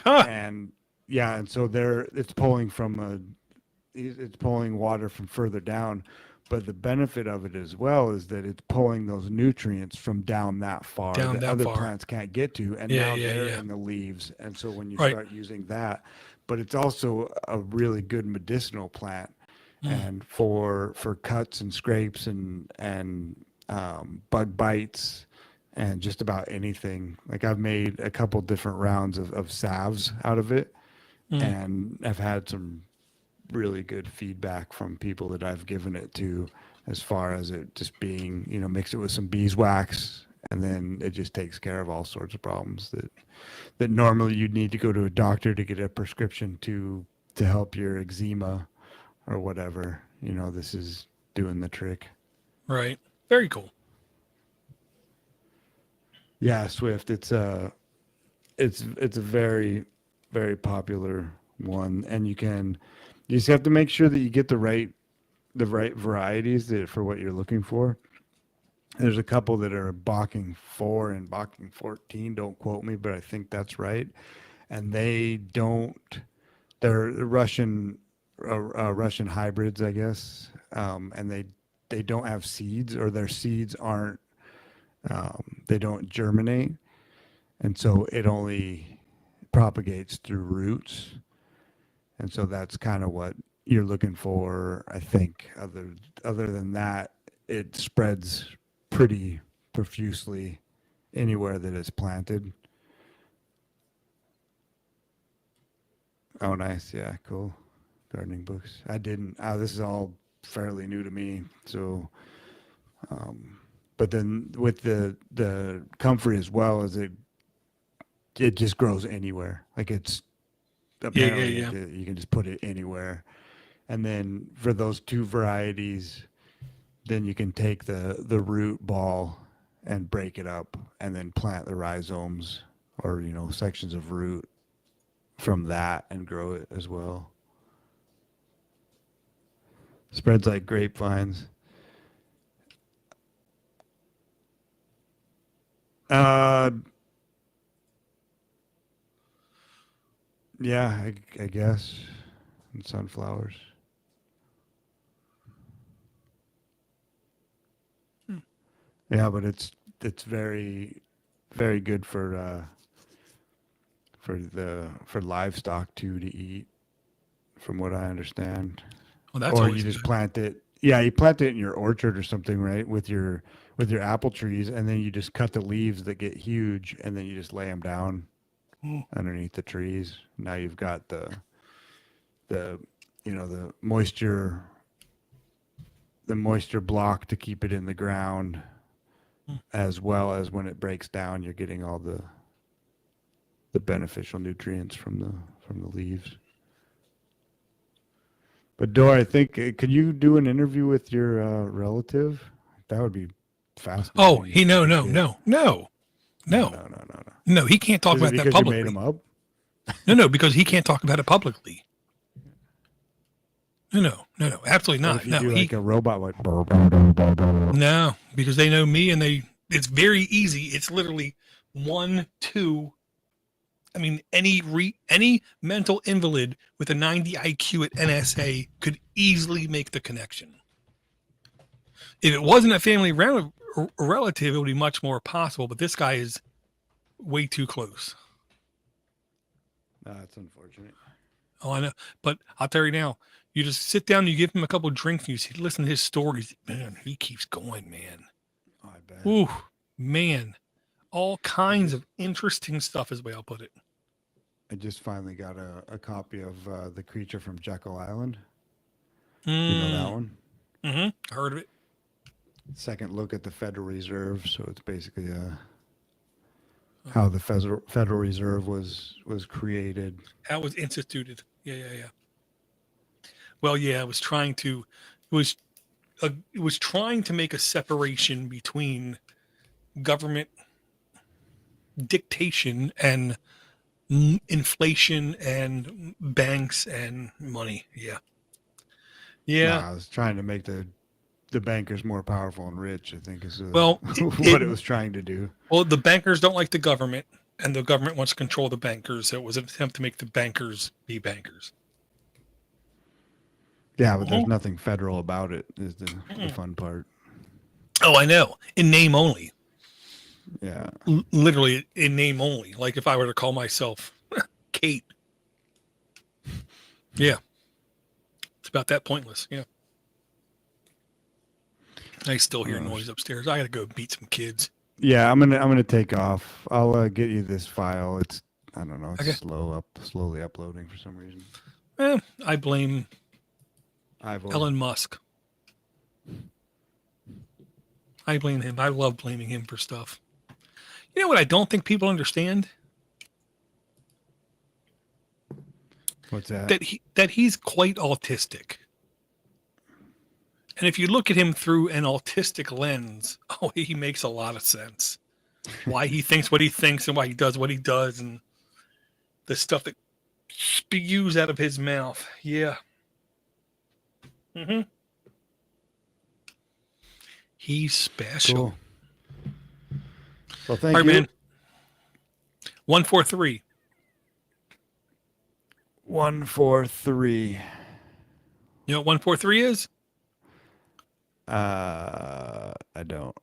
huh. And yeah, and so it's pulling it's pulling water from further down. But the benefit of it as well is that it's pulling those nutrients from down that far Down that that other far. plants can't get to. And Yeah. now Yeah. they're Yeah. in the leaves. And so when you Right. start using that, but it's also a really good medicinal plant. And for cuts and scrapes and bug bites and just about anything. Like I've made a couple different rounds of salves out of it, and I've had some really good feedback from people that I've given it to, as far as it just being, mix it with some beeswax, and then it just takes care of all sorts of problems that normally you'd need to go to a doctor to get a prescription to help your eczema or whatever. This is doing the trick. Right. Very cool. Yeah, Swift. It's a very, very popular one, and you just have to make sure that you get the right varieties for what you're looking for. There's a couple that are Bocking 4 and Bocking 14. Don't quote me, but I think that's right. And they're Russian hybrids, I guess. And they don't have seeds, or their seeds aren't, they don't germinate. And so it only propagates through roots. And so that's kind of what you're looking for, I think. Other than that, it spreads pretty profusely anywhere that it's planted. Oh, nice. Yeah, cool. Gardening books. I didn't. This is all fairly new to me. So, but then with the comfrey as well, as it just grows anywhere. Like it's apparently yeah. you can just put it anywhere. And then for those two varieties, then you can take the root ball and break it up and then plant the rhizomes or, sections of root from that and grow it as well. Spreads like grapevines. Yeah, I guess. And sunflowers. Yeah, but it's very, very good for livestock too to eat, from what I understand. Well, that's Or always you just good. plant it. Yeah, you plant it in your orchard or something, right? With your apple trees, and then you just cut the leaves that get huge, and then you just lay them down underneath the trees. Now you've got the moisture block to keep it in the ground, as well as when it breaks down, you're getting all the beneficial nutrients from the leaves. But Dor, I think could you do an interview with your relative? That would be fascinating. No, he can't talk Is it about that because you made publicly. him up? No, because he can't talk about it publicly. No, absolutely What not. if you No, do he, like a robot like no, because they know me and it's very easy. It's literally 1, 2. I mean, any mental invalid with a 90 IQ at NSA could easily make the connection. If it wasn't a family relative, it would be much more possible. But this guy is way too close. That's unfortunate. Oh, I know. But I'll tell you now, you just sit down, you give him a couple of drinks, and you listen to his stories. Man, he keeps going, man. Oh, I bet. Ooh, man. All kinds of interesting stuff is the way I'll put it. I just finally got a copy of The Creature from Jekyll Island. Mm. You know that one? Mm-hmm. Heard of it. Second look at the Federal Reserve. So it's basically how the Federal Reserve was created. How it was instituted. Yeah. Well, yeah, it was trying to make a separation between government dictation and inflation and banks and money. Yeah. No, I was trying to make the bankers more powerful and rich, I think is Well, what it was trying to do. Well, the bankers don't like the government, and the government wants to control the bankers. So it was an attempt to make the bankers be bankers. Yeah, but there's nothing federal about it is the fun part. Oh, I know. In name only. Yeah. Literally in name only. Like if I were to call myself Kate. Yeah. It's about that pointless. Yeah. I still hear noise upstairs. I got to go beat some kids. Yeah, I'm gonna take off. I'll get you this file. It's I don't know. It's Okay. slowly uploading for some reason. I blame Ivor. Elon Musk. I blame him. I love blaming him for stuff. You know what I don't think people understand? What's that? That he's quite autistic. And if you look at him through an autistic lens, he makes a lot of sense. Why he thinks what he thinks and why he does what he does and the stuff that spews out of his mouth. Yeah. Mm-hmm. He's special. Cool. Well, thank All right, you. man. 143. 143. You know what 143 is? I don't.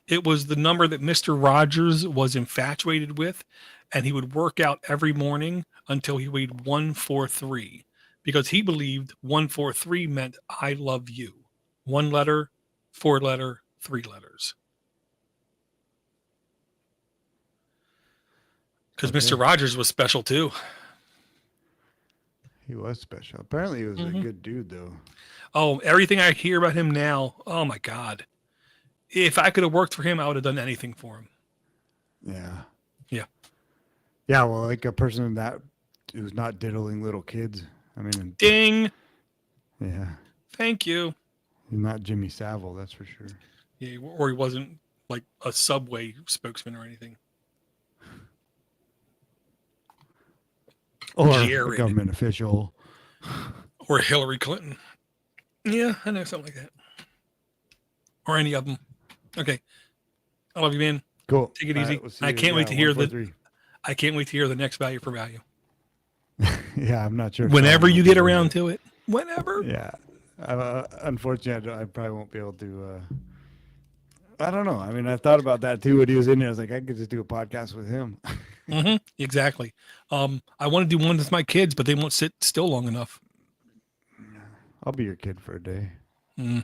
It was the number that Mr. Rogers was infatuated with, and he would work out every morning until he weighed 143 because he believed 143 meant I love you. 1 letter, 4 letter, 3 letters. Because Mr. Rogers was special too. He was special. Apparently, he was a good dude, though. Oh, everything I hear about him now, oh my God. If I could have worked for him, I would have done anything for him. Yeah. Yeah. Yeah, well, like a person that who's not diddling little kids. I mean, Ding. yeah, Thank you. he's not Jimmy Savile, that's for sure. Yeah, or he wasn't like a Subway spokesman or anything. Or a Jared. government official. Or Hillary Clinton. Yeah, I know something like that. Or any of them. Okay. I love you, man. Cool. Take it All easy. right, we'll see I you. can't wait to hear the 143. I can't wait to hear the next value for value. Yeah, I'm not sure. if Whenever Tom you will get do around it. to it. Whenever. Yeah. Unfortunately, I probably won't be able to. I don't know. I mean, I thought about that too when he was in there. I was like, I could just do a podcast with him. Exactly. I want to do one with my kids, but they won't sit still long enough. I'll be your kid for a day. I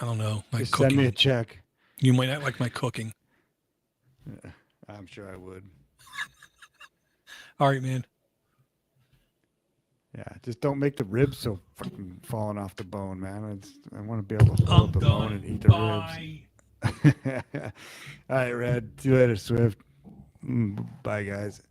don't know. My Just cooking. send me a check. You might not like my cooking. Yeah, I'm sure I would. All right, man. Yeah, just don't make the ribs so fucking falling off the bone, man. I want to be able to pull I'm up the done. bone and eat the Bye. ribs. All right, Red. See you later, Swift. Bye, guys.